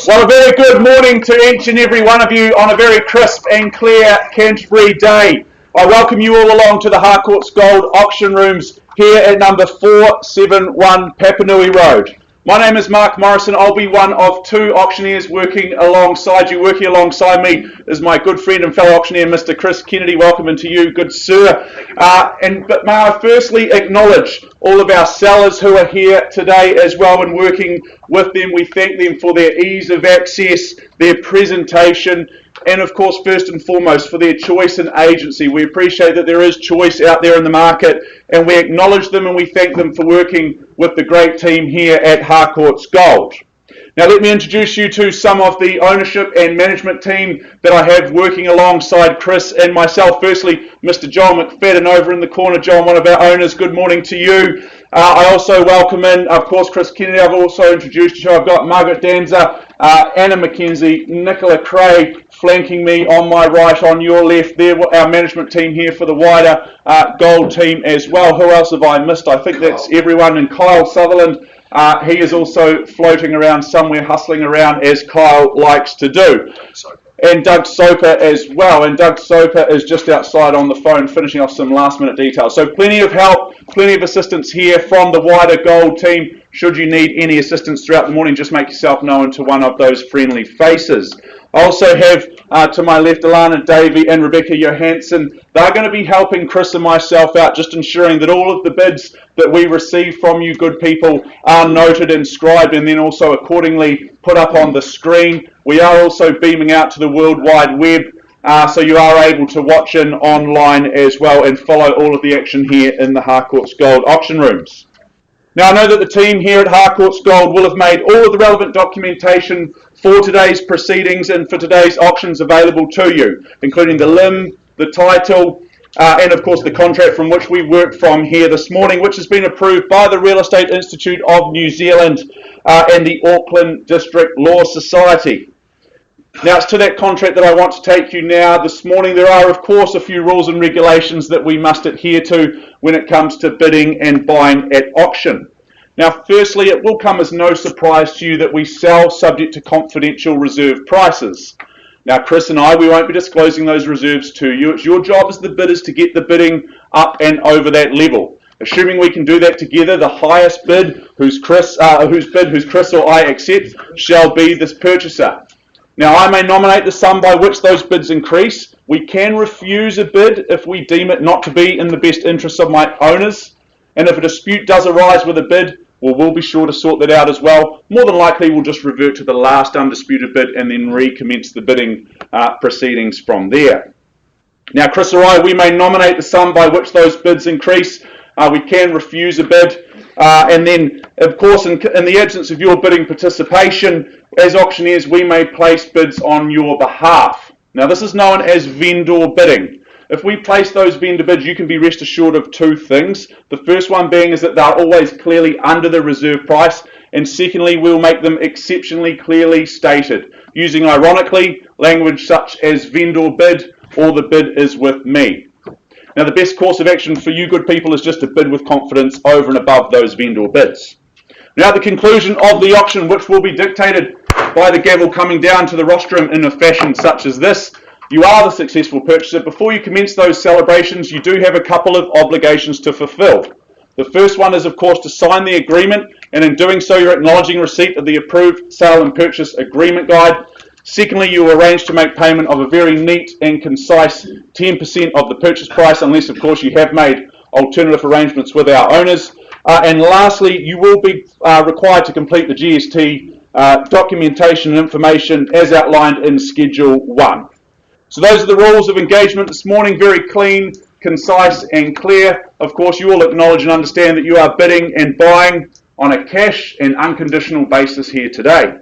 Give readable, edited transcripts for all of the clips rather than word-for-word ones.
Well, a very good morning to each and every one of you on a very crisp and clear Canterbury day. I welcome you all along to the Harcourts Gold Auction Rooms here at number 471 Papanui Road. My name is Mark Morrison. I'll be one of two auctioneers working alongside you. Working alongside me is my good friend and fellow auctioneer, Mr. Chris Kennedy. Welcome into you, good sir. But may I firstly acknowledge all of our sellers who are here today as well and working with them. We thank them for their ease of access, their presentation, and of course, first and foremost, for their choice and agency. We appreciate that there is choice out there in the market, and we acknowledge them and we thank them for working with the great team here at Harcourts Gold. Now let me introduce you to some of the ownership and management team that I have working alongside Chris and myself. Firstly, Mr. Joel McFadden over in the corner. Joel, one of our owners, good morning to you. I also welcome in, of course, Chris Kennedy. I've also introduced you. I've got Margaret Danza, Anna McKenzie, Nicola Cray flanking me on my right, on your left. They're our management team here for the wider gold team as well. Who else have I missed? I think that's everyone. And Kyle Sutherland, he is also floating around somewhere, hustling around as Kyle likes to do. And Doug Soper as well. And Doug Soper is just outside on the phone finishing off some last minute details. So plenty of help, plenty of assistance here from the wider gold team. Should you need any assistance throughout the morning, just make yourself known to one of those friendly faces. I also have to my left Alana Davey and Rebecca Johansson. They're going to be helping Chris and myself out, just ensuring that all of the bids that we receive from you good people are noted and scribed and then also accordingly put up on the screen. We are also beaming out to the World Wide Web, so you are able to watch in online as well and follow all of the action here in the Harcourts Gold auction rooms. Now, I know that the team here at Harcourts Gold will have made all of the relevant documentation for today's proceedings and for today's auctions available to you, including the limb, the title, and of course the contract from which we worked from here this morning, which has been approved by the Real Estate Institute of New Zealand and the Auckland District Law Society. Now, it's to that contract that I want to take you now. This morning there are of course a few rules and regulations that we must adhere to when it comes to bidding and buying at auction. Now, firstly, it will come as no surprise to you that we sell subject to confidential reserve prices. Now, Chris and I, we won't be disclosing those reserves to you. It's your job as the bidders to get the bidding up and over that level. Assuming we can do that together, the highest bid, whose Chris or I accept, shall be this purchaser. Now, I may nominate the sum by which those bids increase. We can refuse a bid if we deem it not to be in the best interests of my owners. And if a dispute does arise with a bid, well, we'll be sure to sort that out as well. More than likely, we'll just revert to the last undisputed bid and then recommence the bidding proceedings from there. Now, Chris or I, we may nominate the sum by which those bids increase. We can refuse a bid. And then, of course, in the absence of your bidding participation, as auctioneers, we may place bids on your behalf. Now, this is known as vendor bidding. If we place those vendor bids, you can be rest assured of two things. The first one being is that they're always clearly under the reserve price. And secondly, we'll make them exceptionally clearly stated, using, ironically, language such as vendor bid or the bid is with me. Now, the best course of action for you good people is just to bid with confidence over and above those vendor bids. Now, at the conclusion of the auction, which will be dictated by the gavel coming down to the rostrum in a fashion such as this, you are the successful purchaser. Before you commence those celebrations, you do have a couple of obligations to fulfill. The first one is, of course, to sign the agreement, and in doing so, you're acknowledging receipt of the approved sale and purchase agreement guide. Secondly, you arrange to make payment of a very neat and concise 10% of the purchase price, unless, of course, you have made alternative arrangements with our owners. And lastly, you will be required to complete the GST documentation and information as outlined in Schedule 1. So those are the rules of engagement this morning, very clean, concise and clear. Of course, you all acknowledge and understand that you are bidding and buying on a cash and unconditional basis here today.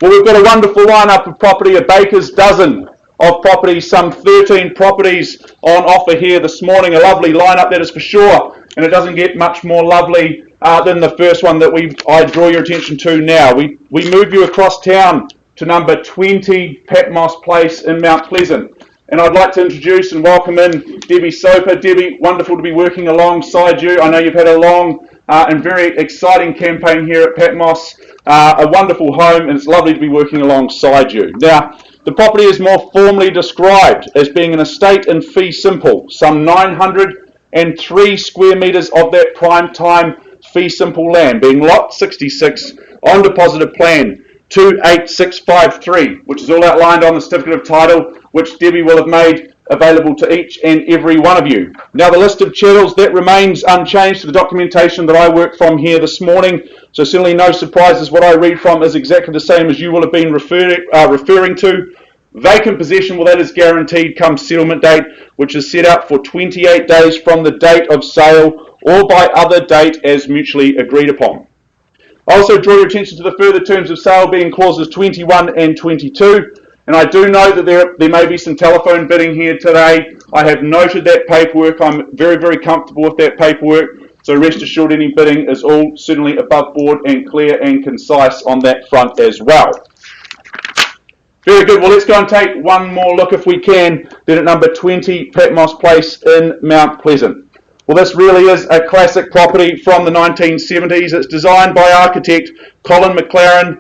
Well, we've got a wonderful lineup of property, a baker's dozen of properties, some 13 properties on offer here this morning. A lovely lineup, that is for sure, and it doesn't get much more lovely than the first one that I draw your attention to now. We move you across town to number 20 Petmoss Place in Mount Pleasant. And I'd like to introduce and welcome in Debbie Soper. Debbie, wonderful to be working alongside you. I know you've had a long and very exciting campaign here at Petmoss. A wonderful home, and it's lovely to be working alongside you. Now, the property is more formally described as being an estate in fee simple, some 903 square metres of that prime time fee simple land, being lot 66 on deposited plan 28653, which is all outlined on the certificate of title, which Debbie will have made available to each and every one of you. Now, the list of chattels, that remains unchanged to the documentation that I worked from here this morning, so certainly no surprises. What I read from is exactly the same as you will have been referring to. Vacant possession, well, that is guaranteed come settlement date, which is set out for 28 days from the date of sale or by other date as mutually agreed upon. I also draw your attention to the further terms of sale being clauses 21 and 22. And I do know that there may be some telephone bidding here today. I have noted that paperwork. I'm very, very comfortable with that paperwork. So rest assured any bidding is all certainly above board and clear and concise on that front as well. Very good. Well, let's go and take one more look if we can. Then at number 20, Petmoss Place in Mount Pleasant. Well, this really is a classic property from the 1970s. It's designed by architect Colin McLaren,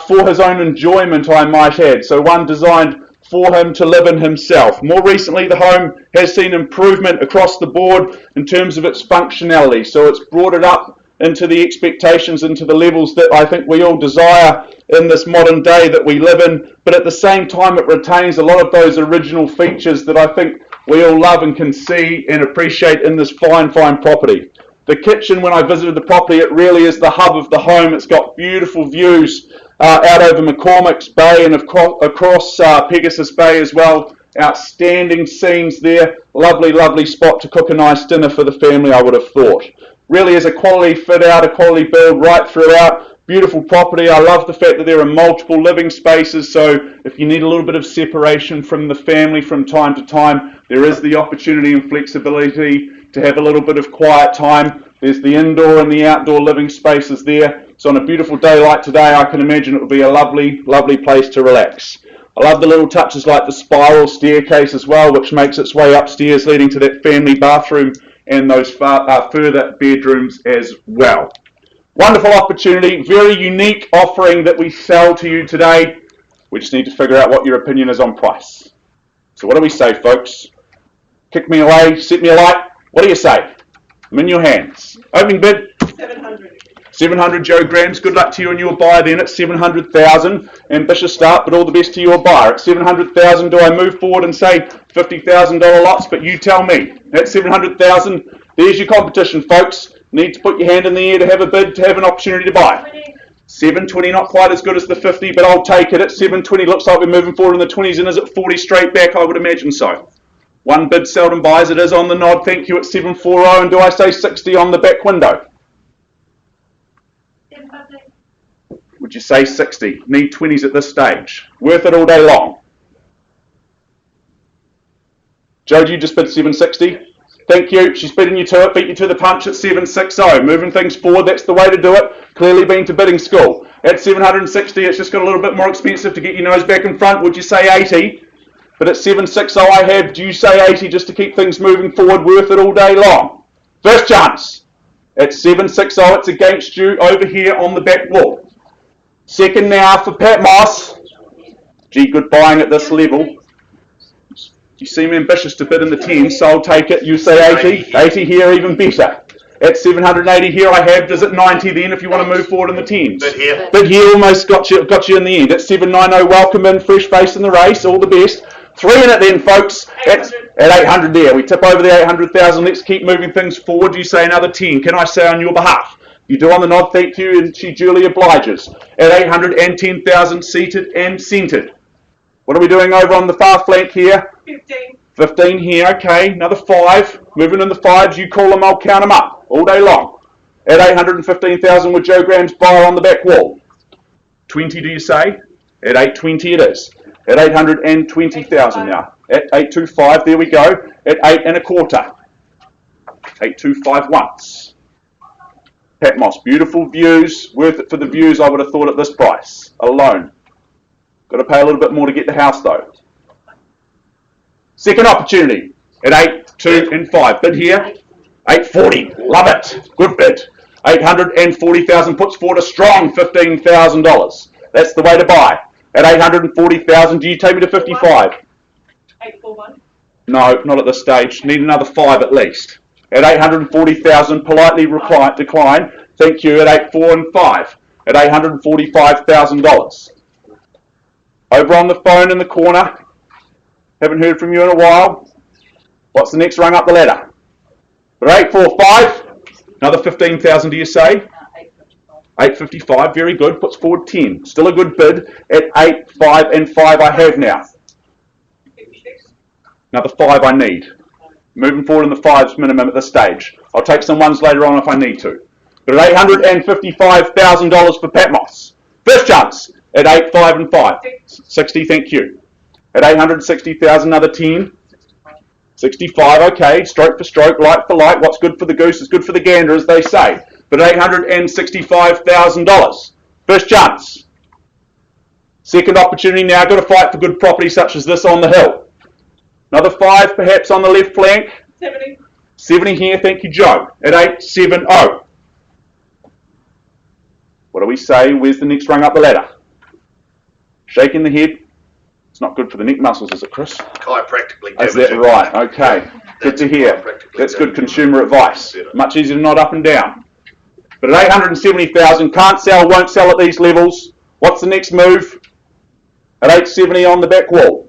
for his own enjoyment, I might add. So one designed for him to live in himself. More recently, the home has seen improvement across the board in terms of its functionality. So it's brought it up into the expectations, into the levels that I think we all desire in this modern day that we live in. But at the same time, it retains a lot of those original features that I think we all love and can see and appreciate in this fine, fine property. The kitchen, when I visited the property, it really is the hub of the home. It's got beautiful views out over McCormick's Bay and across Pegasus Bay as well. Outstanding scenes there. Lovely, lovely spot to cook a nice dinner for the family, I would have thought. Really is a quality fit out, a quality build right throughout. Beautiful property. I love the fact that there are multiple living spaces, so if you need a little bit of separation from the family from time to time, there is the opportunity and flexibility to have a little bit of quiet time. There's the indoor and the outdoor living spaces there. So on a beautiful day like today, I can imagine it would be a lovely, lovely place to relax. I love the little touches like the spiral staircase as well, which makes its way upstairs, leading to that family bathroom and those further bedrooms as well. Wonderful opportunity, very unique offering that we sell to you today. We just need to figure out what your opinion is on price. So what do we say, folks? Kick me away, set me alight. What do you say? I'm in your hands. Opening bid? 700. 700, Joe Grams. Good luck to you and your buyer then at 700,000. Ambitious start, but all the best to your buyer. At 700,000, do I move forward and say $50,000 lots? But you tell me. At 700,000, there's your competition, folks. Need to put your hand in the air to have a bid, to have an opportunity to buy. 720, not quite as good as the 50, but I'll take it. At 720, looks like we're moving forward in the 20s, and is it 40 straight back? I would imagine so. One bid seldom buys. It is on the nod. Thank you at 740, and do I say 60 on the back window? 750. Would you say 60? Need 20s at this stage. Worth it all day long. Joe, do you just bid 760? Thank you. She's beating you to it. Beat you to the punch at 760. Moving things forward. That's the way to do it. Clearly been to bidding school. At 760, it's just got a little bit more expensive to get your nose back in front. Would you say 80? But at 760 I have, do you say 80 just to keep things moving forward? Worth it all day long. First chance. At 760, it's against you over here on the back wall. Second now for Petmoss. Gee, good buying at this level. You seem ambitious to bid in the 10s, so I'll take it. You say 80. 80 here, even better. At 780 here I have, does it 90 then if you want to move forward in the 10s? Bid here. Bid here almost got you in the end. At 790, welcome in, fresh face in the race, all the best. 3 in it then, folks. At 800 there. We tip over the 800,000. Let's keep moving things forward. You say another 10. Can I say on your behalf? You do on the nod, thank you, and she duly obliges. At 810,000, seated and centered. What are we doing over on the far flank here? 15. 15 here, okay. Another 5. Moving in the 5s. You call them, I'll count them up all day long. At 815,000 with Joe Graham's buyer on the back wall. 20, do you say? At 820 it is. At 820,000 now. At 825, there we go. At 8 1/4. 825 once. Petmoss, beautiful views. Worth it for the views, I would have thought at this price alone. Got to pay a little bit more to get the house though. Second opportunity. At 8, 2 and 5. Bid here. 840. Love it. Good bid. 840,000 puts forward a strong $15,000. That's the way to buy. At 840,000, do you take me to 55? 841. No, not at this stage. Need another 5 at least. At 840,000, politely decline. Thank you. At 845. At $845,000. Over on the phone in the corner. Haven't heard from you in a while. What's the next rung up the ladder? At 845. Another 15,000, do you say? 855, very good. Puts forward 10. Still a good bid. At 8, 5 and 5 I have now. 56. Another 5 I need. Moving forward in the 5s minimum at this stage. I'll take some ones later on if I need to. But at $855,000 for Petmoss. First chance at 8, 5 and 5. 60, thank you. At 860,000, another 10. 65, okay. Stroke for stroke, light for light. What's good for the goose is good for the gander, as they say. But at $865,000. First chance. Second opportunity now. Got to fight for good property such as this on the hill. Another 5 perhaps on the left flank. 70. 70 here, thank you, Joe. At 870. What do we say? Where's the next rung up the ladder? Shaking the head. It's not good for the neck muscles, is it, Chris? Chiropractically. Is that right? Okay. Good to hear. That's good consumer advice. Much easier to nod up and down. But at 870,000, can't sell, won't sell at these levels. What's the next move? At 870 on the back wall.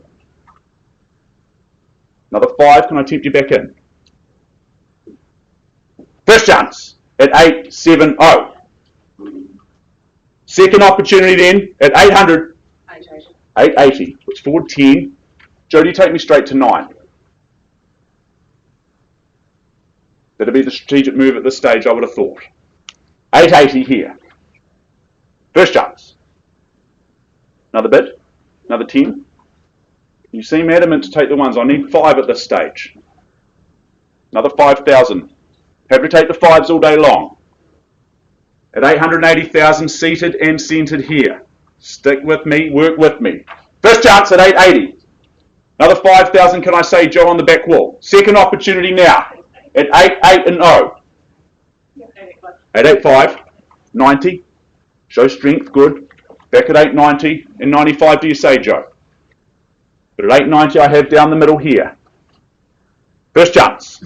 Another 5, can I tempt you back in? First chance at 870. Second opportunity then at 800. 880. 880. Puts forward 10. Joe, do you take me straight to 9? That'd be the strategic move at this stage, I would have thought. 880 here. First chance. Another bid. Another 10. You seem adamant to take the ones. I need 5 at this stage. Another 5,000. Happy to take the 5s all day long. At 880,000, seated and centred here. Stick with me, work with me. First chance at 880. Another 5,000, can I say, Joe, on the back wall. Second opportunity now. At 8, 8 and 0. 885. 90. Show strength, good. Back at 890 and 95, do you say, Joe? But at 890 I have down the middle here. First chance.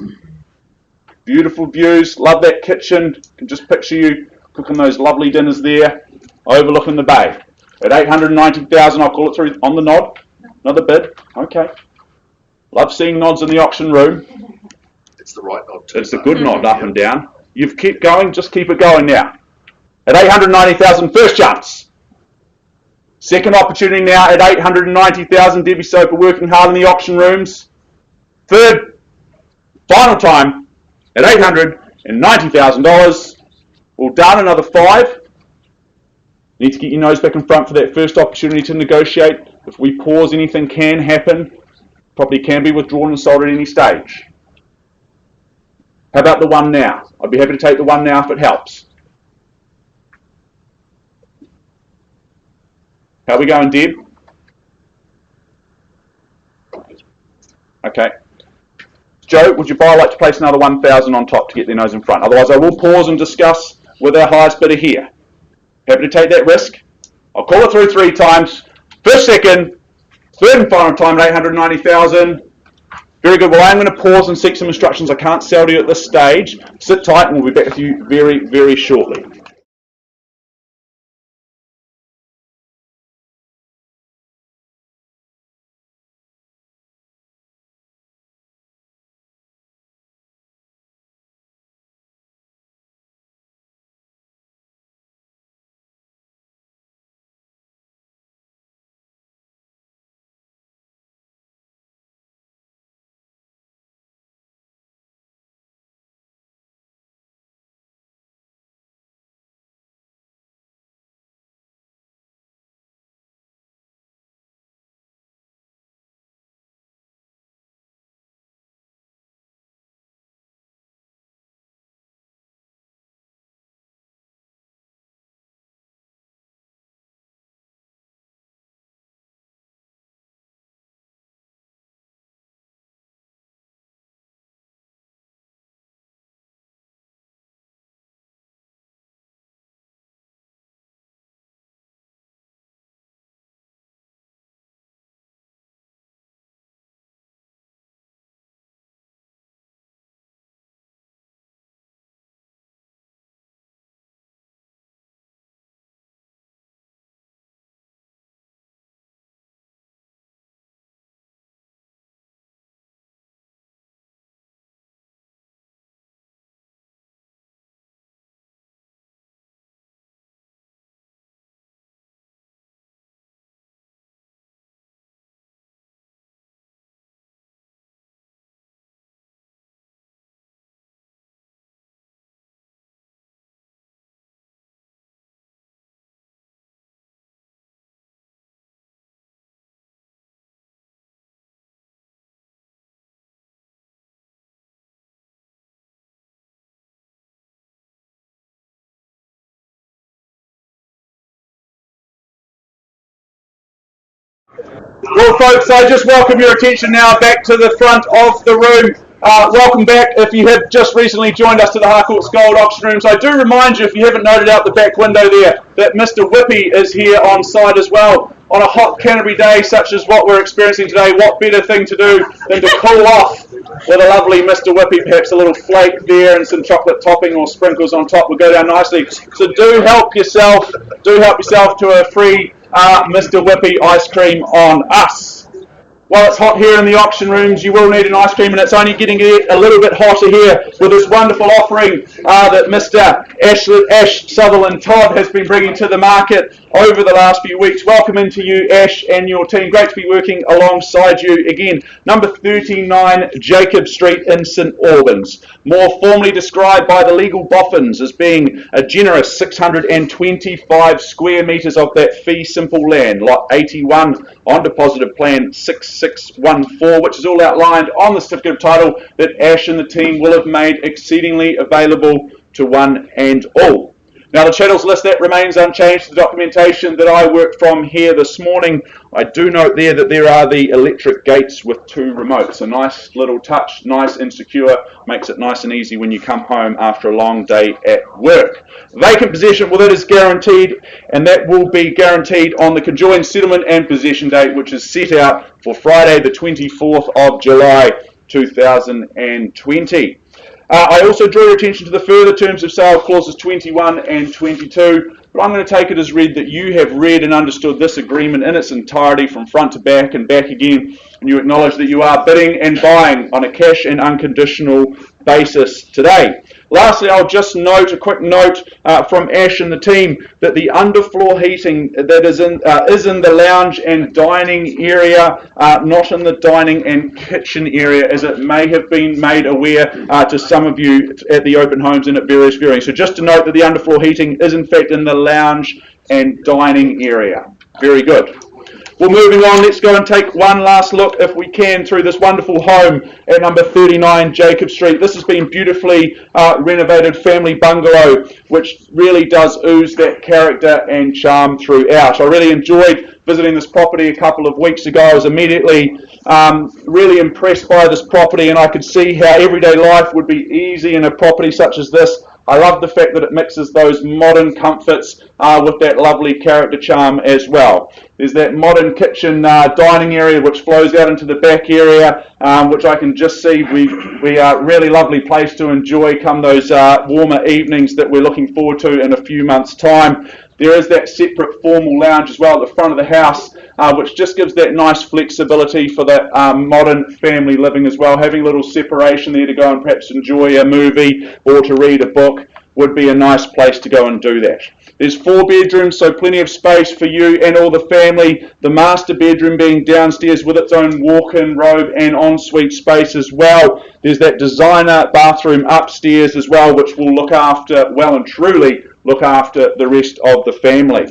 Beautiful views, love that kitchen. Can just picture you cooking those lovely dinners there, overlooking the bay. At 890,000, I'll call it through on the nod. Another bid, okay. Love seeing nods in the auction room. It's the right nod too. It's a good nod up and down. You've kept going, just keep it going now. At 890,000, first chance. Second opportunity now at 890,000. Debbie Soper working hard in the auction rooms. Third, final time at $890,000. Well done, another 5. Need to get your nose back in front for that first opportunity to negotiate. If we pause, anything can happen. Property can be withdrawn and sold at any stage. How about the 1 now? I'd be happy to take the 1 now if it helps. How are we going, Deb? Okay. Joe, would you buyer like to place another 1,000 on top to get their nose in front? Otherwise, I will pause and discuss with our highest bidder here. Happy to take that risk? I'll call it through 3 times. First, second, third and final time at 890,000. Very good. Well, I'm going to pause and seek some instructions. I can't sell to you at this stage. Sit tight and we'll be back with you very, very shortly. Well, folks, I just welcome your attention now back to the front of the room. Welcome back. If you have just recently joined us to the Harcourts Gold Auction Rooms, I do remind you, if you haven't noted out the back window there, that Mr. Whippy is here on site as well. On a hot Canterbury day such as what we're experiencing today, what better thing to do than to cool off with a lovely Mr. Whippy, perhaps a little flake there and some chocolate topping or sprinkles on top will go down nicely. So do help yourself to a free Mr. Whippy ice cream on us. While it's hot here in the auction rooms, you will need an ice cream, and it's only getting a little bit hotter here with this wonderful offering that Mr. Ash Sutherland Todd has been bringing to the market over the last few weeks. Welcome into you, Ash, and your team. Great to be working alongside you again. Number 39 Jacob Street in St Albans, more formally described by the legal boffins as being a generous 625 square metres of that fee simple land, lot 81 on deposited plan 6614, which is all outlined on the certificate of title that Ash and the team will have made exceedingly available to one and all. Now, the channels list that remains unchanged. The documentation that I worked from here this morning, I do note there that there are the electric gates with 2 remotes. A nice little touch, nice and secure, makes it nice and easy when you come home after a long day at work. Vacant possession, well, that is guaranteed, and that will be guaranteed on the conjoined settlement and possession date, which is set out for Friday, the 24th of July, 2020. I also draw your attention to the further terms of sale clauses 21 and 22, but I'm going to take it as read that you have read and understood this agreement in its entirety from front to back and back again, and you acknowledge that you are bidding and buying on a cash and unconditional basis today. Lastly, I'll just note, a quick note from Ash and the team, that the underfloor heating that is in the lounge and dining area, not in the dining and kitchen area, as it may have been made aware to some of you at the open homes and at various viewings. So just to note that the underfloor heating is in fact in the lounge and dining area. Very good. Well, moving on, let's go and take one last look, if we can, through this wonderful home at number 39 Jacob Street. This has been beautifully renovated family bungalow, which really does ooze that character and charm throughout. I really enjoyed visiting this property a couple of weeks ago. I was immediately really impressed by this property, and I could see how everyday life would be easy in a property such as this. I love the fact that it mixes those modern comforts with that lovely character charm as well. There's that modern kitchen dining area which flows out into the back area, which I can just see we are a really lovely place to enjoy come those warmer evenings that we're looking forward to in a few months' time. There is that separate formal lounge as well at the front of the house, which just gives that nice flexibility for that modern family living as well. Having a little separation there to go and perhaps enjoy a movie or to read a book would be a nice place to go and do that. There's 4 bedrooms, so plenty of space for you and all the family. The master bedroom being downstairs with its own walk-in robe and ensuite space as well. There's that designer bathroom upstairs as well, which will look after, well and truly, look after the rest of the family.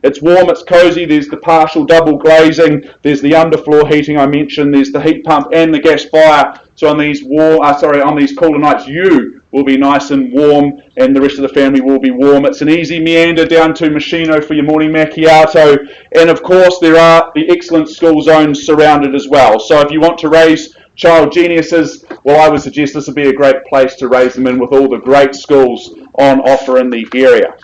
It's warm, it's cosy, there's the partial double glazing, there's the underfloor heating I mentioned, there's the heat pump and the gas fire. So on these on these cooler nights, you will be nice and warm and the rest of the family will be warm. It's an easy meander down to Machino for your morning macchiato. And of course there are the excellent school zones surrounded as well. So if you want to raise child geniuses, well, I would suggest this would be a great place to raise them in with all the great schools on offer in the area.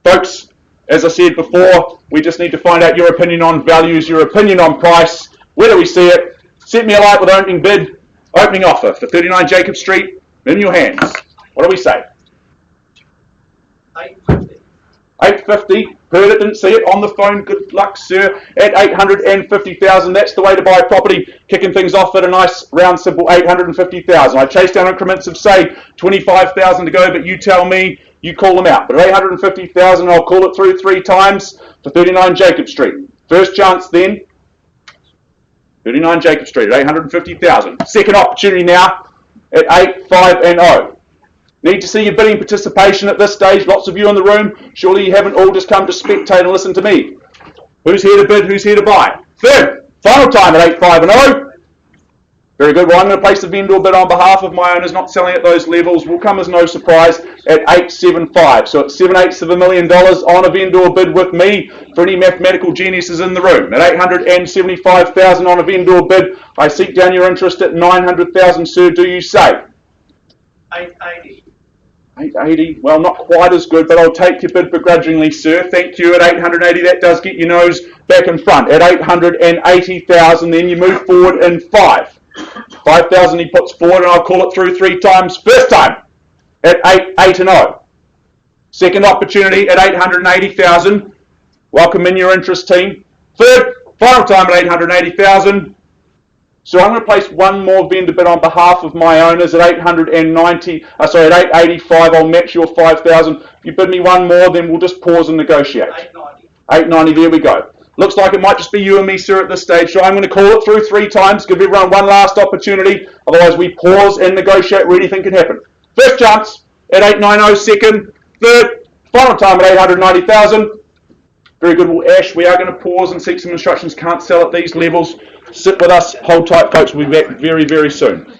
Folks, as I said before, we just need to find out your opinion on values, your opinion on price. Where do we see it? Send me a light with opening bid, opening offer for 39 Jacob Street in your hands. What do we say? 850. 850. Heard it, didn't see it on the phone. Good luck, sir. At 850,000, that's the way to buy property. Kicking things off at a nice round simple 850,000. I chase down increments of say 25,000 to go, but you tell me. You call them out. But at 850,000, I'll call it through 3 times for 39 Jacob Street. First chance then, 39 Jacob Street at 850,000. Second opportunity now at 850. Need to see your bidding participation at this stage. Lots of you in the room. Surely you haven't all just come to spectate and listen to me. Who's here to bid? Who's here to buy? Third, final time at 850. Very good. Well, I'm going to place the vendor bid on behalf of my owners, not selling at those levels. Will come as no surprise. at 875. So it's 7/8 of $1,000,000 on a vendor bid with me for any mathematical geniuses in the room. At 875,000 on a vendor bid, I seek down your interest at 900,000, sir. Do you say? 880. 880, well, not quite as good, but I'll take your bid begrudgingly, sir. Thank you. At 880, that does get your nose back in front. At 880,000, then you move forward in 5,000 he puts forward, and I'll call it through 3 times. First time at 880. Second opportunity at 880,000. Welcome in your interest, team. Third, final time at 880,000. So I'm going to place one more vendor bid on behalf of my owners at 885. I'll match your 5,000. If you bid me one more, then we'll just pause and negotiate. 890. 890, there we go. Looks like it might just be you and me, sir, at this stage. So I'm going to call it through 3 times, give everyone one last opportunity. Otherwise, we pause and negotiate where anything can happen. First chance at 890, second, third, final time at 890,000. Very good. Well, Ash, we are going to pause and seek some instructions. Can't sell at these levels. Sit with us. Hold tight, folks. We'll be back very, very soon.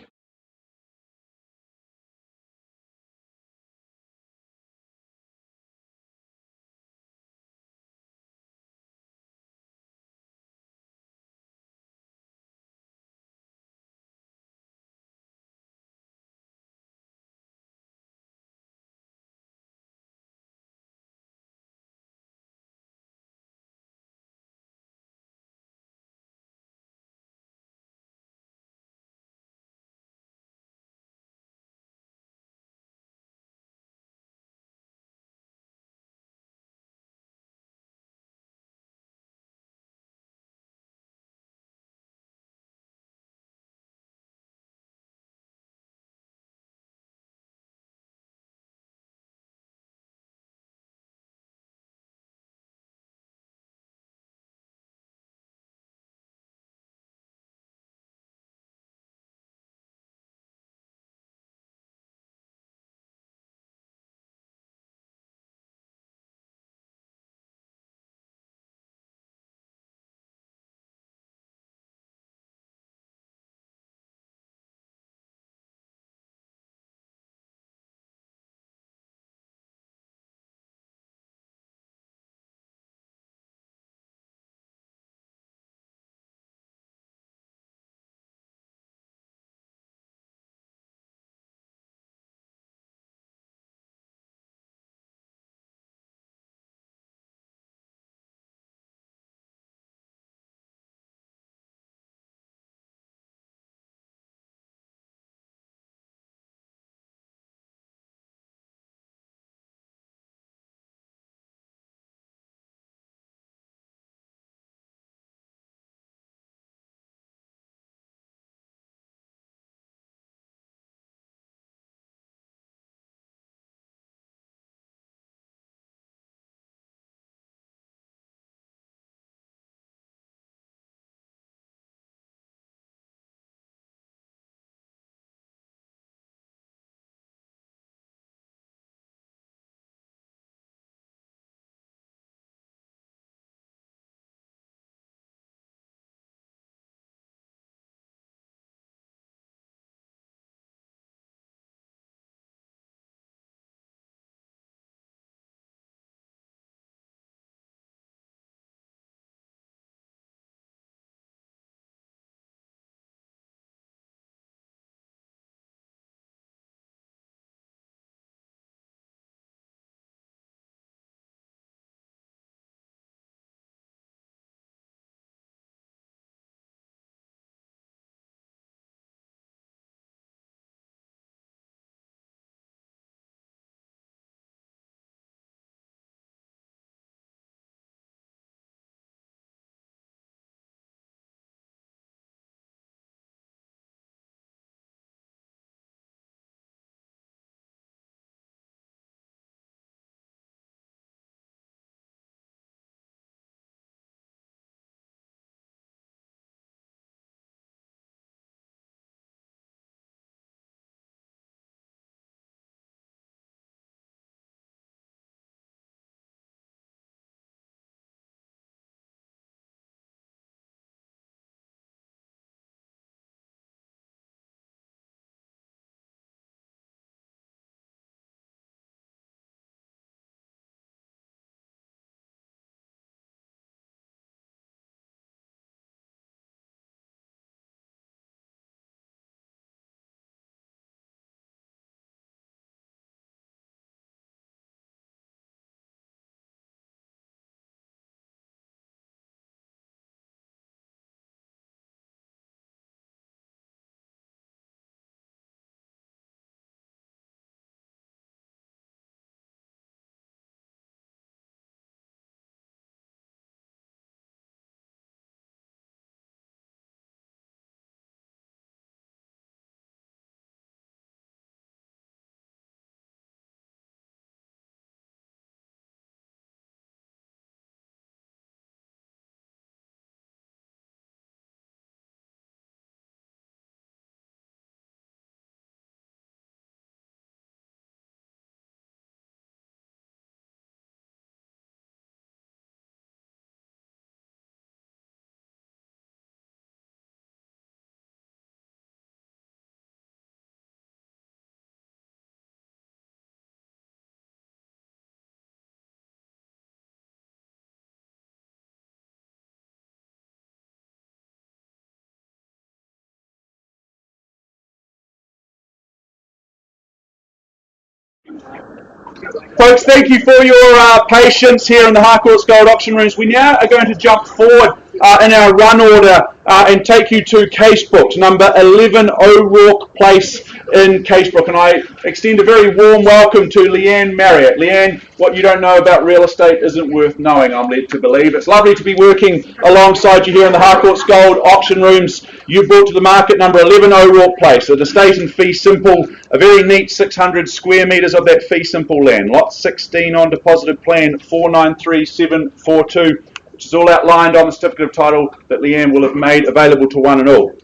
Folks, thank you for your patience here in the Harcourts Gold Auction Rooms. We now are going to jump forward in our run order and take you to Casebrook, number 11 O'Rourke Place in Casebrook. And I extend a very warm welcome to Leanne Marriott. Leanne, what you don't know about real estate isn't worth knowing, I'm led to believe. It's lovely to be working alongside you here in the Harcourts Gold Auction Rooms. You brought to the market number 11 O'Rourke Place, an estate in fee simple, a very neat 600 square metres of that fee simple land. Lot 16 on deposited plan 493742, which is all outlined on the certificate of title that Leanne will have made available to one and all.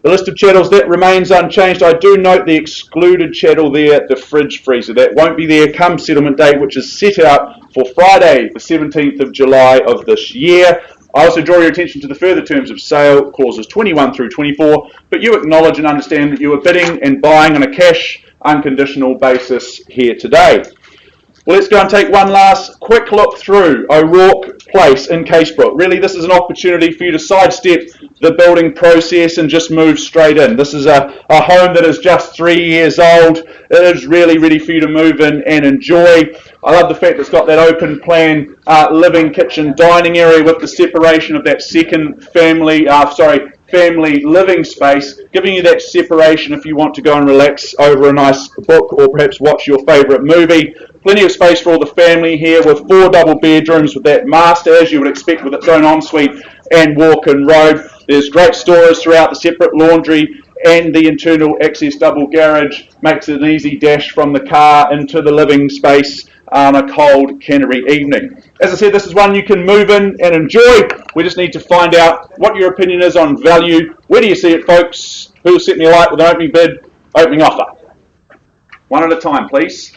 The list of chattels, that remains unchanged. I do note the excluded chattel there, the fridge freezer. That won't be there come settlement date, which is set out for Friday, the 17th of July of this year. I also draw your attention to the further terms of sale, clauses 21 through 24, but you acknowledge and understand that you are bidding and buying on a cash, unconditional basis here today. Well, let's go and take one last quick look through O'Rourke Place in Casebrook. Really, this is an opportunity for you to sidestep the building process and just move straight in. This is a home that is just 3 years old. It is really ready for you to move in and enjoy. I love the fact that it's got that open plan living, kitchen, dining area with the separation of that second family living space, giving you that separation if you want to go and relax over a nice book or perhaps watch your favourite movie. Plenty of space for all the family here with 4 double bedrooms with that master, as you would expect, with its own ensuite and walk-in road. There's great storage throughout, the separate laundry and the internal access double garage makes it an easy dash from the car into the living space on a cold Canterbury evening. As I said, this is one you can move in and enjoy. We just need to find out what your opinion is on value. Where do you see it, folks? Who'll set me alight with an opening bid, opening offer? One at a time, please.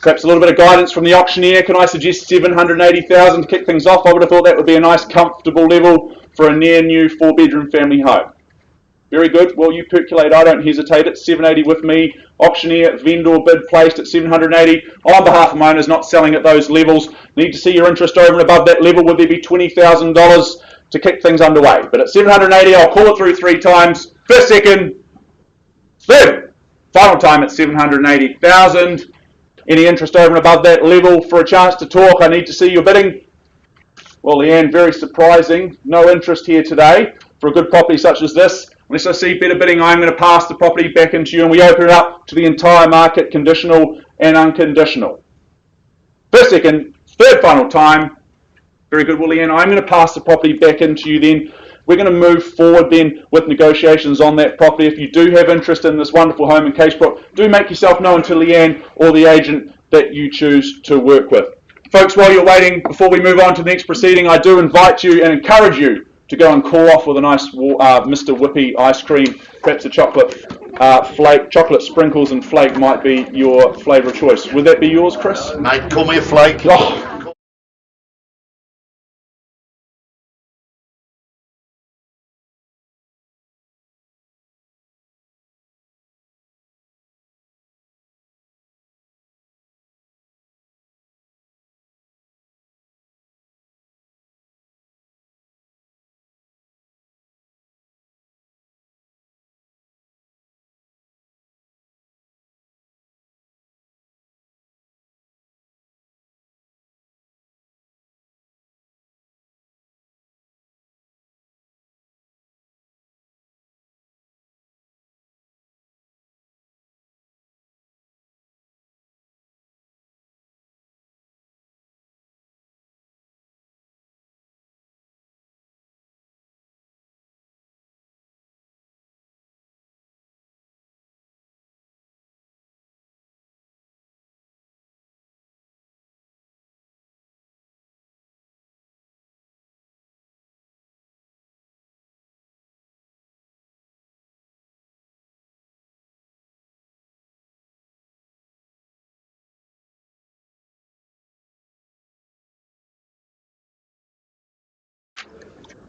Perhaps a little bit of guidance from the auctioneer. Can I suggest 780,000 to kick things off? I would have thought that would be a nice, comfortable level for a near-new 4-bedroom family home. Very good. Well, you percolate. I don't hesitate. It's 780 with me. Auctioneer, vendor bid placed at 780. On behalf of my owners not selling at those levels, need to see your interest over and above that level. Would there be $20,000 to kick things underway? But at 780, I'll call it through 3 times. First, second, third. Final time at 780,000. Any interest over and above that level for a chance to talk? I need to see your bidding. Well, Leanne, very surprising. No interest here today for a good property such as this. Unless I see better bidding, I'm going to pass the property back into you and we open it up to the entire market, conditional and unconditional. First, second, third, final time. Very good, well, Leanne, I'm going to pass the property back into you then. We're going to move forward then with negotiations on that property. If you do have interest in this wonderful home in Casebrook, do make yourself known to Leanne or the agent that you choose to work with. Folks, while you're waiting, before we move on to the next proceeding, I do invite you and encourage you to go and call off with a nice Mr. Whippy ice cream. Perhaps a chocolate flake, chocolate sprinkles and flake might be your flavour of choice. Would that be yours, Chris? Mate, call me a flake. Oh.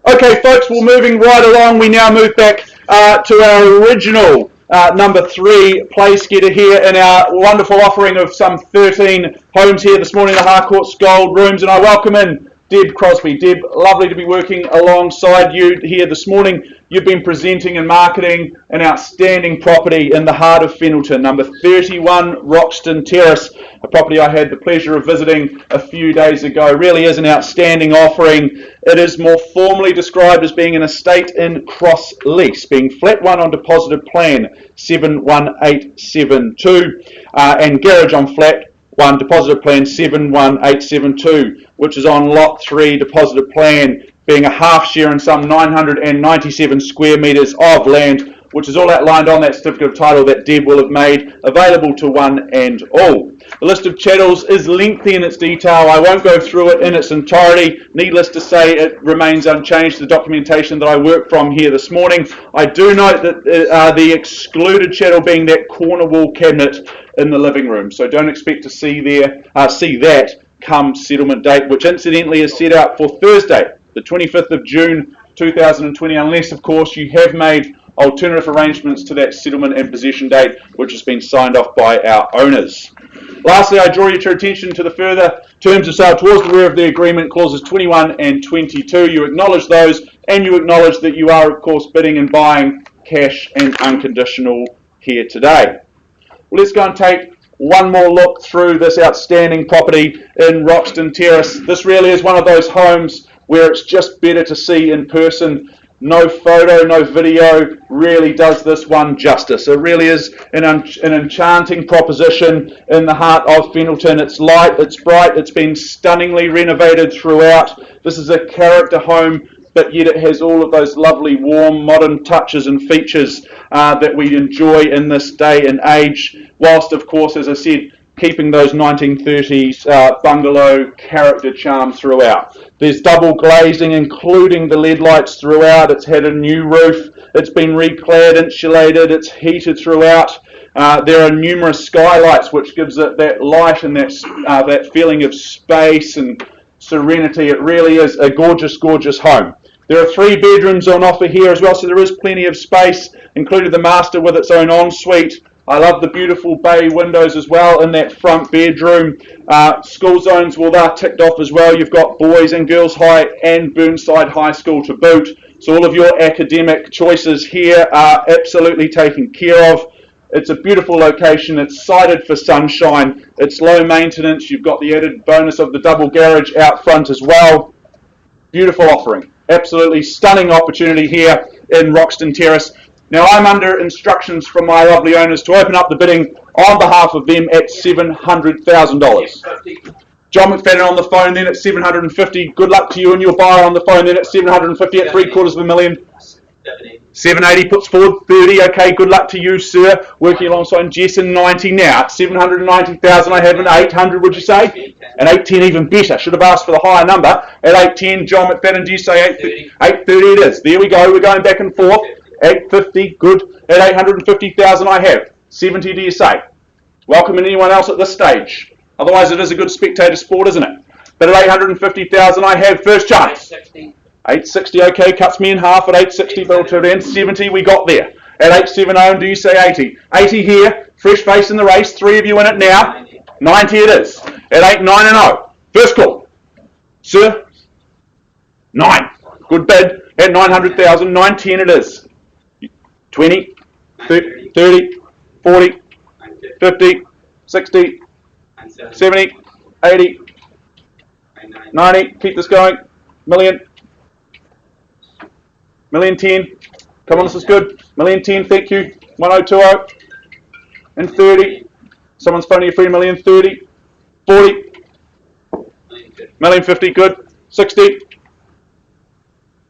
Okay, folks, we're moving right along. We now move back to our original number 3 place getter here in our wonderful offering of some 13 homes here this morning in the Harcourts Gold Rooms. And I welcome in Deb Crosby. Deb, lovely to be working alongside you here this morning. you've been presenting and marketing an outstanding property in the heart of Fendalton, number 31 Roxton Terrace, a property I had the pleasure of visiting a few days ago. Really is an outstanding offering. It is more formally described as being an estate in cross lease, being flat 1 on deposited plan 71872 and garage on flat 1 deposited plan 71872, which is on lot 3 deposited plan, being a half share in some 997 square metres of land, which is all outlined on that certificate of title that Deb will have made available to one and all. The list of chattels is lengthy in its detail. I won't go through it in its entirety. Needless to say, it remains unchanged, the documentation that I worked from here this morning. I do note that the excluded chattel being that corner wall cabinet in the living room, so don't expect to see that come settlement date, which incidentally is set out for Thursday, the 25th of June 2020, unless of course you have made alternative arrangements to that settlement and possession date, which has been signed off by our owners. Lastly, I draw your attention to the further terms of sale towards the rear of the agreement, clauses 21 and 22. You acknowledge those, and you acknowledge that you are of course bidding and buying cash and unconditional here today. Well, let's go and take one more look through this outstanding property in Roxton Terrace. This really is one of those homes where it's just better to see in person. No photo, no video really does this one justice. It really is an enchanting proposition in the heart of Fendalton. It's light, it's bright, it's been stunningly renovated throughout. This is a character home, but yet it has all of those lovely warm modern touches and features that we enjoy in this day and age, whilst of course, as I said, keeping those 1930s bungalow character charm throughout. There's double glazing, including the LED lights throughout. It's had a new roof. It's been reclad, insulated. It's heated throughout. There are numerous skylights, which gives it that light and that feeling of space and serenity. It really is a gorgeous, gorgeous home. There are 3 bedrooms on offer here as well, so there is plenty of space, including the master with its own ensuite. I love the beautiful bay windows as well in that front bedroom. School zones, well, they're ticked off as well. You've got boys and girls high and Burnside High School to boot. So all of your academic choices here are absolutely taken care of. It's a beautiful location. It's sited for sunshine. It's low maintenance. You've got the added bonus of the double garage out front as well. Beautiful offering. Absolutely stunning opportunity here in Roxton Terrace. Now, I'm under instructions from my lovely owners to open up the bidding on behalf of them at $700,000. John McFadden on the phone then at $750,000. Good luck to you and your buyer on the phone then at $750,000 at $750,000. 780 puts forward 30. Okay, good luck to you, sir. Working alongside Jess in 90 now. At 790,000, I have an 800, would you say? An 810 even better. Should have asked for the higher number. At 810, John McFadden, do you say 830? 830 it is. There we go. We're going back and forth. 850, good. At 850,000, I have. 70, do you say? Welcoming anyone else at this stage. Otherwise, it is a good spectator sport, isn't it? But at 850,000, I have first chance. 860, okay, cuts me in half at 860, but to the end 70, we got there. At 870, do you say 80? 80 here, fresh face in the race, 3 of you in it now. 90 it is. At 890, first call. Sir? 9. Good bid. At 900,000, 910 it is. 20, 30, 40, 50, 60, 70, 80, 90, keep this going, million 10, come on, this is good, 1,010,000, thank you, 1020, and 30, someone's phoning a friend, 1,030,000, 40, 1,050,000, good, 60,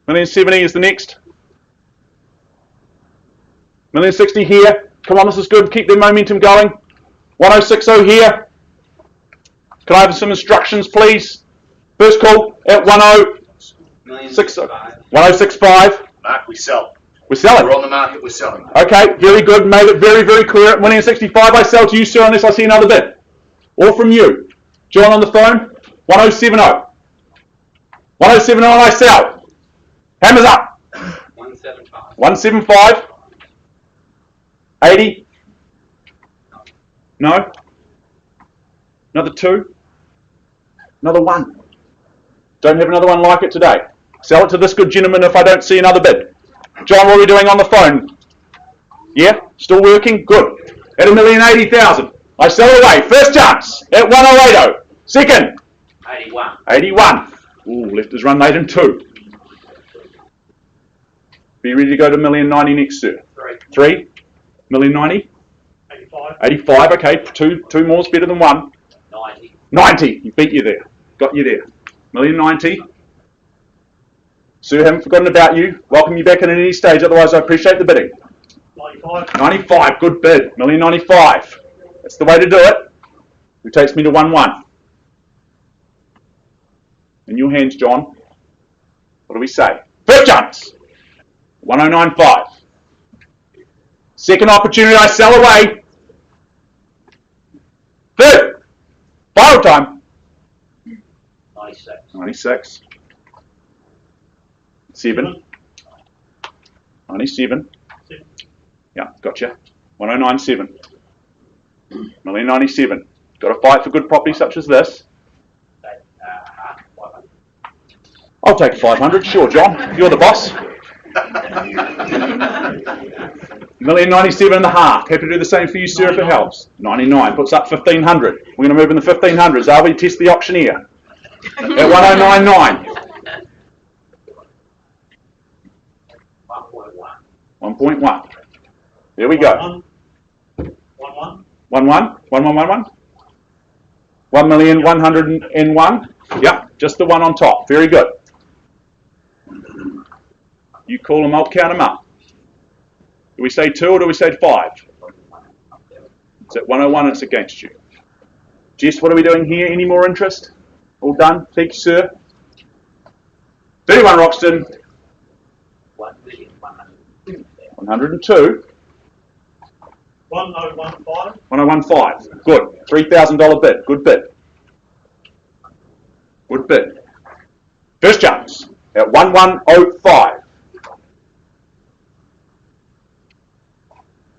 1,070,000 is the next, 1,060,000 here. Come on, this is good. Keep the momentum going. 1,060,000 here. Can I have some instructions, please? First call at 1,065. Mark, we sell. We're selling. We're on the market, we're selling. Okay, very good. Made it very, very clear. At 1,065, I sell to you, sir, unless I see another bid. Or from you. John on the phone. 1,070. 1,070 and I sell. Hammers up. 175. 175. 80? No? Another 2? Another 1? Don't have another one like it today. Sell it to this good gentleman if I don't see another bid. John, what are we doing on the phone? Yeah, still working? Good. At 1,080,000. I sell away. First chance at 1,080. Second. 81. 81. Ooh, left his run late in 2. Be ready to go to 1,090,000 next, sir. 3. 1,090,000. 85. 85. Okay, two more is better than 1. 90. 90. He beat you there. Got you there. 1,090,000. Sir, haven't forgotten about you. Welcome you back in at any stage. Otherwise, I appreciate the bidding. 95. 95. Good bid. 1,095,000. That's the way to do it. It takes me to 1-1. In your hands, John. What do we say? First chance. 1,095,000. Second opportunity, I sell away. Third. Final time. 96. 96. 7. 97. Yeah, gotcha. 1,097. 1,097. Got to fight for good property such as this. I'll take 500. Sure, John. You're the boss. 1,097,500. Happy to do the same for you, sir, if it helps. 99 puts up 1,500. We're going to move in the 1,500s. Are we? Test the auctioneer. At 1,099. 1.1. There we go. 1-1. 1-1. 1-1-1-1. 1,101,000. Yeah, just the one on top. Very good. You call them, I'll count them up. Do we say 2 or do we say 5? It's at 101 and it's against you. Jess, what are we doing here? Any more interest? All done? Thank you, sir. 31 Roxton. 102. 1015. 1015. Good. $3,000 bid. Good bid. Good bid. First chance at 1105.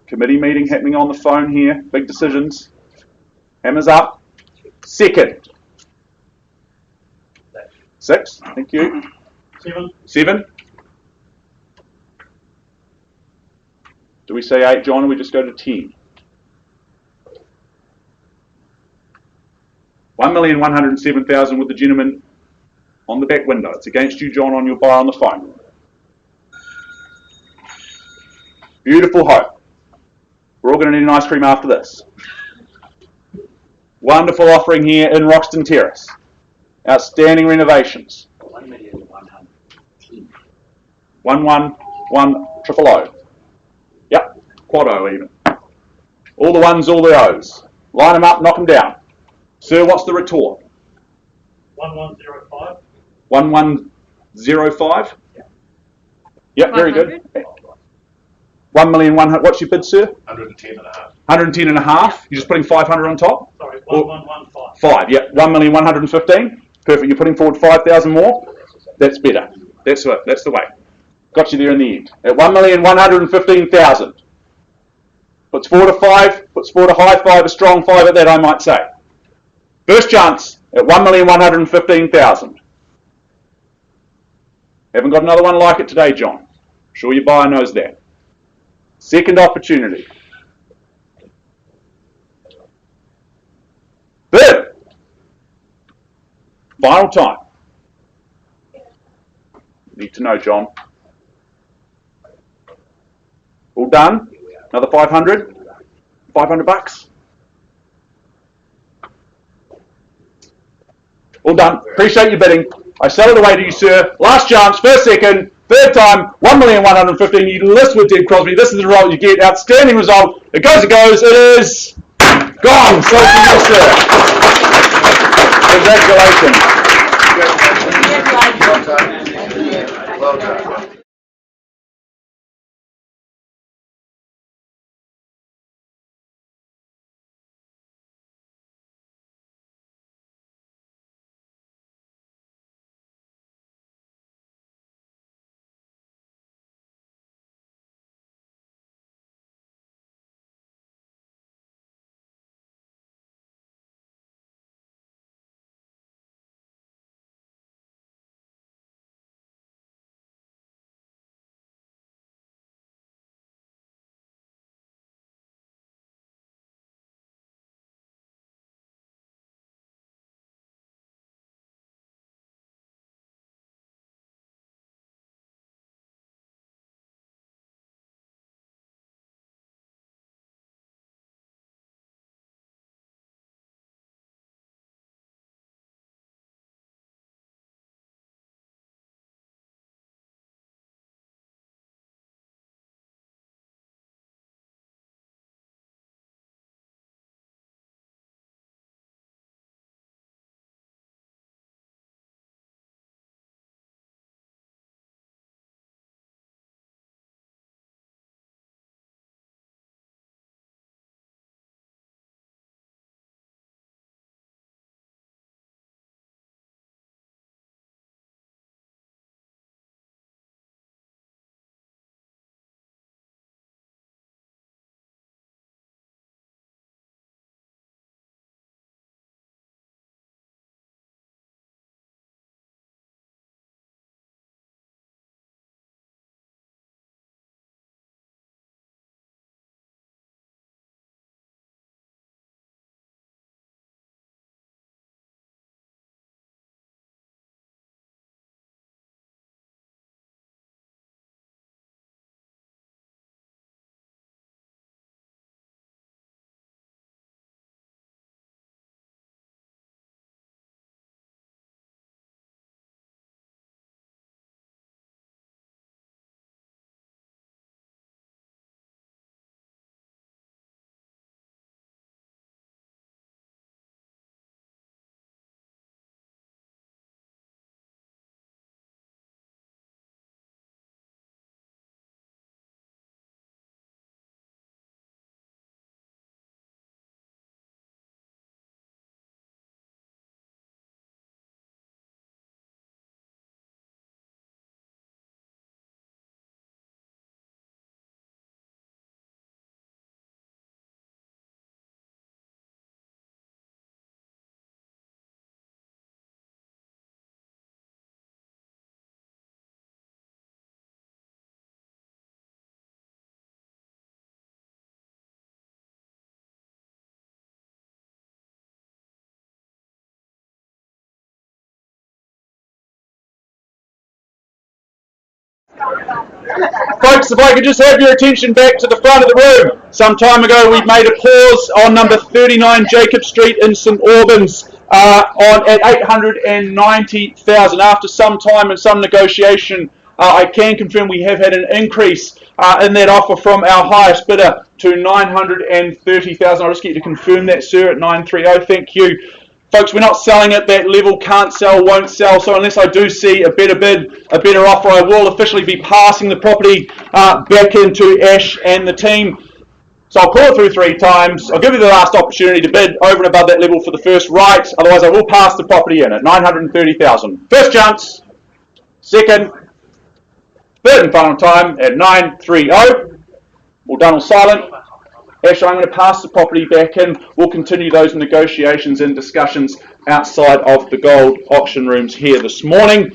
Committee meeting happening on the phone here. Big decisions. Hammers up. Second. 6. Thank you. 7. 7. Do we say 8, John, or we just go to 10? 1,107,000 with the gentleman on the back window. It's against you, John, on your buy on the phone. Beautiful hope. We're all going to need an ice cream after this. Wonderful offering here in Roxton Terrace. Outstanding renovations. 1,110,000. 111,000. Yep, quad O even. All the ones, all the O's. Line them up, knock them down. Sir, what's the retort? 1105. 1105? Yep, very good. 500? What's your bid, sir? 110.5. 110.5. You're just putting 500 on top? Sorry, 1115. 5, yep. 1,115,000. Perfect. You're putting forward 5,000 more. That's better. That's it. That's the way. Got you there in the end. At 1,115,000. Puts forward a 5. Puts forward a high 5, a strong 5 at that, I might say. First chance at 1,115,000. Haven't got another one like it today, John. I'm sure your buyer knows that. Second opportunity. Third. Final time. Need to know, John. All done? Another 500? 500 bucks? All done. Appreciate your bidding. I sell it away to you, sir. Last chance, first, second, third time, 1,115,000. You list with Deb Crosby. This is the result you get. Outstanding result. It goes, it goes. It is gone. So to you, sir. Congratulations. Well done. Folks, if I could just have your attention back to the front of the room. Some time ago we made a pause on number 39 Jacob Street in St Albans at 890,000. After some time and some negotiation, I can confirm we have had an increase in that offer from our highest bidder to 930,000. I'll just get you to confirm that, sir, at 930. Thank you. Folks, we're not selling at that level, can't sell, won't sell, so unless I do see a better bid, a better offer, I will officially be passing the property back into Ash and the team. So I'll call it through 3 times. I'll give you the last opportunity to bid over and above that level for the first right, otherwise I will pass the property in at 930,000. First chance, second, third and final time at 930. All done or silent. Ash, I'm going to pass the property back in. We'll continue those negotiations and discussions outside of the gold auction rooms here this morning.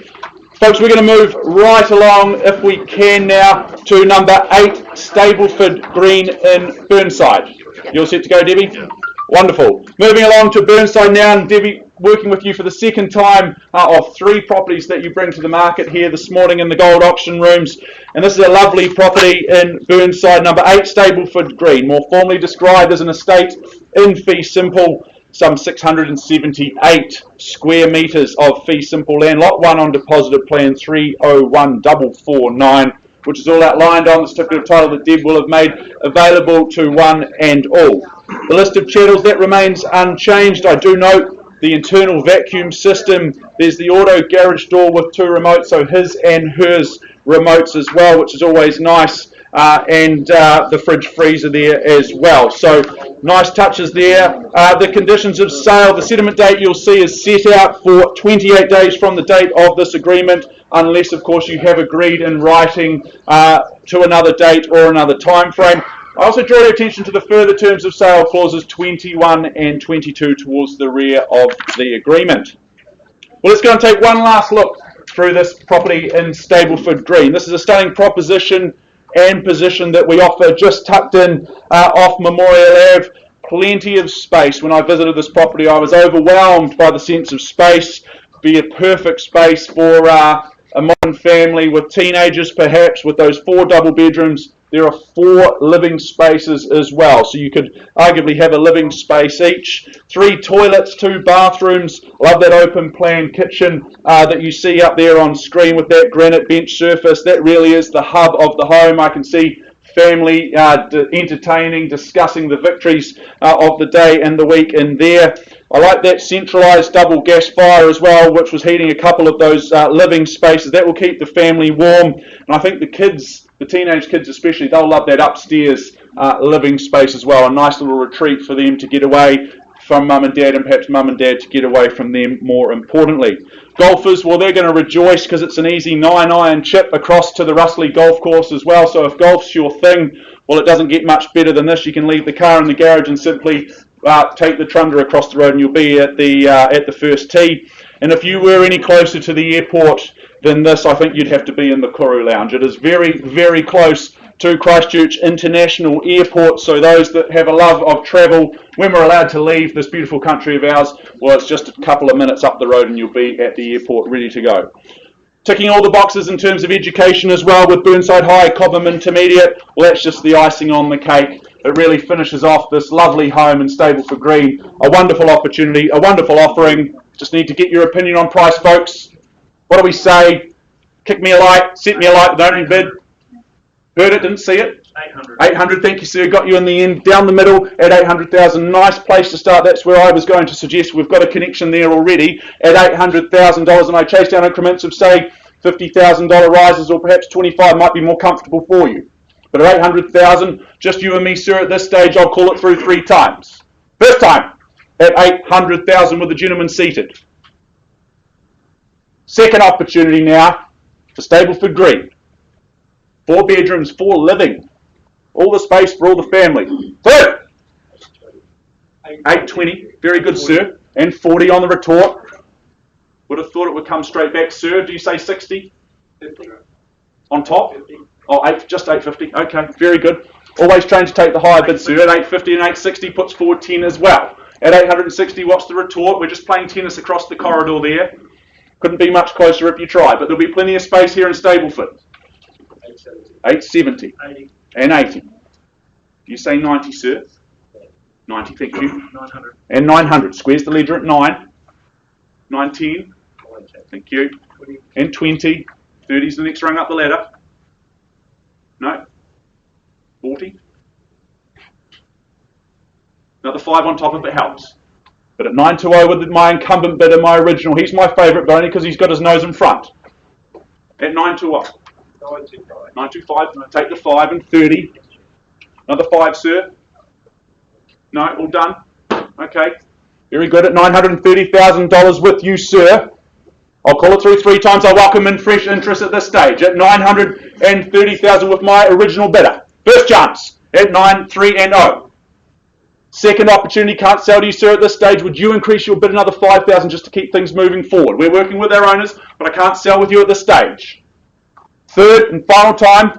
Folks, we're going to move right along, if we can now, to number 8, Stableford Green in Burnside. You're set to go, Debbie? Yeah. Wonderful. Moving along to Burnside now, and Debbie, working with you for the second time of 3 properties that you bring to the market here this morning in the gold auction rooms. And this is a lovely property in Burnside, number 8, Stableford Green, more formally described as an estate in fee simple, some 678 square metres of fee simple land. Lot 1 on deposited plan 301449, which is all outlined on the certificate of title that Deb will have made available to one and all. The list of chattels, that remains unchanged. I do note the internal vacuum system. There's the auto garage door with 2 remotes, so his and hers remotes as well, which is always nice, and the fridge freezer there as well. So nice touches there. The conditions of sale, the settlement date you'll see is set out for 28 days from the date of this agreement, unless of course you have agreed in writing to another date or another time frame. I also draw your attention to the further terms of sale clauses 21 and 22 towards the rear of the agreement. Well, let's go and take one last look through this property in Stableford Green. This is a stunning proposition and position that we offer, just tucked in off Memorial Ave. Plenty of space. When I visited this property, I was overwhelmed by the sense of space. Be a perfect space for a modern family with teenagers, perhaps, with those 4 double bedrooms. There are 4 living spaces as well, so you could arguably have a living space each. 3 toilets, 2 bathrooms. Love that open plan kitchen that you see up there on screen with that granite bench surface. That really is the hub of the home. I can see family entertaining, discussing the victories of the day and the week in there. I like that centralised double gas fire as well, which was heating a couple of those living spaces. That will keep the family warm, and I think the kids, the teenage kids especially, they'll love that upstairs living space as well. A nice little retreat for them to get away from mum and dad, and perhaps mum and dad to get away from them more importantly. Golfers, well, they're going to rejoice because it's an easy 9-iron chip across to the Russley golf course as well. So if golf's your thing, well, it doesn't get much better than this. You can leave the car in the garage and simply take the trundle across the road and you'll be at the first tee. And if you were any closer to the airport than this, I think you'd have to be in the Kuru Lounge. It is very, very close to Christchurch International Airport, so those that have a love of travel, when we're allowed to leave this beautiful country of ours, well, it's just a couple of minutes up the road and you'll be at the airport ready to go. Ticking all the boxes in terms of education as well with Burnside High, Cobham Intermediate. Well, that's just the icing on the cake. It really finishes off this lovely home in Stableford Green. A wonderful opportunity, a wonderful offering. Just need to get your opinion on price, folks. What do we say? Kick me a like, set me a like, don't even bid. Heard it, didn't see it? 800. 800, thank you, sir. Got you in the end, down the middle at 800,000. Nice place to start. That's where I was going to suggest. We've got a connection there already at $800,000, and I chase down increments of, say, $50,000 rises, or perhaps 25 might be more comfortable for you. But at 800,000, just you and me, sir, at this stage, I'll call it through 3 times. First time at 800,000 with the gentleman seated. Second opportunity now for Stableford Green. 4 bedrooms, 4 living. All the space for all the family. Third. 820. Very good, sir. And 40 on the retort. Would have thought it would come straight back, sir. Do you say 60? 50. On top? 50. Oh, just 850. Okay, very good. Always trying to take the higher bid, sir. At 850 and 860 puts forward 10 as well. At 860, what's the retort? We're just playing tennis across the corridor there. Couldn't be much closer if you try, but there'll be plenty of space here in Stableford. 870 80. and 80. Do you say 90, sir? 90, thank you. 900. And 900. Squares the ledger at 9. 19, thank you. 20. And 20. 30 is the next rung up the ladder. No? 40. Another 5 on top of it helps. But at 920 with my incumbent bidder, my original, he's my favourite, but only because he's got his nose in front. At 920. 925. Take the 5 and 30. Another 5, sir. No, all done. Okay. Very good. At $930,000 with you, sir. I'll call it through 3 times. I welcome in fresh interest at this stage. At $930,000 with my original bidder. First chance at 9-3-0. Second opportunity, can't sell to you, sir, at this stage. Would you increase your bid another $5,000 just to keep things moving forward? We're working with our owners, but I can't sell with you at this stage. Third and final time,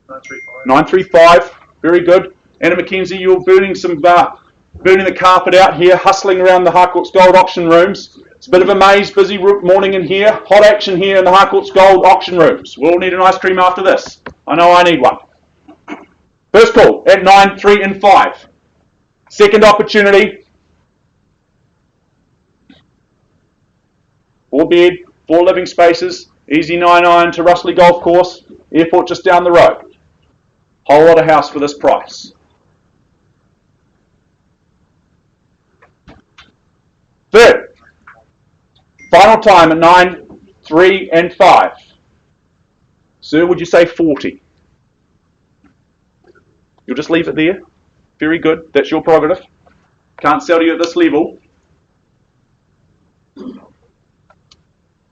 935. Very good. Anna McKenzie, you're burning the carpet out here, hustling around the Harcourts Gold auction rooms. It's a bit of a maze, busy morning in here. Hot action here in the Harcourts Gold auction rooms. We'll all need an ice cream after this. I know I need one. First call at 9-3-5. Second opportunity. 4 bed, 4 living spaces. Easy 9-iron to Russley Golf Course. Airport just down the road. Whole lot of house for this price. Third. Final time at 9-3-5. Sir, would you say 40? You'll just leave it there? Very good. That's your prerogative. Can't sell to you at this level. Whole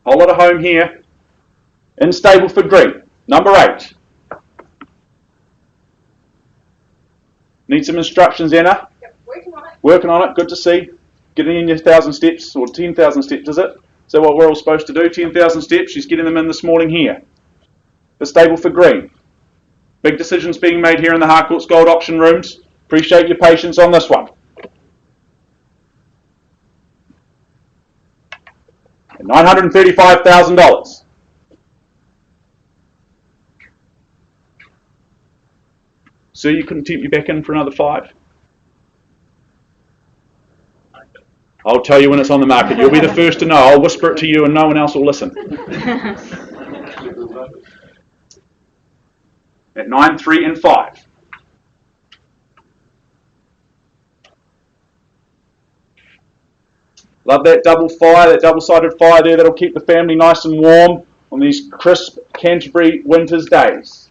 lot of home here in Stableford Green. Number 8. Need some instructions, Anna? Yep, working on it. Working on it. Good to see. Getting in your 1,000 steps, or 10,000 steps, is it? Is that what we're all supposed to do? 10,000 steps. She's getting them in this morning here. The Stableford Green. Big decisions being made here in the Harcourts Gold auction rooms. Appreciate your patience on this one. $935,000. So you couldn't tempt me back in for another 5? I'll tell you when it's on the market. You'll be the first to know. I'll whisper it to you and no one else will listen. At 9-3-5. Love that double fire, that double-sided fire there. That'll keep the family nice and warm on these crisp Canterbury winter's days.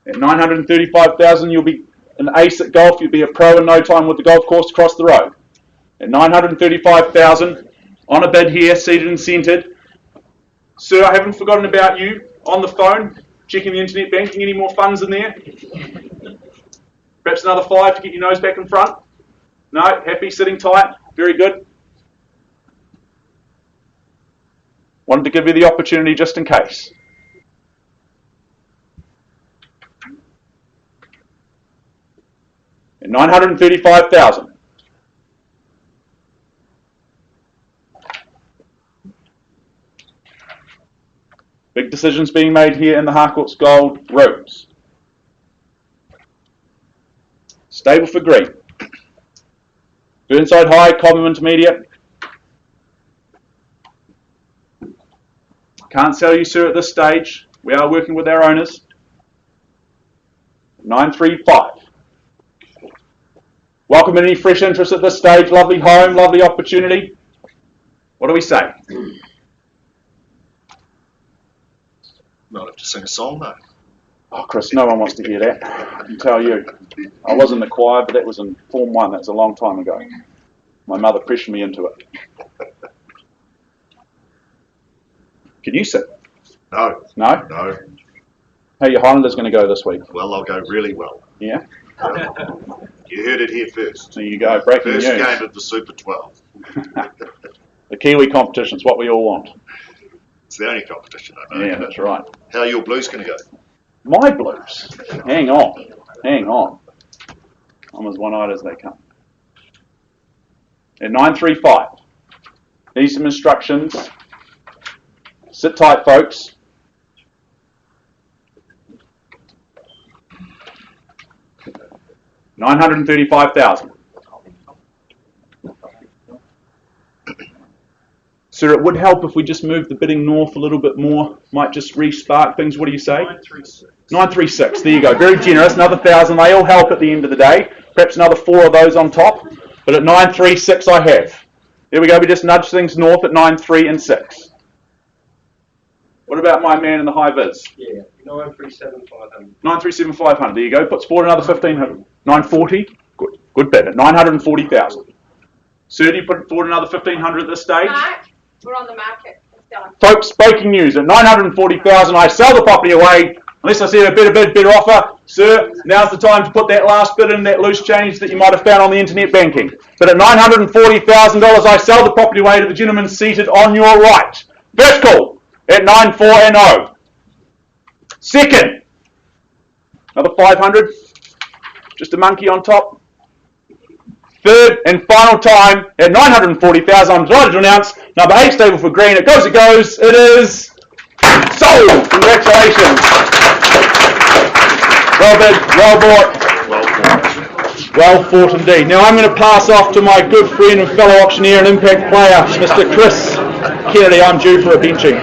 At $935,000, you'll be an ace at golf. You'll be a pro in no time with the golf course across the road. At $935,000, on a bid here, seated and centred. Sir, I haven't forgotten about you. On the phone, checking the internet banking. Any more funds in there? Perhaps another 5 to get your nose back in front? No? Happy, sitting tight? Very good. Wanted to give you the opportunity just in case. At $935,000. Big decisions being made here in the Harcourts Gold rooms. Stableford Green. Burnside High, Cobham Intermediate. Can't sell you, sir, at this stage. We are working with our owners. 935. Welcome any fresh interest at this stage. Lovely home, lovely opportunity. What do we say? Not have to sing a song though. Oh, Chris, no one wants to hear that. I can tell you. I was in the choir, but that was in Form 1. That was a long time ago. My mother pressured me into it. Can you sing? No. No? No. How are your Highlanders going to go this week? Well, they'll go really well. Yeah? You heard it here first. There you go. Breaking First news. game of the Super 12. The Kiwi competition's what we all want. It's the only competition I know. Yeah, that's right. How are your Blues going to go? My Blues. Hang on. Hang on. I'm as one-eyed as they come. At 935. Need some instructions. Sit tight, folks. 935,000. Sir, it would help if we just moved the bidding north a little bit more. Might just re-spark things. What do you say? 936. 936. There you go. Very generous. Another 1,000. They all help at the end of the day. Perhaps another 4 of those on top. But at 936 I have. There we go. We just nudge things north at 93 and 6. What about my man in the high vis? Yeah, 937,500. 937,500. There you go. Puts forward another 1,500. 940. Good. Good bid at 940,000. Sir, do you put forward another 1,500 at this stage? Mark, we're on the market. It's selling. Folks, breaking news. At 940,000, I sell the property away. Unless I see a better bid, better offer. Sir, now's the time to put that last bid in, that loose change that you might have found on the internet banking. But at $940,000, I sell the property away to the gentleman seated on your right. First call at 94 and 0. Second, another 500. Just a monkey on top. Third and final time at 940,000. I'm delighted to announce number 8, Stableford Green. It goes, It is sold. Congratulations. Well bid, well bought, well fought indeed. Now I'm going to pass off to my good friend and fellow auctioneer and impact player, Mr. Chris Kennedy. I'm due for a benching.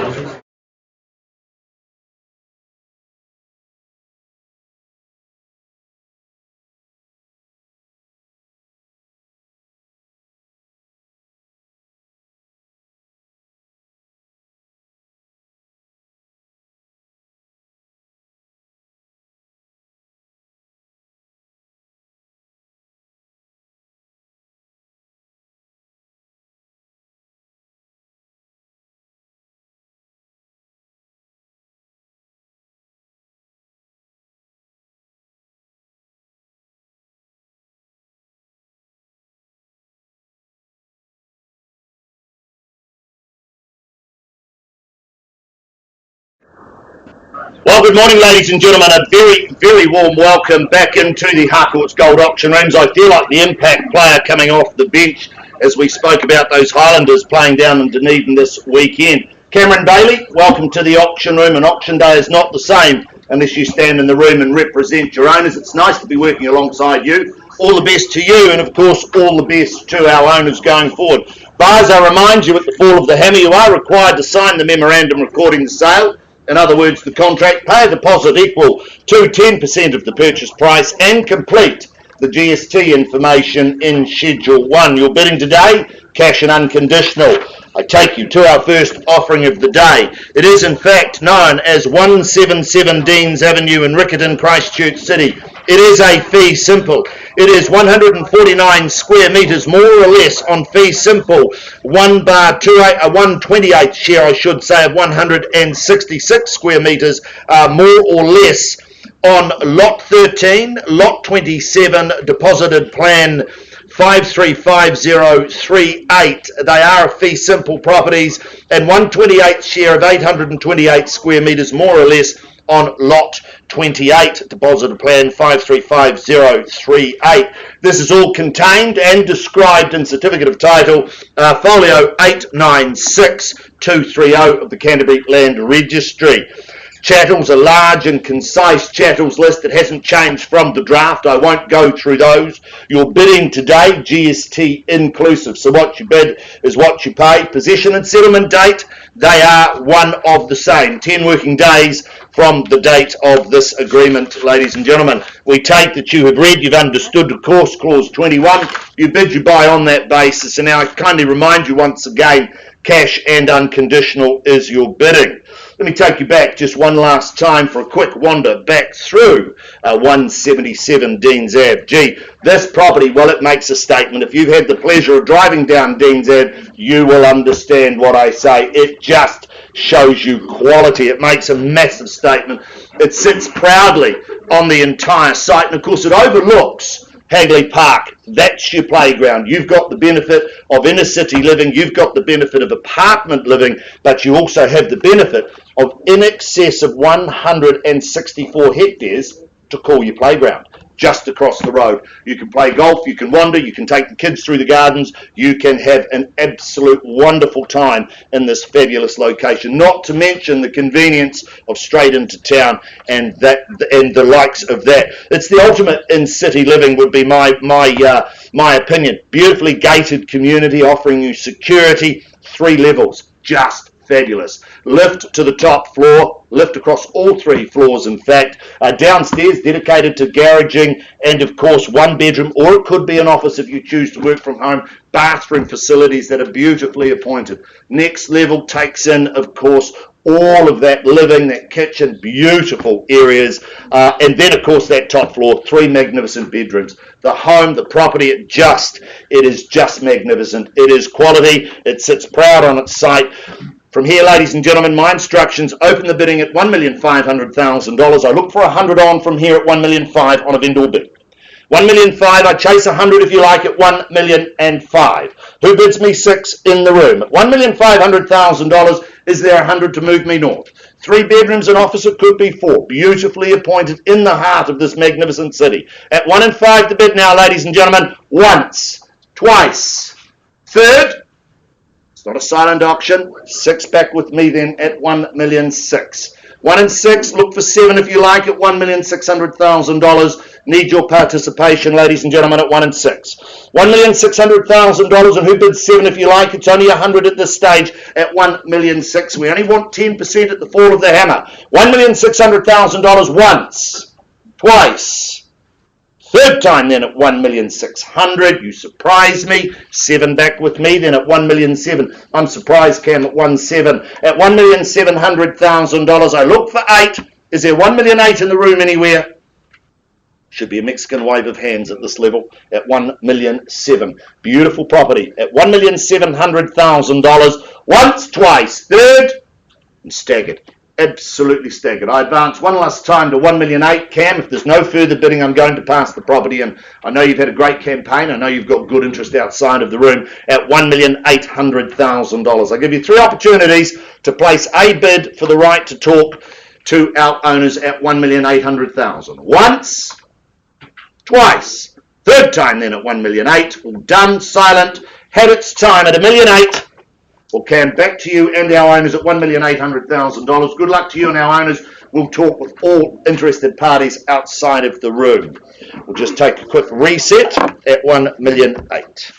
Well, good morning, ladies and gentlemen. A very, very warm welcome back into the Harcourts Gold Auction Rooms. I feel like the impact player coming off the bench as we spoke about those Highlanders playing down in Dunedin this weekend. Cameron Bailey, welcome to the auction room. And auction day is not the same unless you stand in the room and represent your owners. It's nice to be working alongside you. All the best to you, and of course, all the best to our owners going forward. Buyers, I remind you, at the fall of the hammer, you are required to sign the memorandum recording the sale. In other words, the contract, pay a deposit equal to 10% of the purchase price and complete the GST information in Schedule 1. You're bidding today, cash and unconditional. I take you to our first offering of the day. It is in fact known as 177 Deans Avenue in Riccarton, Christchurch City. It is a fee simple. It is 149 square metres more or less on fee simple. 1/128 share, I should say, of 166 square metres more or less on lot 13, lot 27, deposited plan 535038. They are fee simple properties, and 128 share of 828 square metres more or less on lot 28, deposited plan 535038. This is all contained and described in certificate of title folio 896230 of the Canterbury Land Registry. Chattels, a large and concise chattels list that hasn't changed from the draft. I won't go through those. You're bidding today, GST inclusive. So what you bid is what you pay. Possession and settlement date, they are one of the same. 10 working days from the date of this agreement, ladies and gentlemen. We take that you have read, you've understood, of course, clause 21. You bid, you buy on that basis. And now I kindly remind you once again, cash and unconditional is your bidding. Let me take you back just one last time for a quick wander back through 177 Deans Ave. Gee, this property, well, it makes a statement. If you've had the pleasure of driving down Deans Ave, you will understand what I say. It just shows you quality. It makes a massive statement. It sits proudly on the entire site, and of course it overlooks Hagley Park. That's your playground. You've got the benefit of inner city living, you've got the benefit of apartment living, but you also have the benefit of in excess of 164 hectares to call your playground. just across the road. You can play golf, you can wander, you can take the kids through the gardens, you can have an absolute wonderful time in this fabulous location, not to mention the convenience of straight into town and the likes of that. It's the ultimate in city living, would be my opinion. Beautifully gated community offering you security, 3 levels, just fabulous. Lift to the top floor, lift across all 3 floors in fact. Downstairs dedicated to garaging and of course 1 bedroom, or it could be an office if you choose to work from home. Bathroom facilities that are beautifully appointed. Next level takes in of course all of that living, that kitchen, beautiful areas, and then of course that top floor, 3 magnificent bedrooms. The home, the property, it is just magnificent. It is quality. It sits proud on its site. From here, ladies and gentlemen, my instructions: open the bidding at $1,500,000. I look for 100 on from here at $1,500,000 on a vendor bid. $1,500,000. I chase 100 if you like at $1,005,000. Who bids me 6 in the room? At $1,500,000. Is there 100 to move me north? 3 bedrooms, an office, it could be 4. Beautifully appointed in the heart of this magnificent city. At 1 and 5 the bid now, ladies and gentlemen. Once, twice, third. It's not a silent auction. 6 back with me then at $1,600,000. 1 and 6, look for 7 if you like at $1,600,000. Need your participation, ladies and gentlemen, at 1 and 6. $1,600,000, and who bids 7 if you like? It's only 100 at this stage at $1,600,000. We only want 10% at the fall of the hammer. $1,600,000 once, twice, third time then at $1,600,000. You surprise me. 7 back with me then at $1,700,000. I'm surprised, Cam, at 1,700,000. At $1,700,000, I look for 8. Is there $1,800,000 in the room anywhere? Should be a Mexican wave of hands at this level at $1,700,000. Beautiful property at $1,700,000. Once, twice, third, and staggered. Absolutely staggered. I advance one last time to $1,800,000. Cam, if there's no further bidding, I'm going to pass the property. And I know you've had a great campaign. I know you've got good interest outside of the room at $1,800,000. I give you 3 opportunities to place a bid for the right to talk to our owners at $1,800,000. Once, twice, third time then at $1,800,000. All done, silent, had its time at $1,800,000. Well, Cam, back to you and our owners at $1,800,000. Good luck to you and our owners. We'll talk with all interested parties outside of the room. We'll just take a quick reset at $1,800,000.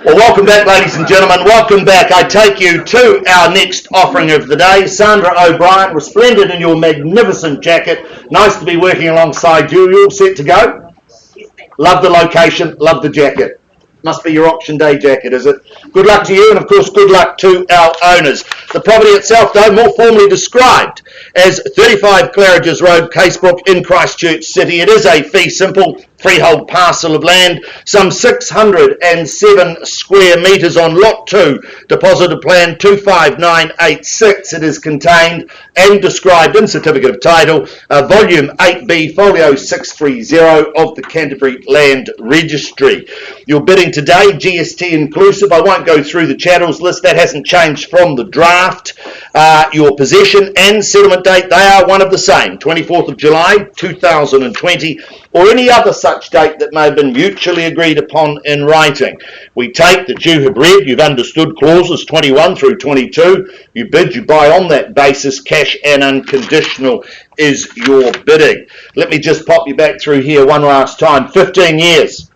Well, welcome back, ladies and gentlemen. Welcome back. I take you to our next offering of the day. Sandra O'Brien, resplendent in your magnificent jacket. Nice to be working alongside you. You all set to go? Love the location, love the jacket. Must be your auction day jacket, is it? Good luck to you, and of course good luck to our owners. The property itself, though, more formally described as 35 Claridges Road, Casebrook in Christchurch City. It is a fee simple freehold parcel of land, some 607 square metres on Lot 2, deposited plan 25986. It is contained and described in Certificate of Title, Volume 8B, Folio 630 of the Canterbury Land Registry. You're bidding today, GST inclusive. I won't go through the chattels list, that hasn't changed from the draft. Your possession and settlement date, they are one of the same, 24th of July 2020, or any other such date that may have been mutually agreed upon in writing. We take that you have read, you've understood clauses 21 through 22, you bid, you buy on that basis, cash and unconditional is your bidding. Let me just pop you back through here one last time. 15 years.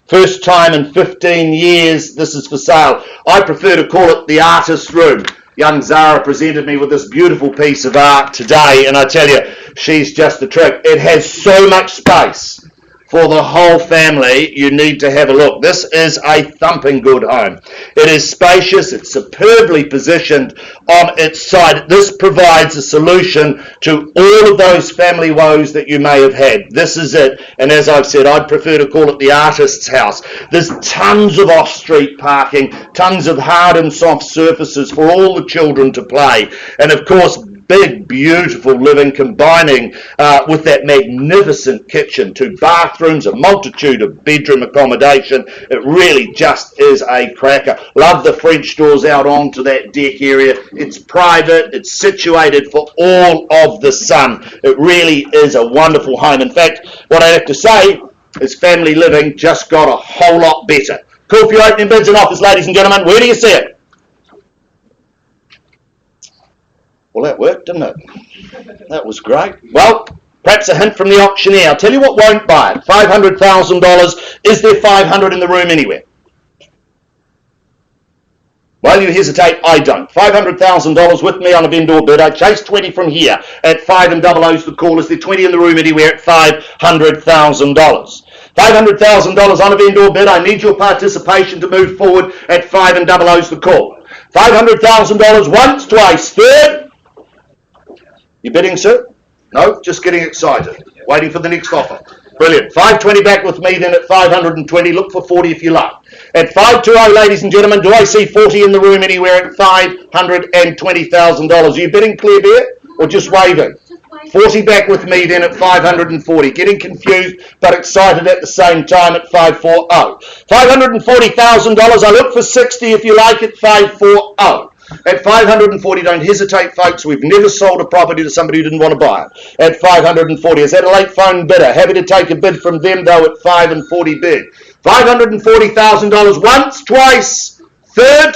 First time in 15 years this is for sale. I prefer to call it the artist's room. Young Zara presented me with this beautiful piece of art today, and I tell you, she's just a trick. It has so much space for the whole family, you need to have a look. This is a thumping good home. It is spacious, it's superbly positioned on its side. This provides a solution to all of those family woes that you may have had. This is it. And as I've said, I'd prefer to call it the artist's house. There's tons of off-street parking, tons of hard and soft surfaces for all the children to play. And of course, big, beautiful living, combining with that magnificent kitchen, 2 bathrooms, a multitude of bedroom accommodation. It really just is a cracker. Love the French doors out onto that deck area. It's private, it's situated for all of the sun. It really is a wonderful home. In fact, what I have to say is family living just got a whole lot better. Call for your opening bids and offers, ladies and gentlemen. Where do you see it? Well, that worked, didn't it? That was great. Well, perhaps a hint from the auctioneer. I'll tell you what won't buy it. $500,000. Is there 500 in the room anywhere? Well, you hesitate. I don't. $500,000 with me on a vendor bid. I chase 20 from here at 5 and double O's the call. Is there 20 in the room anywhere at $500,000? $500,000 on a vendor bid. I need your participation to move forward at 5 and double O's the call. $500,000 once, twice, third. You bidding, sir? No, just getting excited. Waiting for the next offer. Brilliant. 520 back with me then at 520. Look for 40 if you like. At 520, ladies and gentlemen, do I see 40 in the room anywhere at $520,000? Are you bidding, Clear Bear, or just waving? 40 back with me then at 540. Getting confused but excited at the same time at 540. $540,000. I look for 60 if you like at 540. At 540, don't hesitate, folks. We've never sold a property to somebody who didn't want to buy it. At 540, is that a late phone bidder? Happy to take a bid from them, though, at 5 and 40 bid. $540,000 once, twice, third.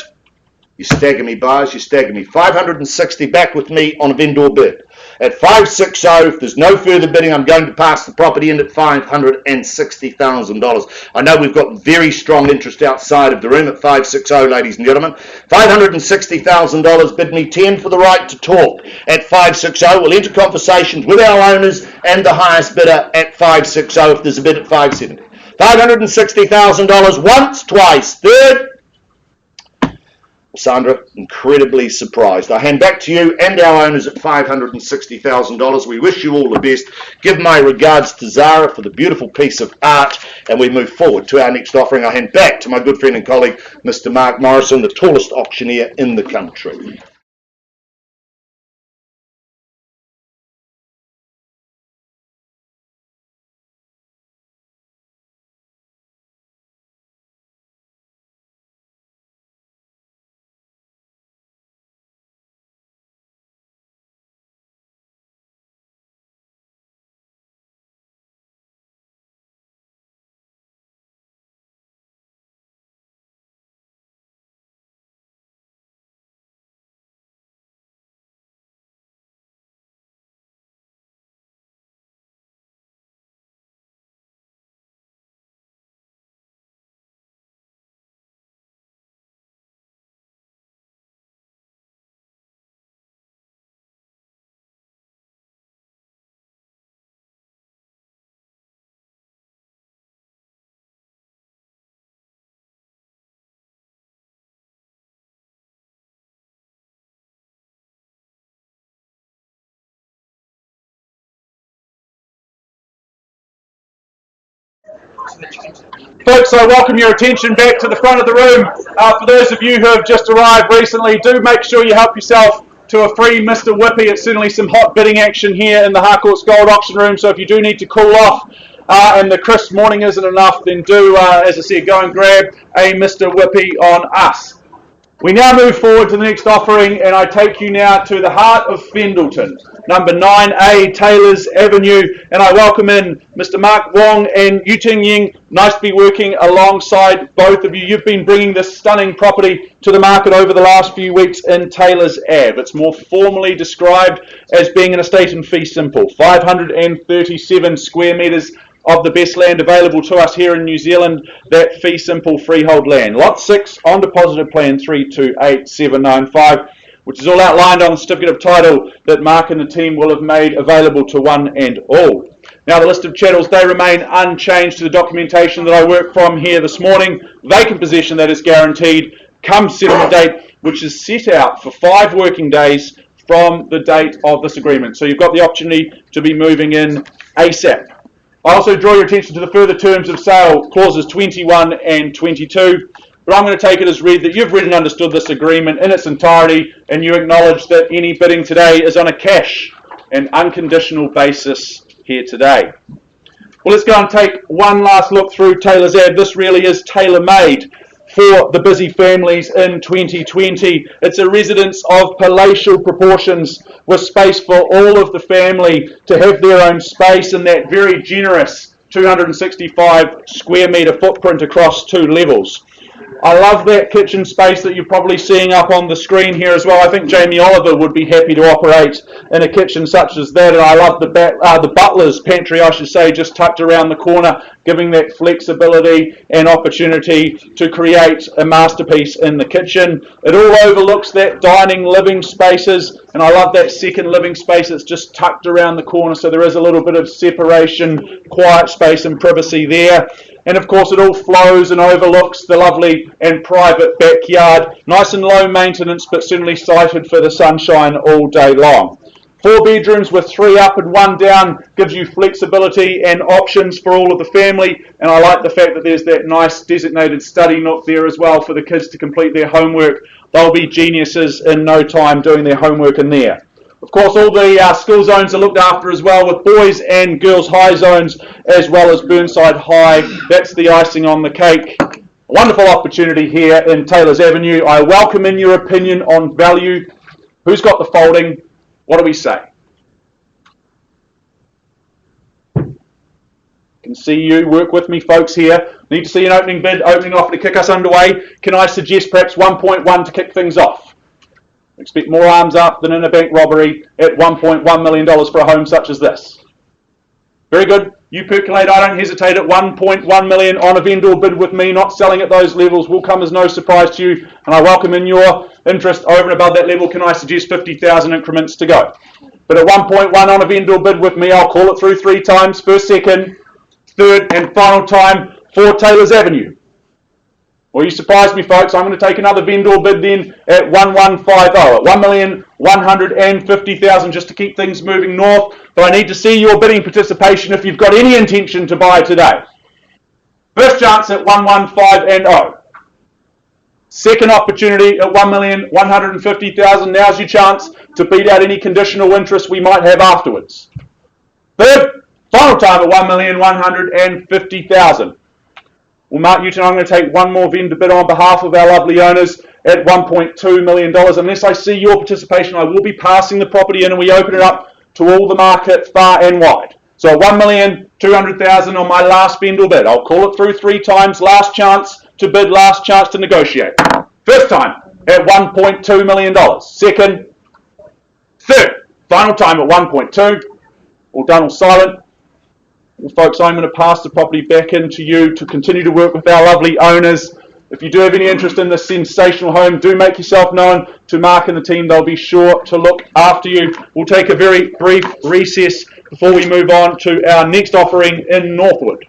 You stagger me, buyers, you stagger me. 560 back with me on a vendor bid. At 560, if there's no further bidding, I'm going to pass the property in at $560,000. I know we've got very strong interest outside of the room at 560, ladies and gentlemen. $560,000, bid me 10 for the right to talk. At 560, we'll enter conversations with our owners and the highest bidder at 560 if there's a bid at 570. $560,000 once, twice, third. Sandra, incredibly surprised. I hand back to you and our owners at $560,000. We wish you all the best. Give my regards to Zara for the beautiful piece of art, and we move forward to our next offering. I hand back to my good friend and colleague, Mr. Mark Morrison, the tallest auctioneer in the country. Folks, I welcome your attention back to the front of the room. For those of you who have just arrived recently, do make sure you help yourself to a free Mr. Whippy. It's certainly some hot bidding action here in the Harcourts Gold Auction Room, so if you do need to cool off and the crisp morning isn't enough, then do, as I said, go and grab a Mr. Whippy on us. We now move forward to the next offering, and I take you now to the heart of Fendleton, number 9A Taylors Avenue, and I welcome in Mr. Mark Wong and Yu Ting Ying. Nice to be working alongside both of you. You've been bringing this stunning property to the market over the last few weeks in Taylors Ave. It's more formally described as being an estate in fee simple, 537 square metres of the best land available to us here in New Zealand, that fee simple freehold land. Lot 6 on deposited plan 328795, which is all outlined on the certificate of title that Mark and the team will have made available to one and all. Now the list of chattels, they remain unchanged to the documentation that I work from here this morning. Vacant possession that is guaranteed come settlement date, which is set out for 5 working days from the date of this agreement. So you've got the opportunity to be moving in ASAP. I also draw your attention to the further terms of sale, clauses 21 and 22. But I'm going to take it as read that you've read and understood this agreement in its entirety, and you acknowledge that any bidding today is on a cash and unconditional basis here today. Well, let's go and take one last look through Taylor's ad. This really is tailor-made for the busy families in 2020. It's a residence of palatial proportions with space for all of the family to have their own space in that very generous 265 square metre footprint across 2 levels. I love that kitchen space that you're probably seeing up on the screen here as well. I think Jamie Oliver would be happy to operate in a kitchen such as that. And I love the butler's pantry, I should say, just tucked around the corner, giving that flexibility and opportunity to create a masterpiece in the kitchen. It all overlooks that dining living spaces, and I love that second living space that's just tucked around the corner, so there is a little bit of separation, quiet space and privacy there. And of course it all flows and overlooks the lovely and private backyard. Nice and low maintenance, but certainly sited for the sunshine all day long. 4 bedrooms with 3 up and 1 down gives you flexibility and options for all of the family. And I like the fact that there's that nice designated study nook there as well for the kids to complete their homework. They'll be geniuses in no time doing their homework in there. Of course, all the school zones are looked after as well, with boys and girls high zones, as well as Burnside High. That's the icing on the cake. A wonderful opportunity here in Taylor's Avenue. I welcome in your opinion on value. Who's got the folding? What do we say? Can see you. Work with me, folks, here. Need to see an opening bid, opening offer to kick us underway. Can I suggest perhaps 1.1 to kick things off? Expect more arms up than in a bank robbery at $1.1 million for a home such as this. Very good. You percolate. I don't hesitate at 1.1 million on a vendor bid with me. Not selling at those levels will come as no surprise to you. And I welcome in your interest over and above that level. Can I suggest 50,000 increments to go? But at 1.1 on a vendor bid with me, I'll call it through 3 times. First, second, third, and final time for Taylor's Avenue. Well, you surprised me, folks. I'm going to take another vendor bid then at 1150, at 1,150,000, just to keep things moving north. But I need to see your bidding participation if you've got any intention to buy today. First chance at 115,000. Second opportunity at 1,150,000. Now's your chance to beat out any conditional interest we might have afterwards. Third, final time at 1,150,000. Well, Mark Newton, I'm going to take one more vendor bid on behalf of our lovely owners at $1.2 million. Unless I see your participation, I will be passing the property in and we open it up to all the market far and wide. So at 1,200,000 on my last vendor bid. I'll call it through 3 times. Last chance to bid, last chance to negotiate. First time at $1.2 million. Second, third, final time at 1.2. All done, all silent. Well, folks, I'm going to pass the property back into you to continue to work with our lovely owners. If you do have any interest in this sensational home, do make yourself known to Mark and the team. They'll be sure to look after you. We'll take a very brief recess before we move on to our next offering in Northwood.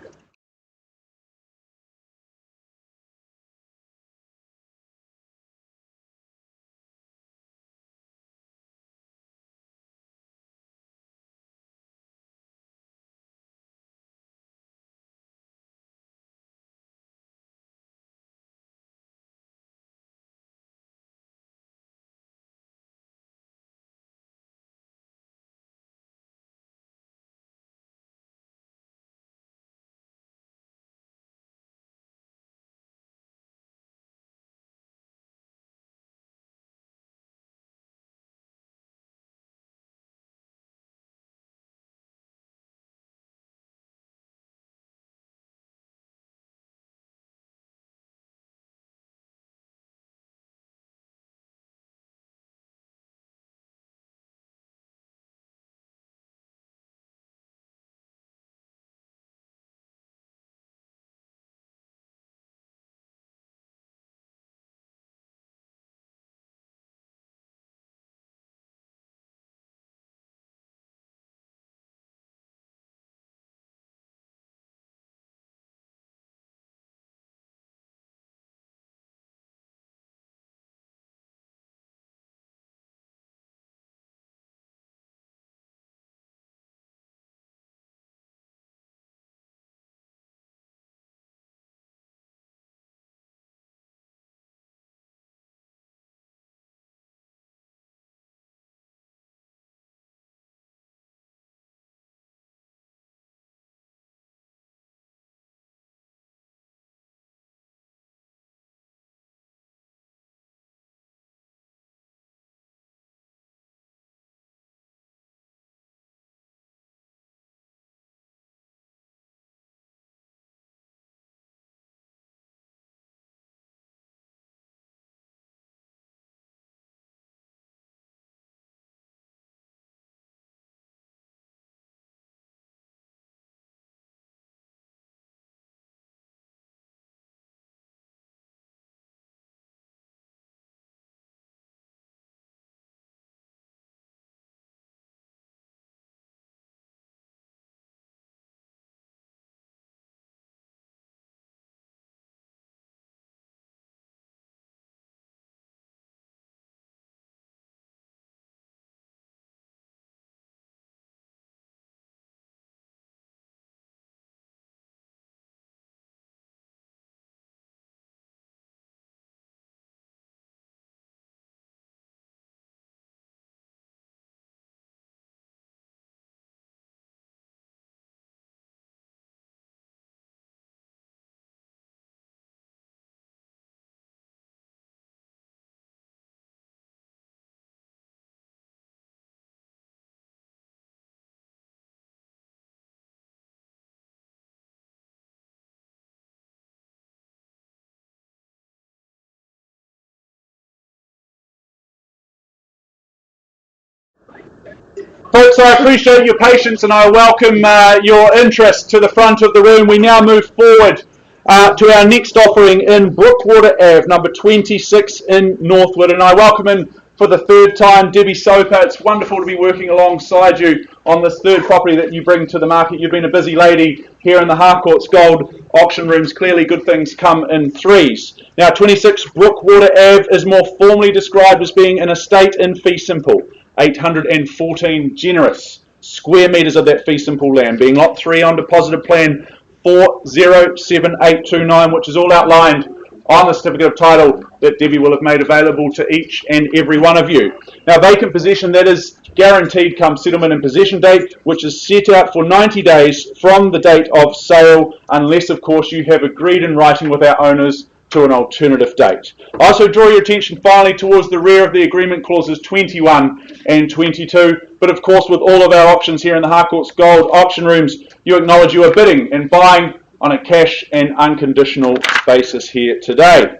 Folks, I appreciate your patience and I welcome your interest to the front of the room. We now move forward to our next offering in Brookwater Ave, number 26 in Northwood. And I welcome in for the third time Debbie Soper. It's wonderful to be working alongside you on this third property that you bring to the market. You've been a busy lady here in the Harcourts Gold auction rooms. Clearly good things come in threes. Now 26 Brookwater Ave is more formally described as being an estate in fee simple. 814 generous square metres of that fee simple land, being lot 3 on deposited plan 407829, which is all outlined on the certificate of title that Debbie will have made available to each and every one of you. Now, vacant possession, that is guaranteed come settlement and possession date, which is set out for 90 days from the date of sale, unless, of course, you have agreed in writing with our owners to an alternative date. I also draw your attention finally towards the rear of the agreement clauses 21 and 22, but of course with all of our options here in the Harcourts Gold auction rooms, you acknowledge you are bidding and buying on a cash and unconditional basis here today.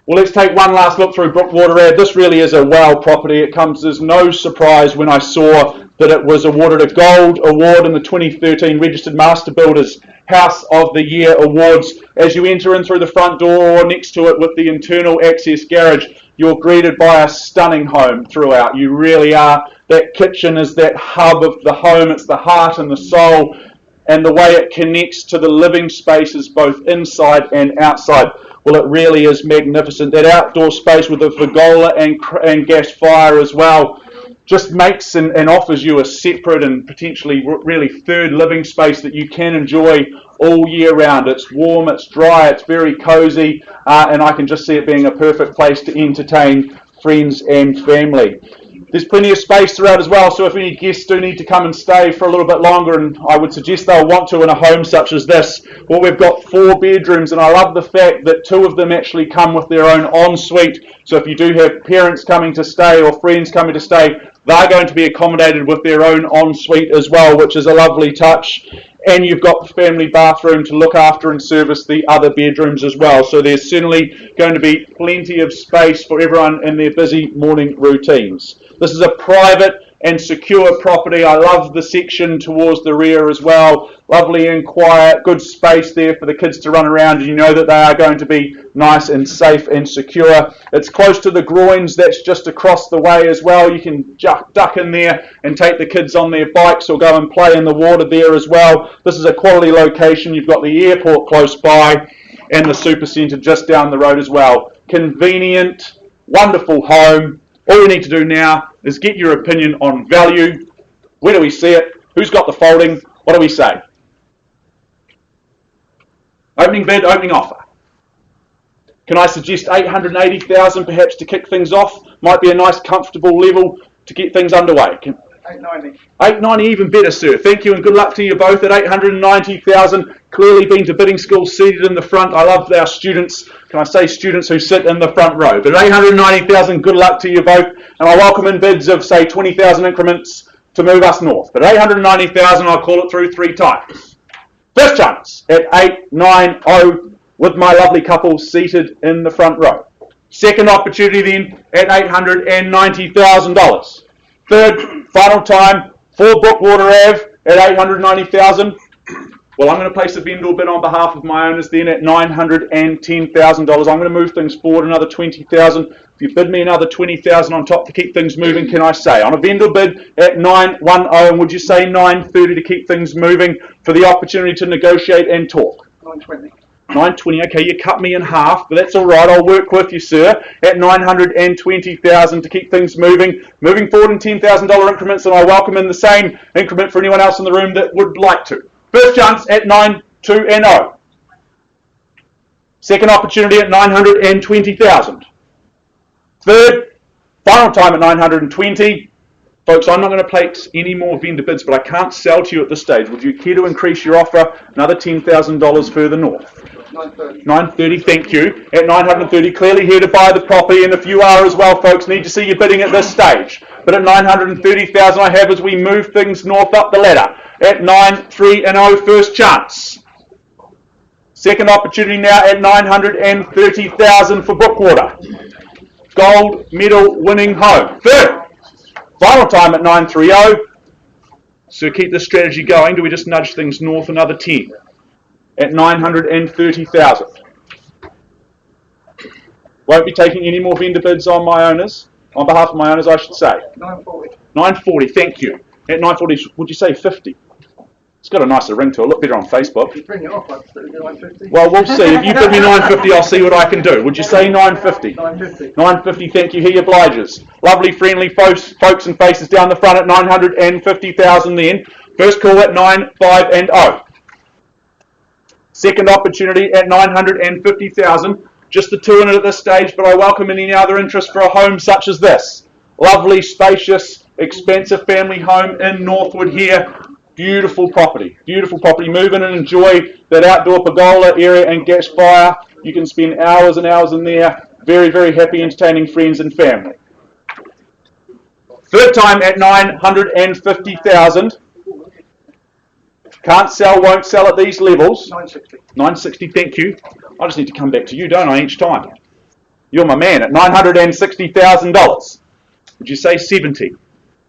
Well, let's take one last look through Brookwater Ave. This really is a wow property. It comes as no surprise when I saw that it was awarded a gold award in the 2013 Registered Master Builders House of the Year Awards. As you enter in through the front door or next to it with the internal access garage, you're greeted by a stunning home throughout. You really are. That kitchen is that hub of the home. It's the heart and the soul, and the way it connects to the living spaces both inside and outside. Well, it really is magnificent. That outdoor space with a pergola and gas fire as well just makes and offers you a separate and potentially really third living space that you can enjoy all year round. It's warm, it's dry, it's very cozy, and I can just see it being a perfect place to entertain friends and family. There's plenty of space throughout as well, so if any guests do need to come and stay for a little bit longer, and I would suggest they'll want to in a home such as this, well, we've got 4 bedrooms, and I love the fact that 2 of them actually come with their own ensuite. So if you do have parents coming to stay or friends coming to stay, they're going to be accommodated with their own ensuite as well, which is a lovely touch. And you've got the family bathroom to look after and service the other bedrooms as well. So there's certainly going to be plenty of space for everyone in their busy morning routines. This is a private and secure property. I love the section towards the rear as well. Lovely and quiet, good space there for the kids to run around, and you know that they are going to be nice and safe and secure. It's close to the groins, that's just across the way as well. You can duck in there and take the kids on their bikes or go and play in the water there as well. This is a quality location. You've got the airport close by and the supercentre just down the road as well. Convenient, wonderful home. All you need to do now is get your opinion on value. Where do we see it? Who's got the folding? What do we say? Opening bid, opening offer. Can I suggest 880,000 perhaps to kick things off? Might be a nice comfortable level to get things underway. 890. 890, even better, sir. Thank you and good luck to you both at 890,000. Clearly been to bidding school, seated in the front. I love our students. Can I say students who sit in the front row? But at 890,000, good luck to you both. And I welcome in bids of, say, 20,000 increments to move us north. But 890,000, I'll call it through 3 times. First chance at 890 with my lovely couple seated in the front row. Second opportunity then at $890,000. Third, final time for Brookwater Ave at 890,000. Well, I'm going to place a vendor bid on behalf of my owners then at $910,000. I'm going to move things forward another 20,000. If you bid me another 20,000 on top to keep things moving, can I say? On a vendor bid at 910, and would you say 930 to keep things moving for the opportunity to negotiate and talk? 920. 920, okay, you cut me in half, but that's all right. I'll work with you, sir, at 920,000 to keep things moving forward in $10,000 increments, and I welcome in the same increment for anyone else in the room that would like to. First chance at 920. Second opportunity at 920,000. Third, final time at 920. Folks, I'm not going to place any more vendor bids, but I can't sell to you at this stage. Would you care to increase your offer another $10,000 further north? 930. 930, thank you. At 930, clearly here to buy the property, and if you are as well, folks, need to see you bidding at this stage. But at 930,000, I have as we move things north up the ladder. At 930, first chance. Second opportunity now at 930,000 for Brookwater. Gold medal winning home. Third, Final time at 930. So keep this strategy going. Do we just nudge things north another 10? At 930,000. Won't be taking any more vendor bids on my owners. On behalf of my owners, I should say. 940. 940, thank you. At 940, would you say 50? It's got a nicer ring to it. Look better on Facebook. You bring it off, I'd say 950. Well, we'll see. If you bid me 950, I'll see what I can do. Would you say 950? 950. 950, thank you. He obliges. Lovely, friendly folks and faces down the front at 950,000 then. First call at 950. Second opportunity at 950,000. Just the two in it at this stage, but I welcome any other interest for a home such as this. Lovely, spacious, expensive family home in Northwood here. Beautiful property. Beautiful property. Move in and enjoy that outdoor pergola area and gas fire. You can spend hours and hours in there. Very, very happy entertaining friends and family. Third time at 950,000. Can't sell, won't sell at these levels. 960. 960, thank you. I just need to come back to you, don't I, each time? You're my man at $960,000. Would you say 70?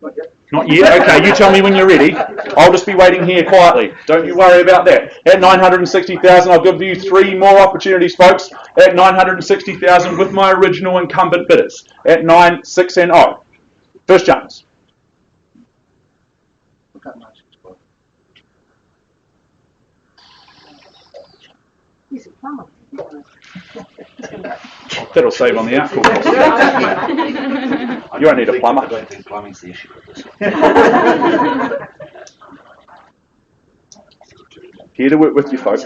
Not yet. Not yet? Okay, you tell me when you're ready. I'll just be waiting here quietly. Don't you worry about that. At 960,000, I'll give you three more opportunities, folks. At 960,000 with my original incumbent bidders. At 960. First chance. Look at 965. He's a plumber. That'll save on the outcall cost. You won't need a plumber. I don't think plumbing's the issue with this. Here to work with you, folks.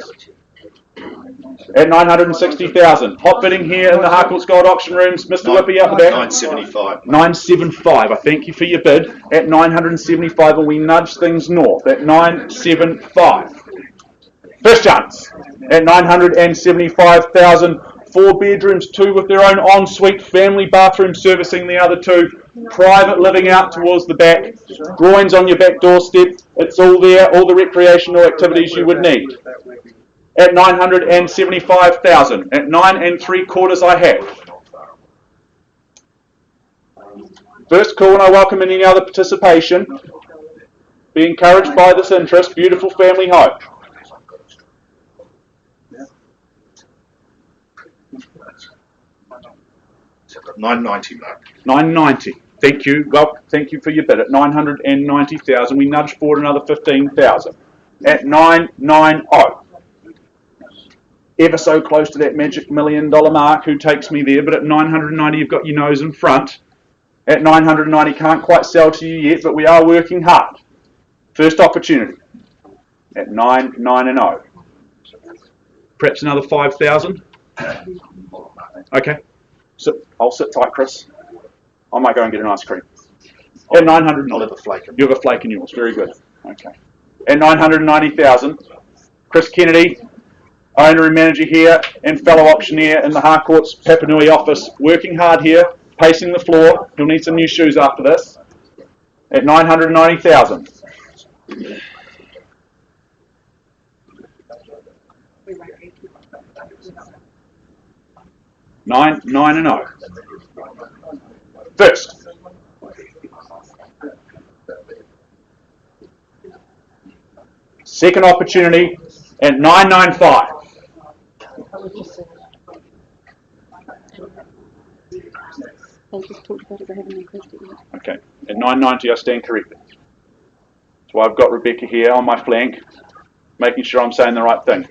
At 960,000. Hot bidding here in the Harcourts Gold Auction Rooms. Mr. Whippy out the back. 975. 975. I thank you for your bid. At 975, and we nudge things north. At 975. First chance. At 975,000. 4 bedrooms, 2 with their own ensuite, family bathroom servicing the other 2. Private living out towards the back. Groins on your back doorstep. It's all there. All the recreational activities you would need. At 975,000. At 9 3/4 I have. First call, and I welcome any other participation. Be encouraged by this interest. Beautiful family home. 990, Mark. 990. Thank you. Well, thank you for your bid. At 990,000, we nudge forward another 15,000. At 990. Ever so close to that magic $1 million mark. Who takes me there? But at 990, you've got your nose in front. At 990, can't quite sell to you yet, but we are working hard. First opportunity. At 990. Perhaps another 5,000. Okay. So I'll sit tight, Chris. I might go and get an ice cream. At 900, I'll have a flake. you have a flake in yours. Very good. Okay. At 990,000, Chris Kennedy, owner and manager here, and fellow auctioneer in the Harcourts Papanui office, working hard here, pacing the floor. He'll need some new shoes after this. At 990,000. 990. First. Second opportunity at 995. Okay, at 990 I stand corrected. So I've got Rebecca here on my flank, making sure I'm saying the right thing.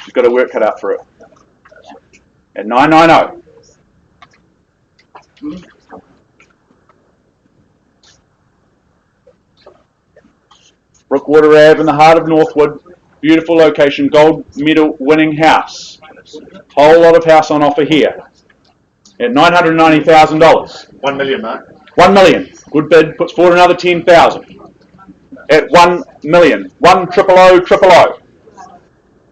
She's got her work cut out for it. At 990. Brookwater Ave in the heart of Northwood. Beautiful location, gold medal winning house. Whole lot of house on offer here. At $990,000. 1 million, Mark. 1 million. Good bid. Puts forward another 10,000. At 1 million. 1000000.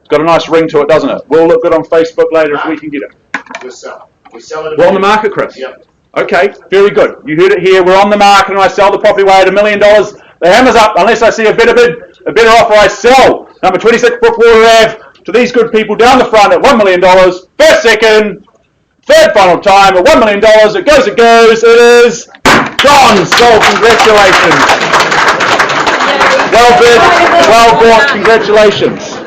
It's got a nice ring to it, doesn't it? We'll look good on Facebook later if we can get it. We'll sell. We sell it. We're on the market, Chris. Yep. Okay, very good. You heard it here. We're on the market, and I sell the property away at $1 million. The hammer's up. Unless I see a better bid, a better offer, I sell. Number 26 Brookwater Ave to these good people down the front at $1 million. First, second, third, final time at $1 million. It goes. It is John, so congratulations. Well bid, well bought, congratulations.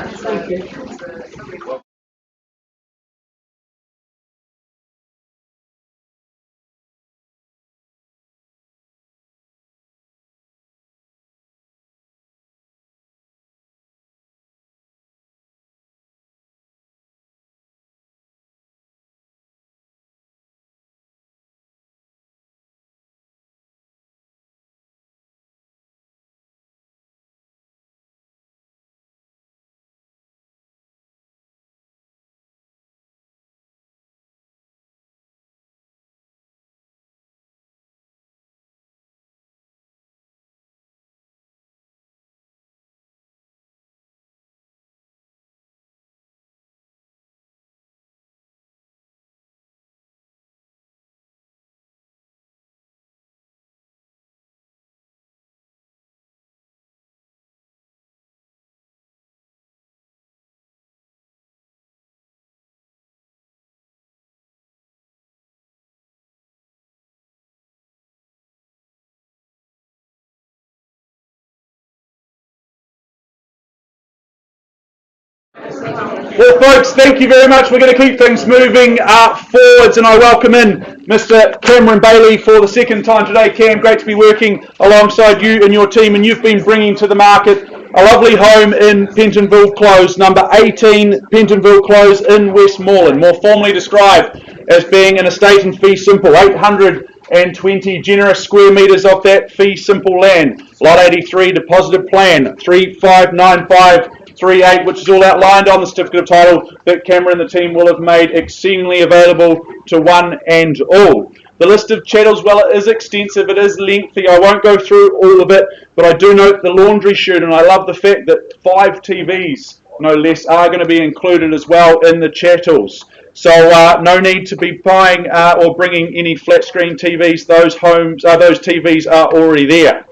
Well, folks, thank you very much. We're going to keep things moving forwards, and I welcome in Mr. Cameron Bailey for the second time today. Cam, great to be working alongside you and your team, and you've been bringing to the market a lovely home in Pentonville Close, number 18 Pentonville Close in Westmoreland, more formally described as being an estate and fee simple, 820 generous square metres of that fee simple land. Lot 83 deposited plan 359538, which is all outlined on the certificate of title that Cameron and the team will have made exceedingly available to one and all. The list of chattels, well, it is extensive, it is lengthy. I won't go through all of it, but I do note the laundry chute, and I love the fact that 5 TVs, no less, are going to be included as well in the chattels. So no need to be buying or bringing any flat screen TVs. Those TVs are already there.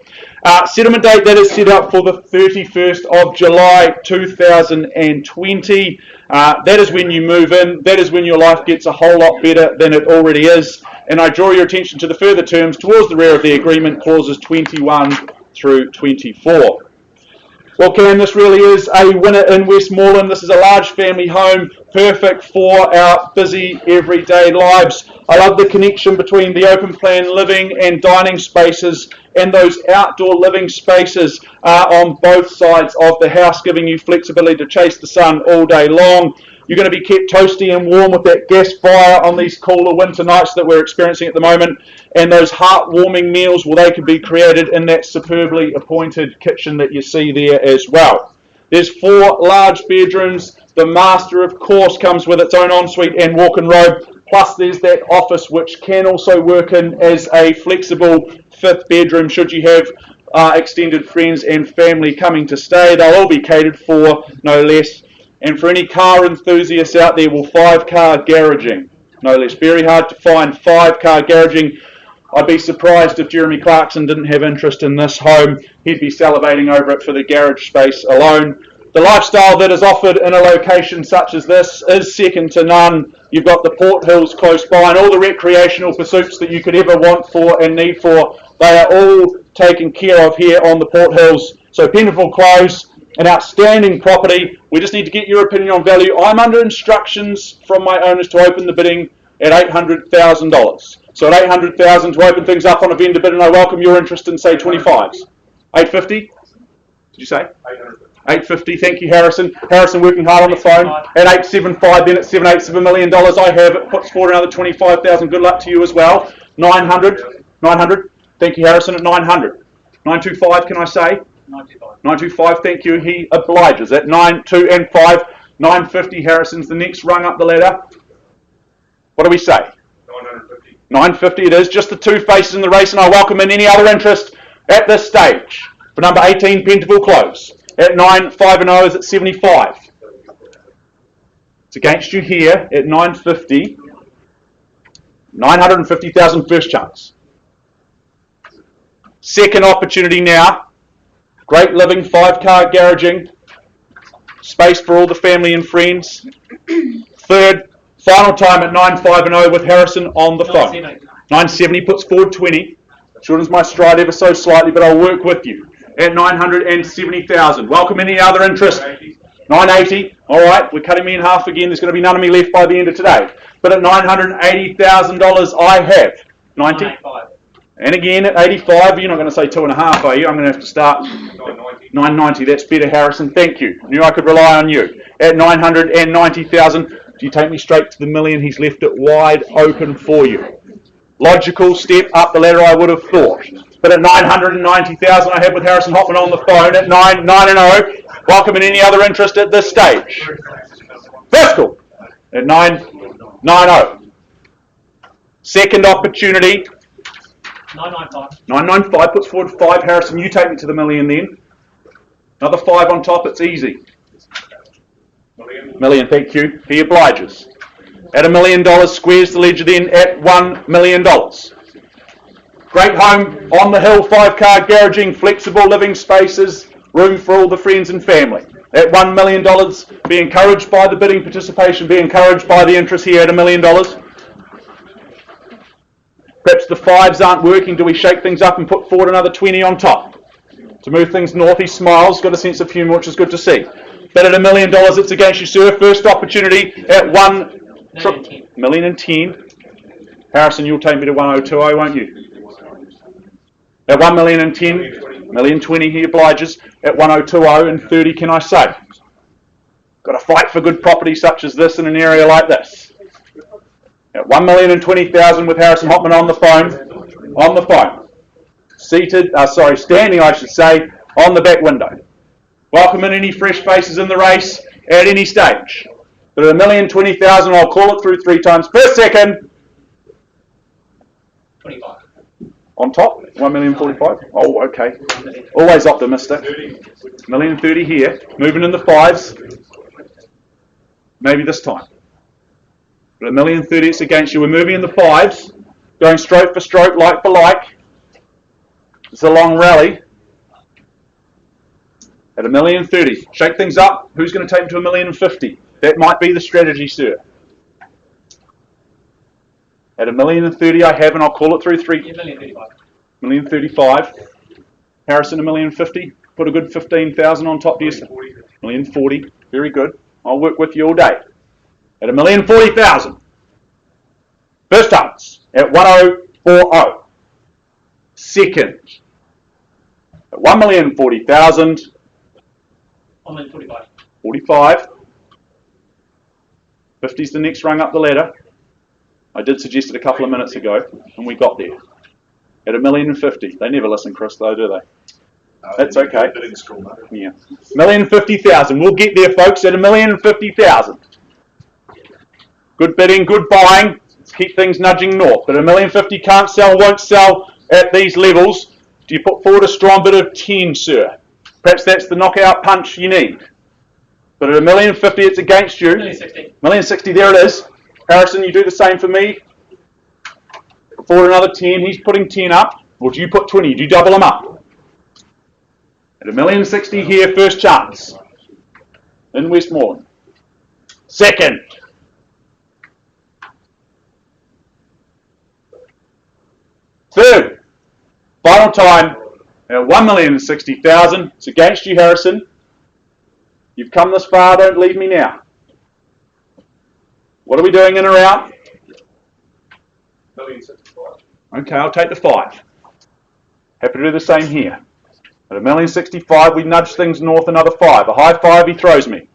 Settlement date, that is set up for the 31st of July 2020. That is when you move in. That is when your life gets a whole lot better than it already is. And I draw your attention to the further terms towards the rear of the agreement, clauses 21 through 24. Well, Cam, this really is a winner in Westmoreland. This is a large family home, perfect for our busy everyday lives. I love the connection between the open plan living and dining spaces and those outdoor living spaces on both sides of the house, giving you flexibility to chase the sun all day long. You're going to be kept toasty and warm with that gas fire on these cooler winter nights that we're experiencing at the moment. And those heartwarming meals, well, they can be created in that superbly appointed kitchen that you see there as well. There's 4 large bedrooms. The master, of course, comes with its own ensuite and walk-in robe. Plus, there's that office which can also work in as a flexible 5th bedroom should you have extended friends and family coming to stay. They'll all be catered for, no less. And for any car enthusiasts out there, well, 5-car garaging, no less. Very hard to find 5-car garaging. I'd be surprised if Jeremy Clarkson didn't have interest in this home. He'd be salivating over it for the garage space alone. The lifestyle that is offered in a location such as this is second to none. You've got the Port Hills close by, and all the recreational pursuits that you could ever want for and need for, they are all taken care of here on the Port Hills. So Pentonville Close, an outstanding property. We just need to get your opinion on value. I'm under instructions from my owners to open the bidding at $800,000. So at $800,000 to open things up on a vendor bid, and I welcome your interest in, say, 25s. 850? Did you say? 850. Thank you, Harrison. Harrison working hard on the phone. At 875, then at $787 million, I have it. Puts forward another 25,000. Good luck to you as well. 900. 900. Thank you, Harrison. At 900. 925, can I say? 925, thank you. He obliges at 92 and 5. 950, Harrison's the next rung up the ladder. What do we say? 950. 950 it is. Just the 2 faces in the race, and I welcome in any other interest at this stage. For number 18, Pentonville Close. At 950 is at 75. It's against you here at 950. 950,000 first chance. Second opportunity now. Great living, 5-car garaging, space for all the family and friends. Third, final time at 950 with Harrison on the phone. 970 puts forward 20. Shortens my stride ever so slightly, but I'll work with you. At 970,000. Welcome any other interest? 980. All right, we're cutting me in half again. There's going to be none of me left by the end of today. But at $980,000, I have 90. And again at 85. You're not going to say 2.5, are you? I'm going to have to start 990. That's better, Harrison. Thank you. Knew I could rely on you. At 990,000, do you take me straight to the million? He's left it wide open for you. Logical step up the ladder, I would have thought. But at 990,000, I have with Harrison Hopman on the phone at 990. Welcome and any other interest at this stage. First call at 990. Second opportunity. 995. 995 puts forward 5. Harrison, you take me to the million then. Another 5 on top. It's easy. Million, thank you. He obliges. At $1 million, squares the ledger then at $1 million. Great home on the hill, 5-car garaging, flexible living spaces, room for all the friends and family. At $1 million, be encouraged by the bidding participation, be encouraged by the interest here at $1 million. Perhaps the 5s aren't working. Do we shake things up and put forward another 20 on top? To move things north, he smiles, got a sense of humour, which is good to see. But at $1 million, it's against you, sir. First opportunity at $1 million and 10. Harrison, you'll take me to 102, won't you? At $1 million and 10, $1 million 20, he obliges. At 102.0 and 30, can I say? Got to fight for good property such as this in an area like this. At 1,020,000 with Harrison Hopman on the phone. On the phone. Standing, I should say, on the back window. Welcome in any fresh faces in the race at any stage. But at 1,020,000, I'll call it through 3 times per second. 25. On top, 1,045,000. Oh, okay. Always optimistic. 1,030,000 here. Moving in the 5s. Maybe this time. But at 1,030,000, it's against you. We're moving in the 5s. Going stroke for stroke, like for like. It's a long rally. At 1,030,000. Shake things up. Who's going to take him to 1,050,000? That might be the strategy, sir. At 1,030,000 I have, and I'll call it through 3. 1,035,000. Harrison, 1,050,000. Put a good 15,000 on top, dear sir. 1,040,000. Very good. I'll work with you all day. At 1,040,000. First chance at 1,040,000. Second at 1,040,000. 1,045. 45. 50's the next rung up the ladder. I did suggest it a couple of minutes ago, and we got there. At 1,050,000. They never listen, Chris, though, do they? That's okay. Yeah. 1,050,000. We'll get there, folks, at 1,050,000. Good bidding, good buying. Let's keep things nudging north. But 1,050,000 can't sell, won't sell at these levels. Do you put forward a strong bid of 10, sir? Perhaps that's the knockout punch you need. But at 1,050,000, it's against you. 1,060,000. 1,060,000, there it is. Harrison, you do the same for me. For another 10, he's putting 10 up. Or do you put 20? Do you double them up? At 1,060,000 here, first chance. In Westmoreland. Second. Third. Final time. At 1,060,000. It's against you, Harrison. You've come this far, don't leave me now. What are we doing in or out? 1,065,000. Okay, I'll take the 5. Happy to do the same here. At 1,065,000, we nudge things north another 5. A high 5, he throws me.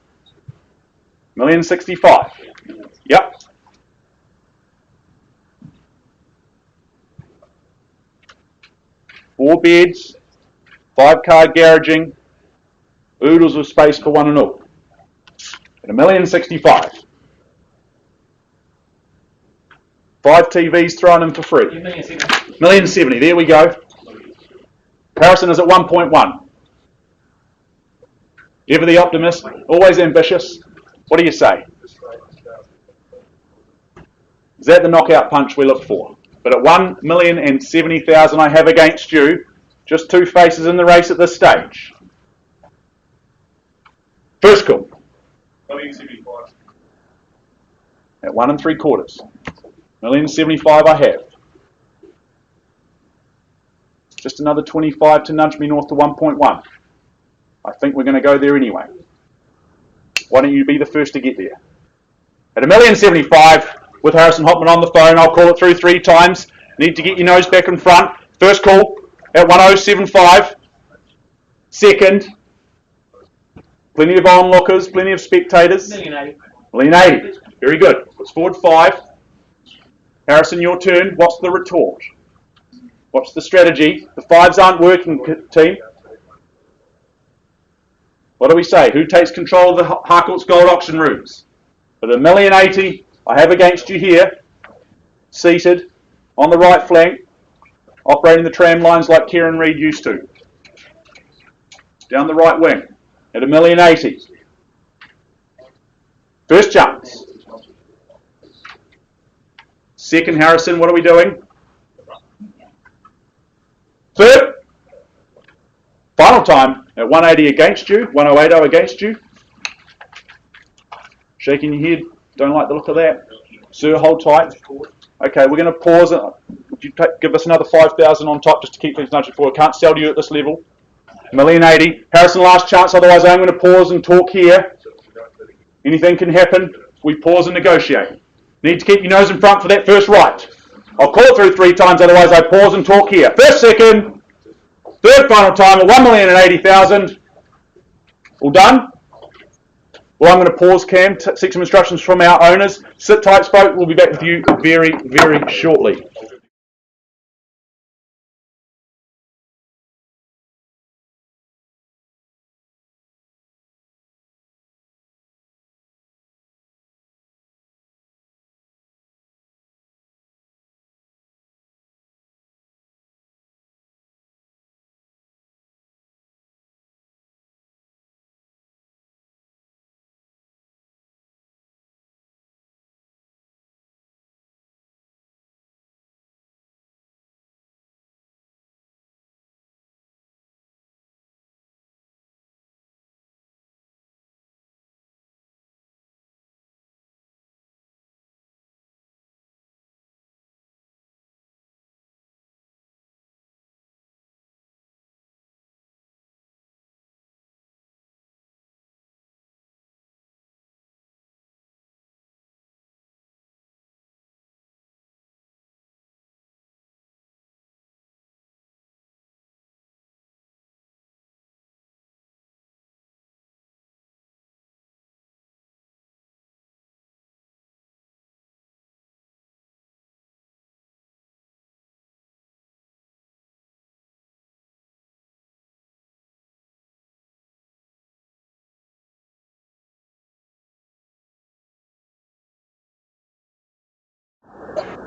1,065,000. Yep. Four beds, 5-car garaging, oodles of space for one and all. At 1,065,000. 5 TVs thrown in for free. 1,070,000. There we go. Harrison is at 1.1. Ever the optimist, always ambitious. What do you say? Is that the knockout punch we look for? But at 1,070,000 I have against you. Just 2 faces in the race at this stage. First call. 1,075,000. At 1 3/4. 1,075,000 I have. Just another 25 to nudge me north to 1.1. I think we're going to go there anyway. Why don't you be the first to get there? At $1,075,000 with Harrison Hopman on the phone, I'll call it through 3 times. Need to get your nose back in front. First call at 1075. Second. Plenty of onlookers, plenty of spectators. $1,080,000. Very good. Let's forward 5. Harrison, your turn. What's the retort? What's the strategy? The 5s aren't working, team. What do we say? Who takes control of the Harcourts Gold auction rooms? At $1,080,000, I have against you here, seated on the right flank, operating the tram lines like Kieran Reid used to. Down the right wing at $1,080,000. First chance. Second, Harrison, what are we doing? Third. Final time at 180 against you, 1080 against you. Shaking your head, don't like the look of that. Sir, hold tight. Okay, we're going to pause. Would you give us another 5,000 on top just to keep things nudging forward? Can't sell to you at this level. $1,080,000. Harrison, last chance, otherwise I'm going to pause and talk here. Anything can happen. We pause and negotiate. Need to keep your nose in front for that first right. I'll call it through 3 times, otherwise I pause and talk here. First, second, third, final time at $1,080,000. All done? Well, I'm going to pause, Cam, seek some instructions from our owners. Sit tight, Spoke. We'll be back with you very, very shortly.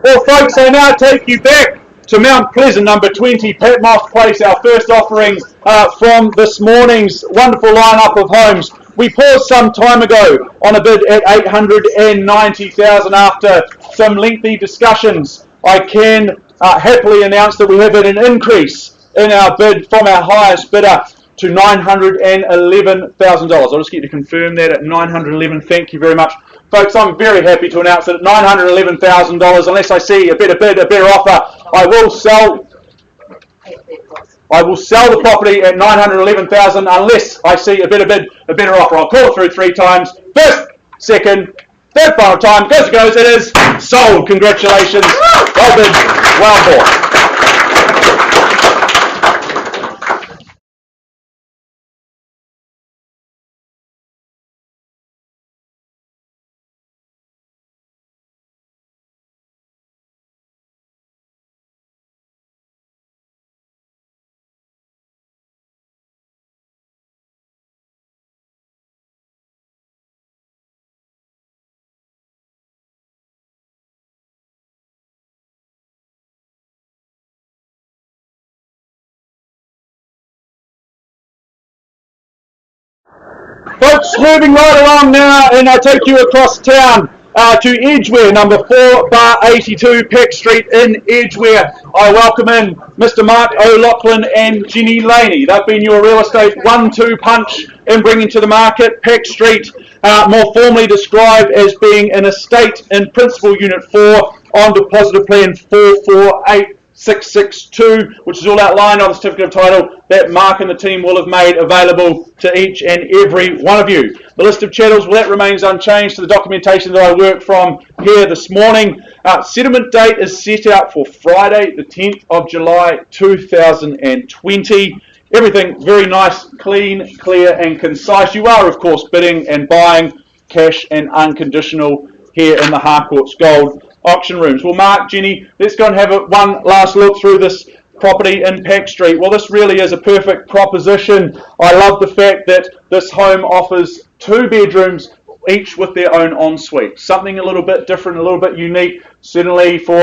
Well, folks, I now take you back to Mount Pleasant, number 20, Petmoss Place, our first offering from this morning's wonderful lineup of homes. We paused some time ago on a bid at $890,000 after some lengthy discussions. I can happily announce that we have an increase in our bid from our highest bidder to $911,000. I'll just get you to confirm that at $911,000. Thank you very much. Folks, I'm very happy to announce that at $911,000, unless I see a better bid, a better offer, I will sell the property at $911,000 unless I see a better bid, a better offer. I'll call it through 3 times. First, second, third, final time. Goes it goes. It is sold. Congratulations. Well bid. Well bought. Folks, moving right along now, and I take you across town to Edgware, number 4/82, Piko Street in Edgware. I welcome in Mr. Mark O'Loughlin and Jenny Laney. They've been your real estate 1-2 punch in bringing to the market Piko Street, more formally described as being an estate in Principal Unit 4 on Depositor Plan 448. 662, which is all outlined on the certificate of title that Mark and the team will have made available to each and every one of you. The list of chattels, well, that remains unchanged to the documentation that I worked from here this morning. Settlement date is set out for Friday, the 10th of July 2020. Everything very nice, clean, clear and concise. You are, of course, bidding and buying cash and unconditional here in the Harcourts Gold auction rooms. Well, Mark, Jenny, let's go and have one last look through this property in Piko Street. Well, this really is a perfect proposition. I love the fact that this home offers 2 bedrooms, each with their own ensuite. Something a little bit different, a little bit unique, certainly for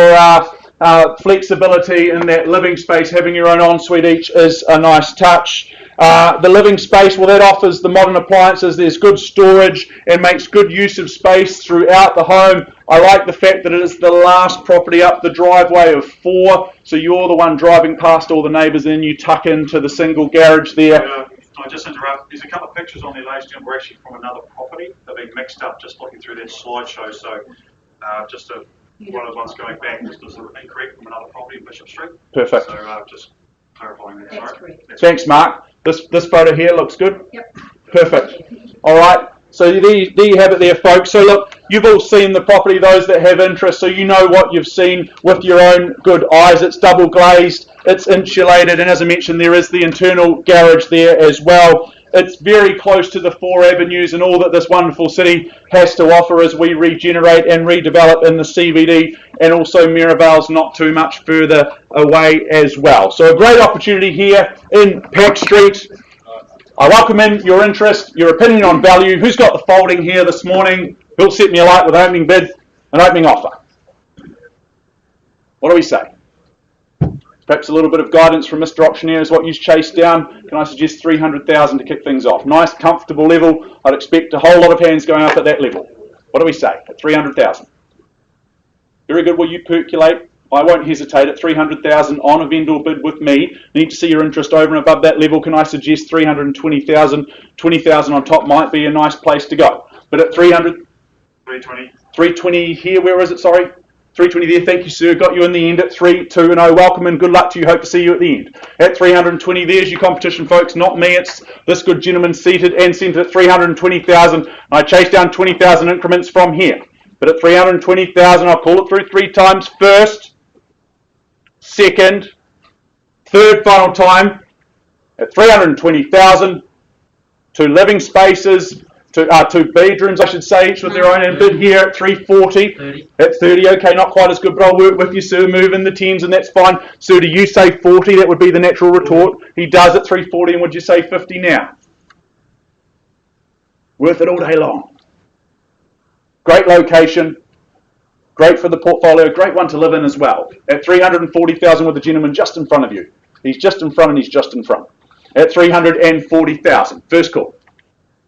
flexibility in that living space. Having your own ensuite each is a nice touch. The living space, well, that offers the modern appliances. There's good storage and makes good use of space throughout the home. I like the fact that it is the last property up the driveway of 4, so you're the one driving past all the neighbours and you tuck into the single garage there. I just interrupt. There's a couple of pictures on there, ladies and gentlemen. We're actually from another property. They've been mixed up just looking through that slideshow. So one of the ones going back just was incorrect from another property in Bishop Street. Perfect. So just clarifying that. That's Sorry. correct. Thanks, Mark. This photo here looks good? Yep. Perfect. All right. So there you have it there, folks. So look, you've all seen the property, those that have interest, so you know what you've seen with your own good eyes. It's double glazed, it's insulated, and as I mentioned, there is the internal garage there as well. It's very close to the 4 avenues and all that this wonderful city has to offer as we regenerate and redevelop in the CBD, and also Mirabelle's not too much further away as well. So a great opportunity here in Piko Street. I welcome in your interest, your opinion on value. Who's got the folding here this morning? Who'll set me alight with an opening bid, an opening offer? What do we say? Perhaps a little bit of guidance from Mr. Auctioneer is what you chased down. Can I suggest 300,000 to kick things off? Nice, comfortable level. I'd expect a whole lot of hands going up at that level. What do we say at 300,000? Very good. Will you percolate? I won't hesitate at 300,000 on a vendor bid with me. Need to see your interest over and above that level. Can I suggest 320,000? 20,000 on top might be a nice place to go. But at 300, 320. 320 here. Where is it? Sorry. 320 there. Thank you, sir. Got you in the end at 3-2-0. Welcome and good luck to you. Hope to see you at the end. At 320, there's your competition, folks. Not me. It's this good gentleman seated and centered at 320,000. I chase down 20,000 increments from here. But at 320,000, I'll call it through 3 times. First, second, third, final time. At 320,000, 2 living spaces. 2 bedrooms, I should say, each with their own, and bid here at 340. 30. At 30, okay, not quite as good, but I'll work with you, sir. Move in the 10s, and that's fine. Sir, do you say 40? That would be the natural retort. He does at 340, and would you say 50 now? Worth it all day long. Great location, great for the portfolio, great one to live in as well. At 340,000 with the gentleman just in front of you. He's just in front and he's just in front. At 340,000, first call.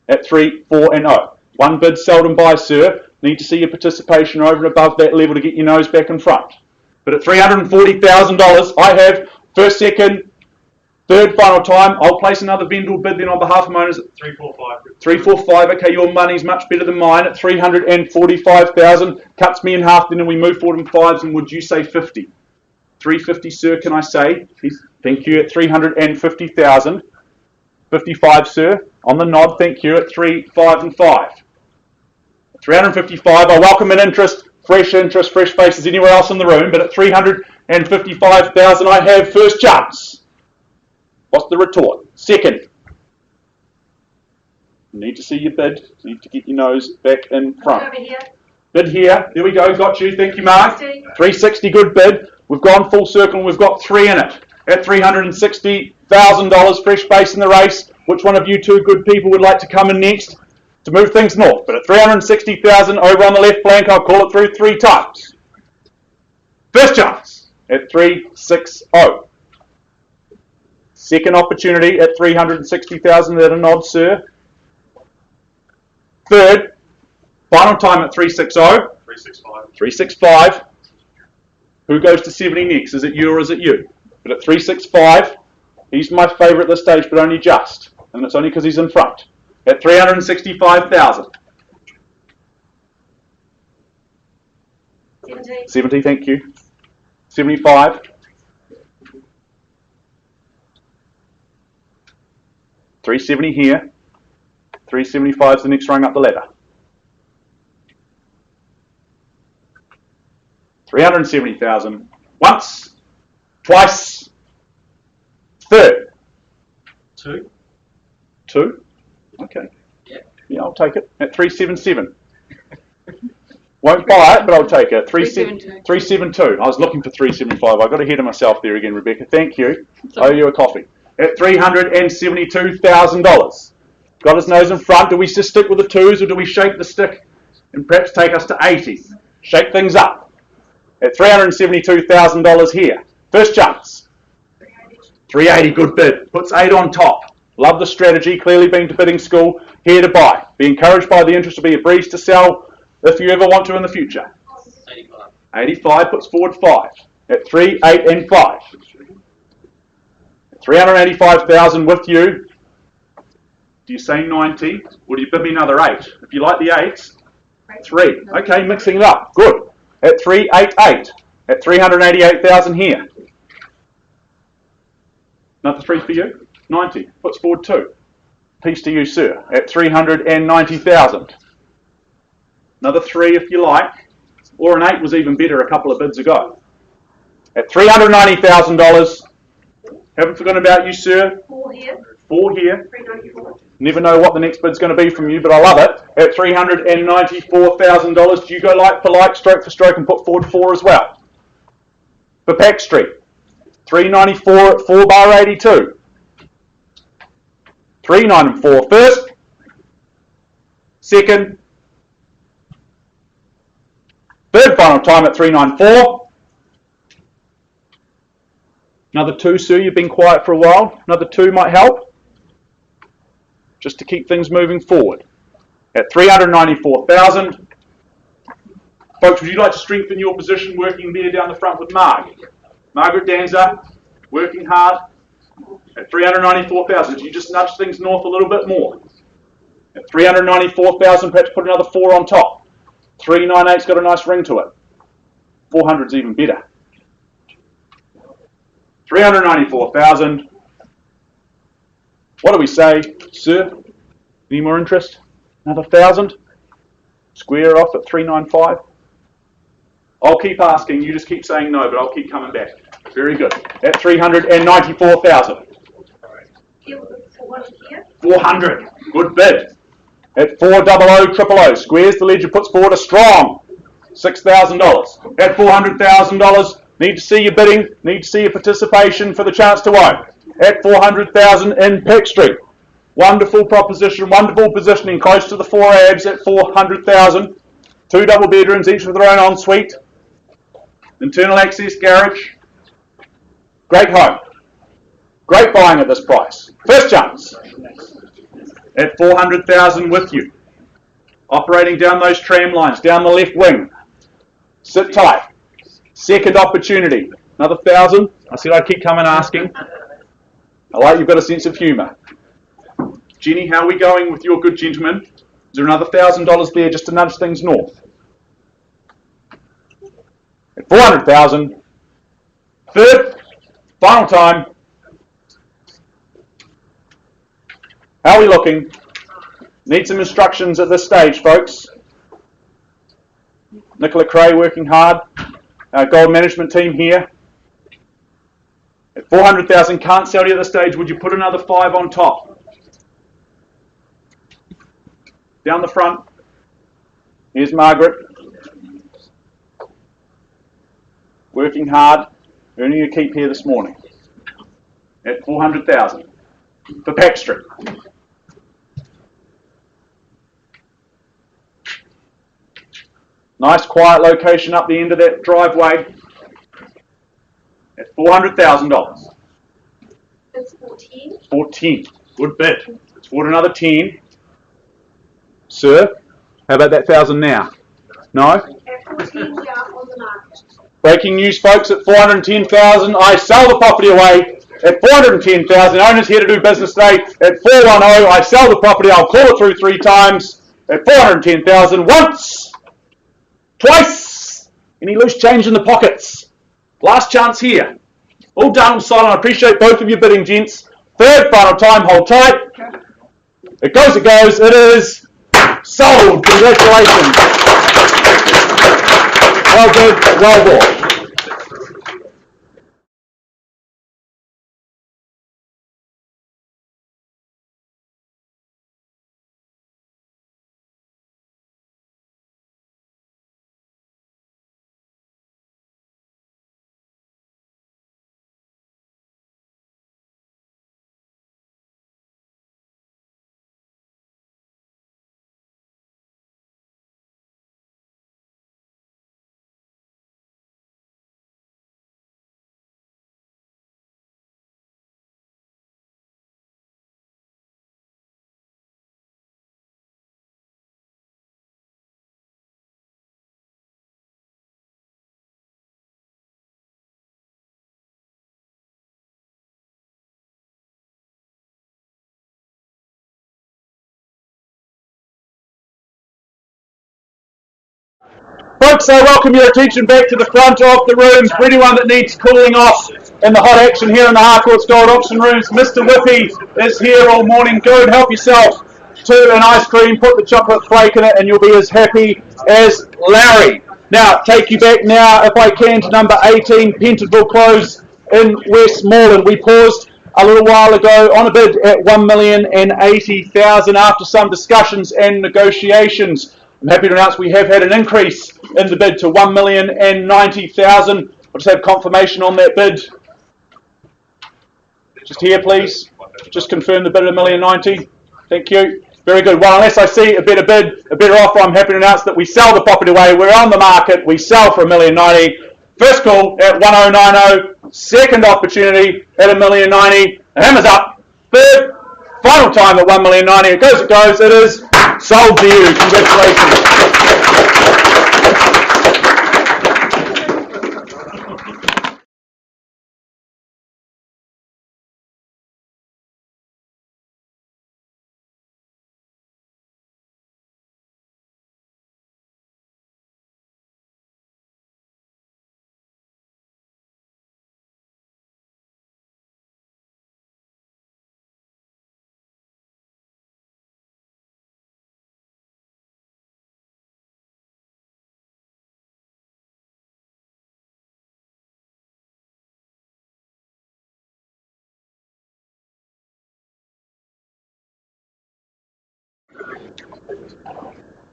At 3, 4 and 0. One bid, seldom buys, sir. Need to see your participation over and above that level to get your nose back in front. But at $340,000, I have first, second, third, final time. I'll place another vendor bid then on behalf of my owners at 345. 345. Okay, your money's much better than mine at 345,000. Cuts me in half then and we move forward in 5s, and would you say 50? 350, sir, can I say? Thank you, at 350,000. 55, sir. On the nod, thank you, at 3, 5 and 5. 355, I welcome an interest, fresh faces anywhere else in the room, but at 355,000 I have first chance. What's the retort? Second. Need to see your bid, need to get your nose back in front. Over here. Bid here, there we go, got you, thank you, Mark. 360, good bid. We've gone full circle and we've got 3 in it. At $360,000, fresh face in the race. Which one of you 2 good people would like to come in next to move things north? But at 360,000 over on the left flank, I'll call it through 3 times. First chance at 360. Second opportunity at 360,000 at a nod, sir. Third, final time at 360. 365. 365. Who goes to 70 next? Is it you or is it you? But at 365, he's my favourite at this stage, but only just. And it's only because he's in front. At 365,000. 17. 70, thank you. 75. 370 here. 375 is the next rung up the ladder. 370,000. Once, twice, third. 2. 2. Okay. Yeah, I'll take it at 377. Won't buy it, but I'll take it. 372. I was looking for 375. I got ahead of myself there again, Rebecca. Thank you. I owe you a coffee. At $372,000. Got his nose in front. Do we just stick with the 2s, or do we shake the stick and perhaps take us to 80? Shake things up. At $372,000 here. First chance. 380, good bid. Puts 8 on top. Love the strategy. Clearly been to bidding school. Here to buy. Be encouraged by the interest to be a breeze to sell if you ever want to in the future. 85. 85 puts forward 5. At 3, 8 and 5. 385,000 with you. Do you say 90, or do you bid me another 8? If you like the 8s, 3. Okay, mixing it up. Good. At 388. At 388,000 here. Another 3 for you. 90. Puts forward 2. Piece to you, sir. At 390,000. Another 3 if you like. Or an 8 was even better a couple of bids ago. At $390,000. Haven't forgotten about you, sir. 4 here. 4 here. 394. Never know what the next bid's going to be from you, but I love it. At $394,000, do you go like for like, stroke for stroke, and put forward 4 as well? For Piko Street, 394 at 4 bar 82. 394 first, second, third final time at 394. Another 2, Sue, you've been quiet for a while. Another 2 might help. Just to keep things moving forward. At 394,000. Folks, would you like to strengthen your position working there down the front with Margaret Danza, working hard. At 394,000, do you just nudge things north a little bit more? At 394,000, perhaps put another 4 on top. 398's got a nice ring to it. 400's even better. 394,000. What do we say, sir? Any more interest? Another 1,000? Square off at 395. I'll keep asking. You just keep saying no, but I'll keep coming back. Very good. At 394,000. 400. Good bid. At 400 squares the ledger, puts forward a strong $6,000. At $400,000, need to see your bidding, need to see your participation for the chance to own. At 400,000 in Piko Street. Wonderful proposition, wonderful positioning, close to the 4 abs at 400,000. 2 double bedrooms, each with their own ensuite. Internal access garage. Great home. Great buying at this price. First chance. At 400,000 with you. Operating down those tram lines, down the left wing. Sit tight. Second opportunity. Another 1,000. I said I'd keep coming asking. I like you've got a sense of humour. Jenny, how are we going with your good gentleman? Is there another $1,000 there just to nudge things north? At 400,000. Third, final time. How are we looking? Need some instructions at this stage, folks. Nicola Cray working hard. Our gold management team here. At 400,000, can't sell you at this stage. Would you put another 5 on top? Down the front. Here's Margaret. Working hard. Earning a keep here this morning. At 400,000. For Piko Street. Nice quiet location up the end of that driveway. At $400,000. It's 14. 14. Good bid. Let's forward another 10. Sir, how about that 1,000 now? No? At 14, we are on the market. Breaking news, folks, at 410,000, I sell the property away. At 410,000, owners here to do business today. At 410, I sell the property. I'll call it through 3 times. At 410,000, once, twice. Any loose change in the pockets? Last chance here. All done, all silent. I appreciate both of you bidding, gents. Third, final time. Hold tight. It goes, it is sold. Congratulations. Well done, well bought. Folks, I welcome your attention back to the front of the rooms. For anyone that needs cooling off in the hot action here in the Harcourts Gold Auction Rooms, Mr. Whippy is here all morning. Go and help yourself to an ice cream, put the chocolate flake in it, and you'll be as happy as Larry. Now, take you back now, if I can, to number 18, Pentonville Close in Westmoreland. We paused a little while ago on a bid at $1,080,000 after some discussions and negotiations. I'm happy to announce we have had an increase in the bid to $1,090,000. I'll just have confirmation on that bid. Just here, please. Just confirm the bid at $1,090,000. Thank you. Very good. Well, unless I see a better bid, a better offer, I'm happy to announce that we sell the property away. We're on the market. We sell for $1,090,000. First call at 1090. Second opportunity at $1,090,000. The hammer's up. Third, final time at $1,090,000. It goes, it is sold to you. Congratulations.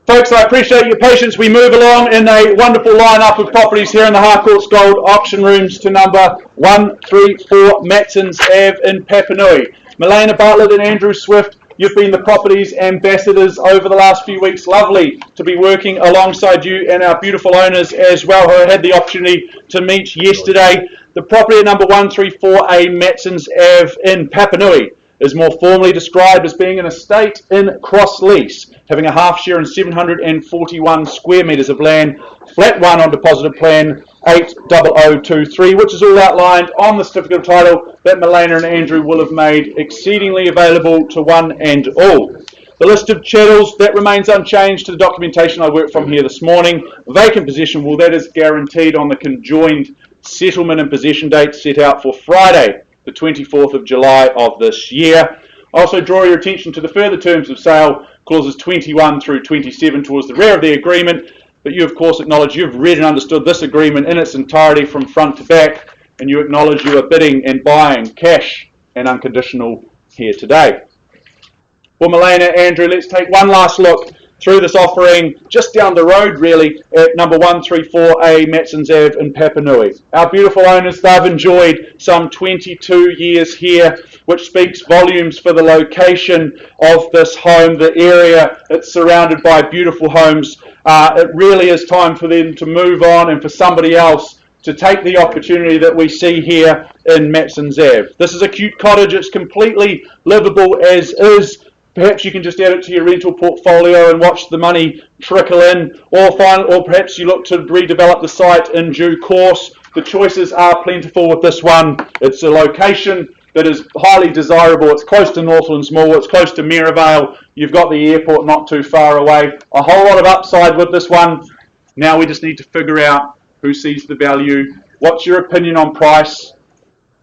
Folks, I appreciate your patience. We move along in a wonderful lineup of properties here in the Harcourts Gold Auction Rooms to number 134 Metzen Ave in Papanui. Melena Bartlett and Andrew Swift, you've been the property's ambassadors over the last few weeks. Lovely to be working alongside you and our beautiful owners as well, who I had the opportunity to meet yesterday. The property at number 134A Metzen Ave in Papanui is more formally described as being an estate in cross lease, having a half share in 741 square metres of land, flat 1 on deposited plan 80023, which is all outlined on the certificate of title that Melena and Andrew will have made exceedingly available to one and all. The list of chattels, that remains unchanged to the documentation I worked from here this morning. Vacant possession, well, that is guaranteed on the conjoined settlement and possession date set out for Friday, the 24th of July of this year. I also draw your attention to the further terms of sale, clauses 21 through 27 towards the rear of the agreement, but you of course acknowledge you've read and understood this agreement in its entirety from front to back, and you acknowledge you are bidding and buying cash and unconditional here today. Well, Melena, Andrew, let's take one last look through this offering just down the road really at number 134A Metzen Ave in Papanui. Our beautiful owners, they've enjoyed some 22 years here, which speaks volumes for the location of this home, the area. It's surrounded by beautiful homes. It really is time for them to move on and for somebody else to take the opportunity that we see here in Metzen Ave. This is a cute cottage. It's completely livable as is. Perhaps you can just add it to your rental portfolio and watch the money trickle in, or perhaps you look to redevelop the site in due course. The choices are plentiful with this one. It's a location that is highly desirable. It's close to Northlands Mall, it's close to Maryvale. You've got the airport not too far away. A whole lot of upside with this one. Now we just need to figure out who sees the value. What's your opinion on price?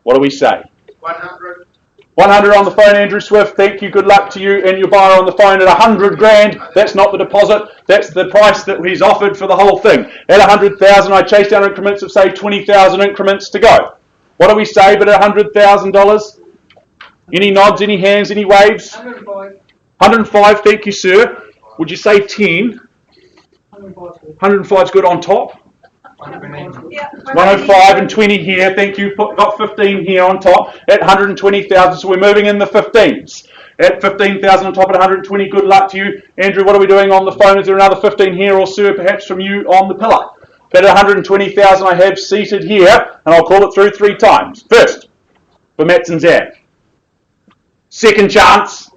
What do we say? 100. 100 on the phone, Andrew Swift. Thank you. Good luck to you and your buyer on the phone at 100 grand. That's not the deposit. That's the price that he's offered for the whole thing. At 100,000, I chase down increments of say 20,000 increments to go. What do we say? But at $100,000. Any nods? Any hands? Any waves? 105. 105. Thank you, sir. Would you say 10? 105 is good on top. 105 and 20 here. Thank you. Got 15 here on top at 120,000. So we're moving in the 15s. At 15,000 on top at 120. Good luck to you, Andrew. What are we doing on the phone? Is there another 15 here, or sir, perhaps from you on the pillar? But at 120,000, I have seated here, and I'll call it through 3 times. First, for Metzen's Ave. Second chance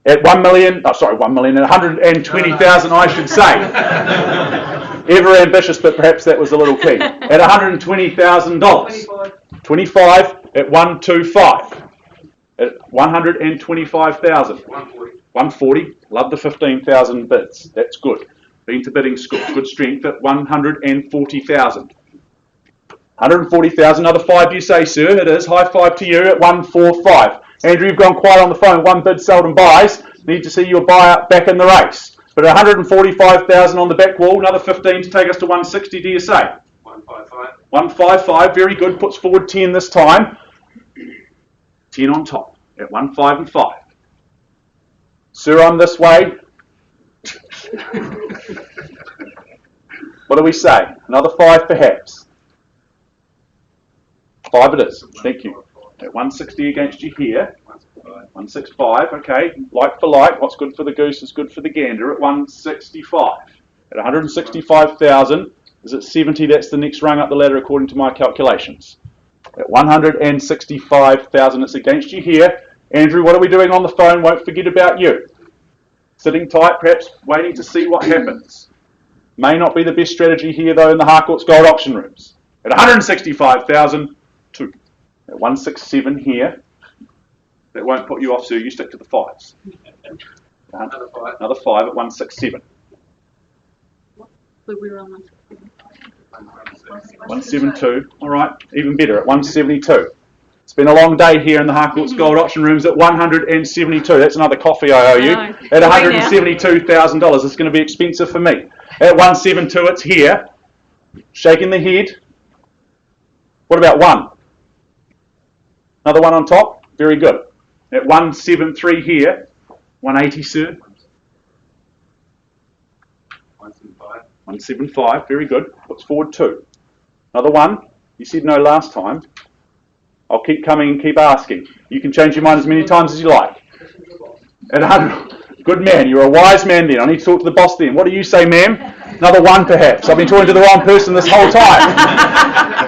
at 1 million. Oh, sorry, 1 million. At 120,000, I should say. Ever ambitious, but perhaps that was a little key. At $120,000. 25 at 125. At 125,000. 140. Love the 15,000 bids. That's good. Been to bidding school. Good strength at 140,000. 140,000. Another 5, you say, sir. It is. High five to you at 145. Andrew, you've gone quiet on the phone. 1 bid seldom buys. Need to see your buyer back in the race. But 145,000 on the back wall, another 15 to take us to 160, do you say? 155. 155, very good, puts forward 10 this time. 10 on top, at 1, 5 and 5. Sir, I'm this way. What do we say? Another 5 perhaps. 5 it is, thank you. At 160 against you here. 165, okay. Like for like, what's good for the goose is good for the gander at 165. At 165,000, is it 70? That's the next rung up the ladder according to my calculations. At 165,000, it's against you here. Andrew, what are we doing on the phone? Won't forget about you. Sitting tight, perhaps waiting to see what happens. May not be the best strategy here, though, in the Harcourts Gold auction rooms. At 165,000, 2. At 167 here. That won't put you off, sir. You stick to the 5s. Another 5 at 167. 172. All right. Even better at 172. It's been a long day here in the Harcourts Gold auction rooms at 172. That's another coffee I owe you. At $172,000. It's going to be expensive for me. At 172, it's here. Shaking the head. What about 1? Another 1 on top. Very good. At 173 here, 180, sir. 175, very good. Puts forward 2. Another 1. You said no last time. I'll keep coming and keep asking. You can change your mind as many times as you like. At 100, good man. You're a wise man then. I need to talk to the boss then. What do you say, ma'am? Another 1 perhaps. I've been talking to the wrong person this whole time.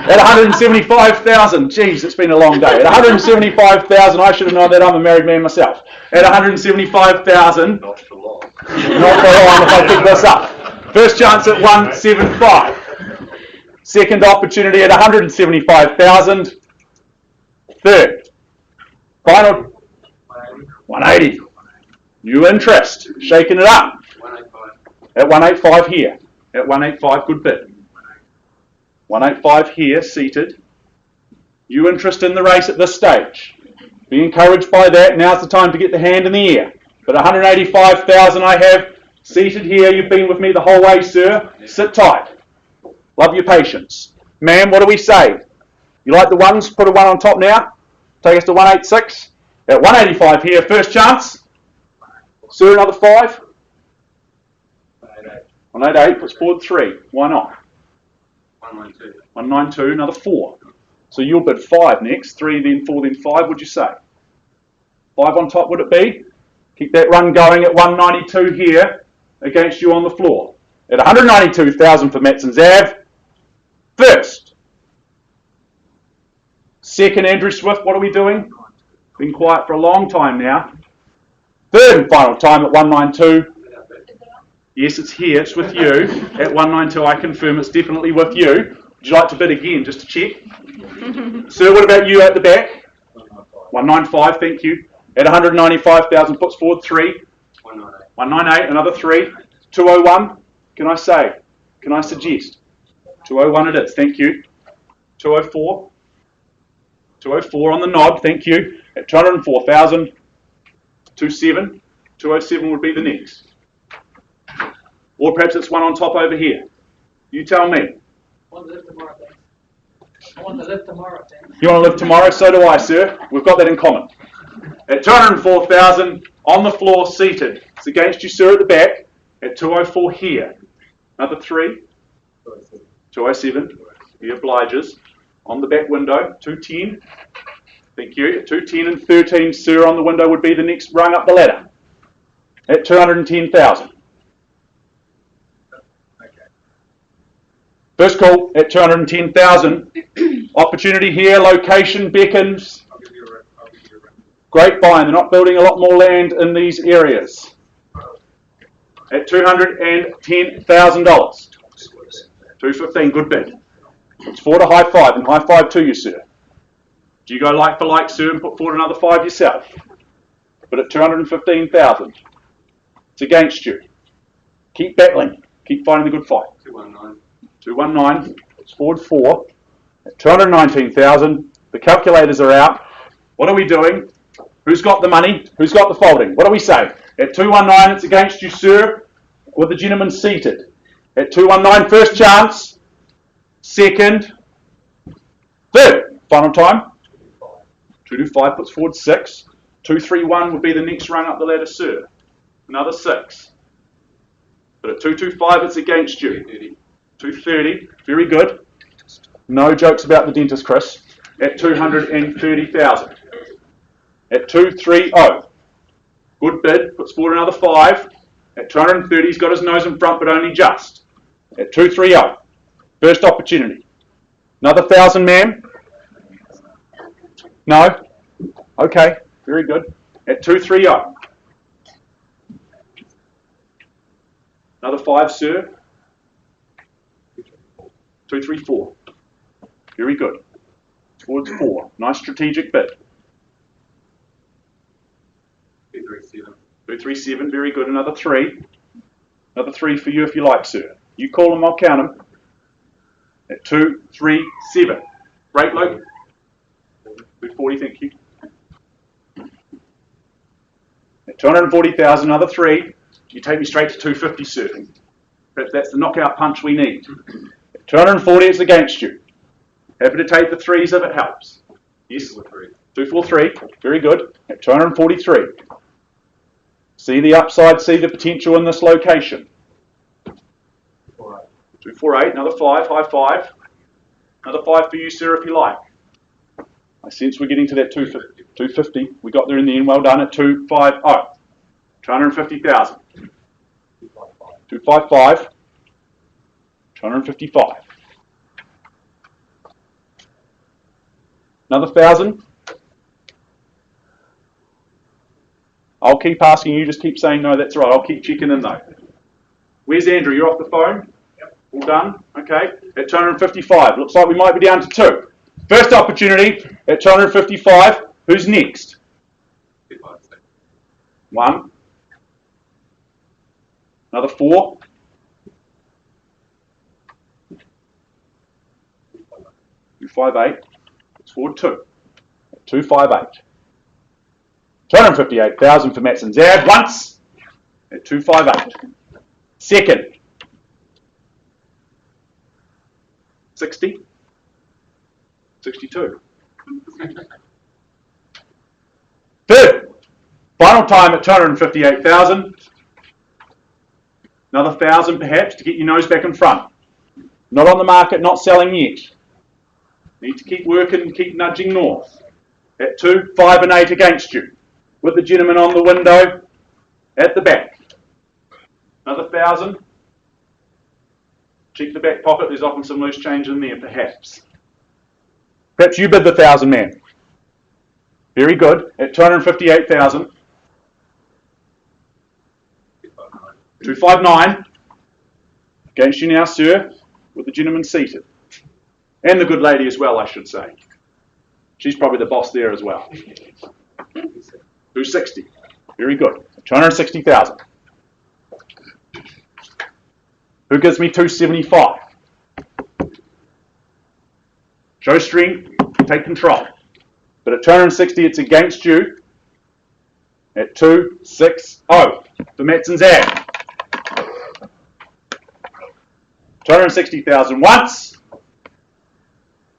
At 175,000, geez, it's been a long day. At 175,000, I should have known that. I'm a married man myself. At 175,000, Not for long. not for long if I pick this up. First chance at 175. Second opportunity at 175,000. Third. Final. 180. New interest. Shaking it up. 185. At 185 here. At 185, good bid. 185 here, seated. You interest in the race at this stage. Be encouraged by that. Now's the time to get the hand in the air. But 185,000 I have seated here. You've been with me the whole way, sir. Sit tight. Love your patience. Ma'am, what do we say? You like the 1s? Put a 1 on top now. Take us to 186. At 185 here, first chance. Sir, another 5. 188 puts forward 3. Why not? 192. 192, another 4. So you'll bid 5 next. 3, then 4, then 5, would you say? 5 on top, would it be? Keep that run going at 192 here against you on the floor. At 192,000 for Metzen's Ave. First. Second, Andrew Swift, what are we doing? Been quiet for a long time now. Third and final time at 192. Yes, it's here. It's with you. At 192, I confirm it's definitely with you. Would you like to bid again, just to check? Sir, what about you at the back? 195, thank you. At 195,000, puts forward 3. 198, another 3. 201, can I say? Can I suggest? 201 it is, thank you. 204. 204 on the nod, thank you. at 204,000. 27, 207 would be the next. Or perhaps it's one on top over here. You tell me. I want to live tomorrow, thanks. I want to live tomorrow, thanks. You want to live tomorrow? So do I, sir. We've got that in common. At 204,000, on the floor, seated. It's against you, sir, at the back. At 204 here. Another 3. 207. He obliges. On the back window, 210. Thank you. At 210 and 13, sir, on the window would be the next rung up the ladder. At 210,000. First call at 210,000. Opportunity here, location beckons. Great buying. They're not building a lot more land in these areas. At $210,000. 215, good bid. It's 4 to high 5, and high 5 to you, sir. Do you go like for like, sir, and put forward another 5 yourself? But at 215,000, it's against you. Keep battling. Keep fighting the good fight. 219. 219. It's forward 4. At 219,000, the calculators are out. What are we doing? Who's got the money? Who's got the folding? What do we say? At 219, it's against you, sir, with the gentleman seated. At 219, first chance. Second. Third. Final time. 225 puts forward 6. 231 would be the next rung up the ladder, sir. Another 6. But at 225, it's against you. 230. Very good. No jokes about the dentist, Chris. At 230,000. At 230. Good bid. Puts forward another 5. At 230, he's got his nose in front, but only just. At 230. First opportunity. Another 1,000, ma'am. No? Okay. Very good. At 230. Another 5, sir. 234. Very good. Towards 4. Nice strategic bid. 237. 237. Very good. Another 3. Another 3 for you if you like, sir. You call them, I'll count them. At 237. Right, Luke? 240, thank you. At 240,000, another 3. You take me straight to 250, sir. Perhaps that's the knockout punch we need. At 240, it's against you. Happy to take the 3s if it helps. Yes? 243. Very good. At 243. See the upside, see the potential in this location. 248, another 5, high 5. Another 5 for you, sir, if you like. I sense we're getting to that 250. 250. We got there in the end. Well done at 250. 250,000. 255. 255. Another 1,000. I'll keep asking you. Just keep saying no. That's right. I'll keep checking in though. Where's Andrew? You're off the phone. All done? Okay. At 255. Looks like we might be down to 2. First opportunity at 255. Who's next? 1. Another 4. 258. It's forward 2. 258. 258,000 for Metzen Street once at 258. Second. 60. 62. Third. Final time at 258,000. Another 1,000 perhaps to get your nose back in front. Not on the market, not selling yet. Need to keep working and keep nudging north. At 2, 5 and 8 against you. With the gentleman on the window at the back. Another 1,000. Check the back pocket, there's often some loose change in there perhaps. Perhaps you bid the 1,000, man. Very good. At 258,000. 259. Against you now, sir, with the gentleman seated. And the good lady as well, I should say. She's probably the boss there as well. 260. Very good. 260,000. Who gives me 275? Show strength, take control. but at 260 it's against you at 260 for Metzen's ad. 260,000 once.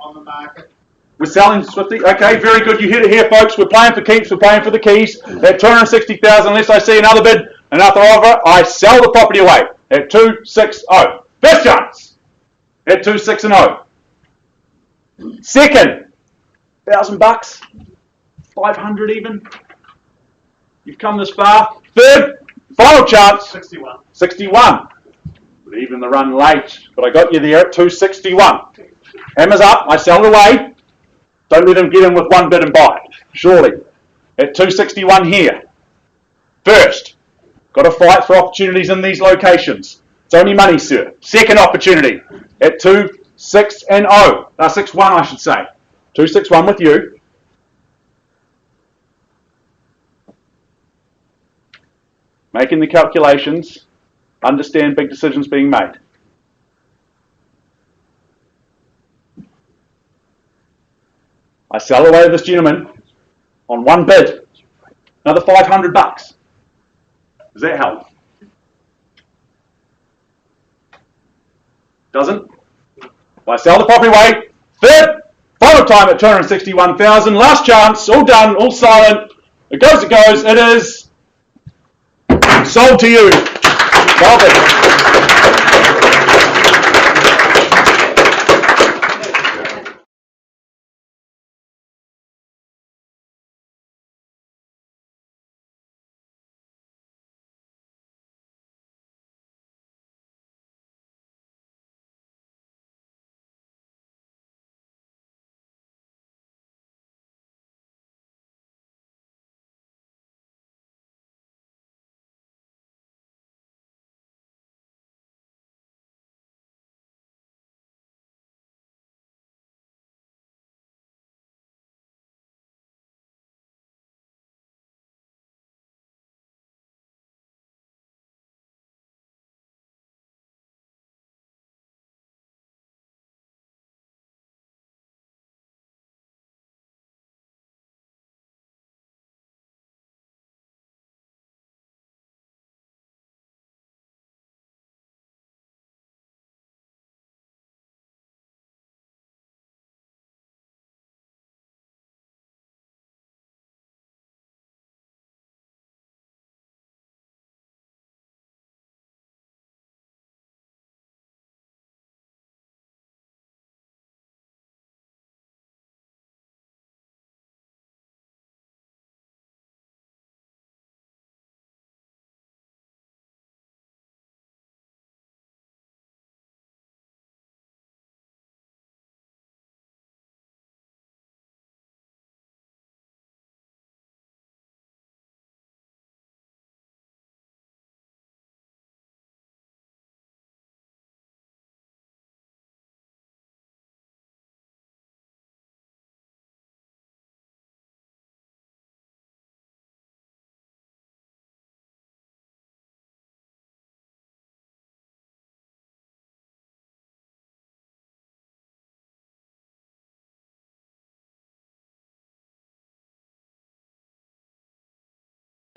On the market. We're selling Swifty. Okay, very good. You heard it here, folks. We're playing for keeps. We're playing for the keys. At 260,000, unless I see another bid, another offer, I sell the property away at 260. First chance at 260. Second, $1,000, 500 even. You've come this far. Third, final chance. 61. 61. But even the run late, but I got you there at 261. Hammer's up. I sell it away. Don't let him get in with one bid and buy it. Surely. At 261 here. First, got to fight for opportunities in these locations. It's only money, sir. Second opportunity at 260. 61, I should say. 261 with you. Making the calculations. Understand big decisions being made. I sell away to this gentleman on one bid. Another $500. Does that help? Doesn't? I sell the property away. Third, final time at 261,000. Last chance. All done. All silent. It goes. It goes. It is sold to you. Sold it.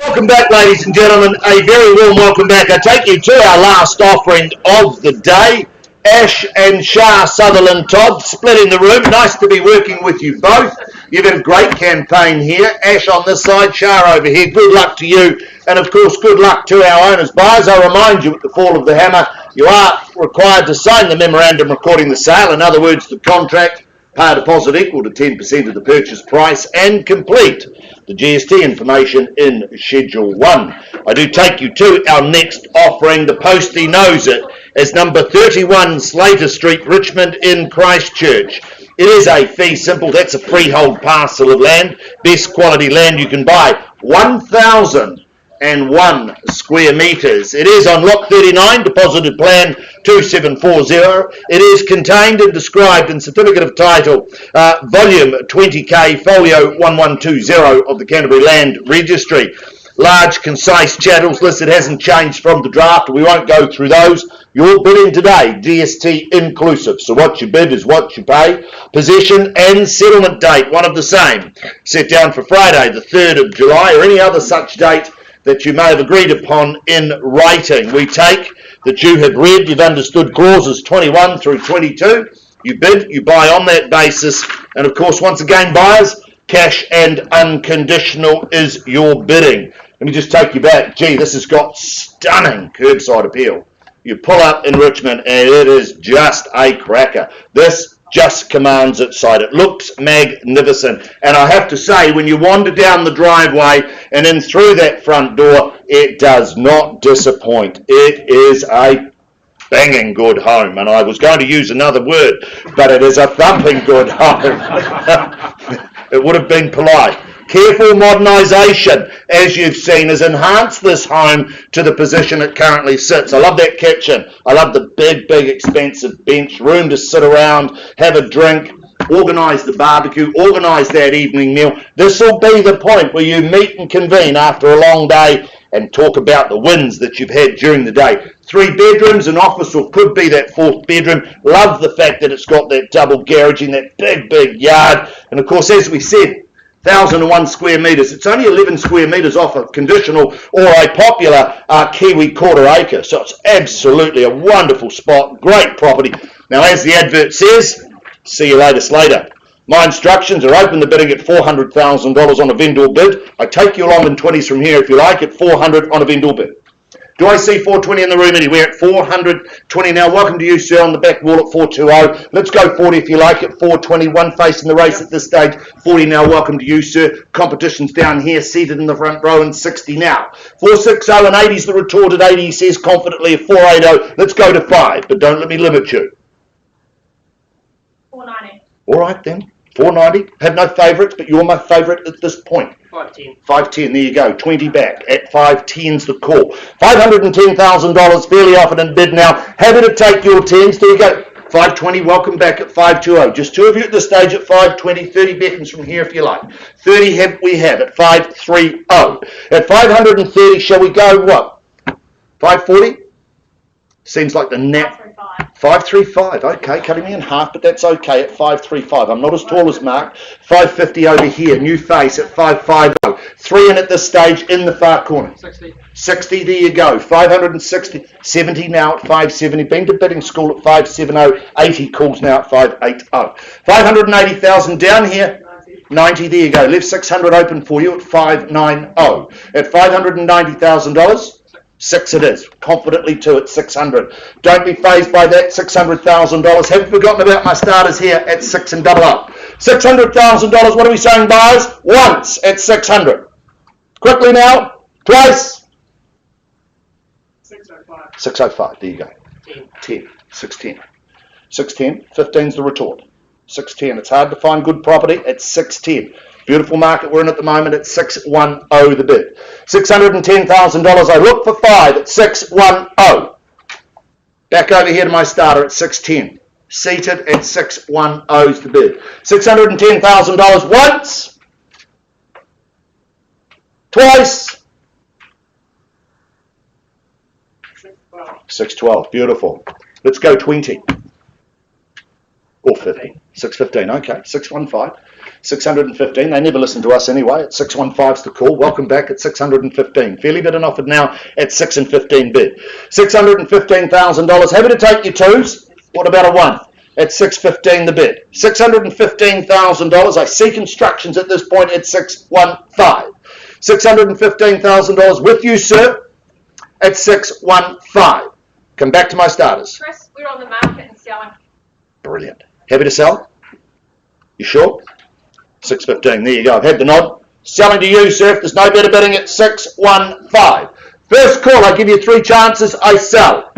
Welcome back, ladies and gentlemen. A very warm welcome back. I take you to our last offering of the day. Ash and Shah Sutherland Todd splitting the room. Nice to be working with you both. You've had a great campaign here. Ash on this side, Shah over here. Good luck to you. And of course, good luck to our owners. Buyers, I remind you at the fall of the hammer, you are required to sign the memorandum recording the sale. In other words, the contract, pay a deposit equal to 10% of the purchase price, and complete the GST information in Schedule 1. I do take you to our next offering. The postie knows it as number 31 Slater Street, Richmond in Christchurch. It is a fee simple. That's a freehold parcel of land. Best quality land you can buy. 1,001 square metres. It is on Lot 39, deposited plan 2740. It is contained and described in Certificate of Title, Volume 20K, Folio 1120 of the Canterbury Land Registry. large, concise chattels listed, hasn't changed from the draft. We won't go through those. You're bidding today, GST inclusive. So what you bid is what you pay. Possession and settlement date, one of the same. Set down for Friday, the 3rd of July, or any other such date that you may have agreed upon in writing. We take that you have read, you've understood clauses 21 through 22. You bid, you buy on that basis. And of course, once again, buyers, cash and unconditional is your bidding. Let me just take you back. Gee, this has got stunning curbside appeal. You pull up in Richmond and it is just a cracker. This just commands its sight. It looks magnificent. And I have to say, when you wander down the driveway and in through that front door, it does not disappoint. It is a banging good home. And I was going to use another word, but it is a thumping good home. It would have been polite. Careful modernisation, as you've seen, has enhanced this home to the position it currently sits. I love that kitchen. I love the big, expensive bench, room to sit around, have a drink, organise the barbecue, organise that evening meal. This will be the point where you meet and convene after a long day and talk about the wins that you've had during the day. 3 bedrooms, an office, or could be that 4th bedroom. Love the fact that it's got that double garaging, that big yard. And of course, as we said, 1,001 square metres. It's only 11 square metres off a conditional or a popular Kiwi quarter acre. So it's absolutely a wonderful spot, great property. Now, as the advert says, see you later, Slater. My instructions are open the bidding at $400,000 on a vendor bid. I take you along in 20s from here if you like at $400 on a vendor bid. Do I see 420 in the room anywhere at 420 now? Welcome to you, sir, on the back wall at 420. Let's go 40 if you like at 420. One face in the race at this stage. 40 now. Welcome to you, sir. Competition's down here, seated in the front row, and 60 now. 460 and 80's the retorted 80, he says confidently at 480. Let's go to 5, but don't let me limit you. 490. All right then. 490. Have no favourites, but you're my favourite at this point. 510. 510, there you go. 20 back. At 510's the call. $510,000 fairly offered and bid now. Happy to take your 10s. There you go. 520, welcome back at 520. Just 2 of you at this stage at 520. 30 beckons from here if you like. 30 we have at 530. At 530, shall we go what? 540? Seems like the net. 535, okay, cutting me in half, but that's okay at 535. I'm not as tall as Mark. 550 over here, new face at 550. 3 in at this stage in the far corner. 60, there you go. 560, 70 now at 570. Been to bidding school at 570. 80 calls now at 580. 580,000 down here. 90, there you go. Left 600 open for you at 590. At $590,000. 6 it is, confidently 2 at 600. Don't be fazed by that, $600,000. Haven't forgotten about my starters here at 6 and double up. $600,000, what are we saying, buyers? Once at 600. Quickly now, twice. 605. 605, there you go. 10, 610. 610, 15's the retort. 610, it's hard to find good property at 610. Beautiful market we're in at the moment at 610 the bid. $610,000. I look for 5 at 610. Back over here to my starter at 610. Seated at 610's the bid. $610,000 once. Twice. 612. Beautiful. Let's go 20. Or 50. 615. Okay. 615. 615. They never listen to us anyway. At 615's the call. Welcome back at 615. Fairly bid and offered now at 6 and 15 bid. $615,000. Happy to take your 2s. What about a 1? At 615 the bid. $615,000. I seek instructions at this point at 615. $615,000 with you, sir, at 615. Come back to my starters. Chris, we're on the market and selling. Brilliant. Happy to sell? You sure? 615. There you go. I've had the nod. Selling to you, sir. If there's no better bidding at 615. First call. I give you 3 chances. I sell.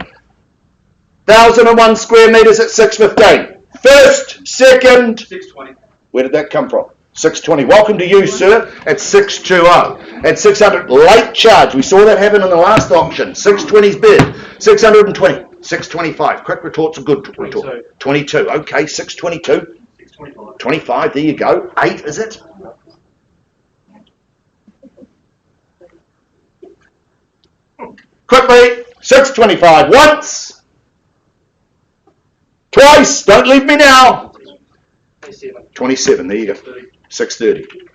1,001 square metres at 615. First, second. 620. Where did that come from? 620. Welcome to you, sir, at 620. At 600. Late charge. We saw that happen in the last auction. 620's bid. 620. 625. Quick retort's a good retort. 22. Okay, 622. 25, there you go. 8, is it? Quickly, 625 once. Twice, don't leave me now. 27, there you go. 630.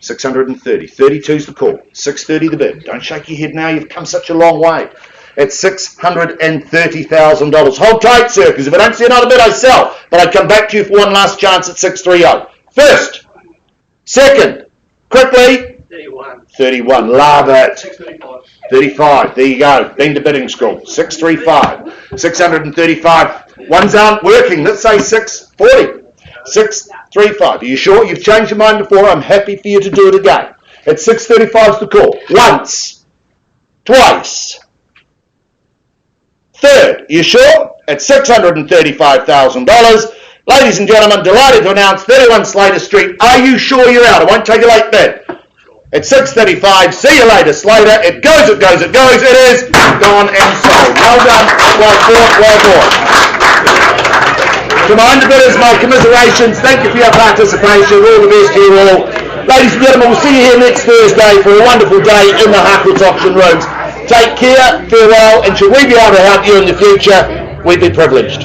630. 32's the call. 630 the bid. Don't shake your head now, you've come such a long way. It's $630,000. Hold tight, sir, because if I don't see another bid, I sell. But I come back to you for one last chance at 630. First. Second. Quickly. 31. 31. Love it. 635. 35. There you go. Been to bidding school. 635. 635. Ones aren't working. Let's say 640. 635. Are you sure? You've changed your mind before. I'm happy for you to do it again. At 635's the call. Once. Twice. Third. Are you sure? At $635,000. Ladies and gentlemen, delighted to announce 31 Slater Street. Are you sure you're out? I won't take a late bid. At 635, see you later, Slater. It goes, it goes, it goes. It is gone and sold. Well done, well fought, well bought. To my underbidders, my commiserations. Thank you for your participation. All the best to you all. Ladies and gentlemen, we'll see you here next Thursday for a wonderful day in the Harcourts auction rooms. Take care, farewell, and should we be able to help you in the future, we'd be privileged.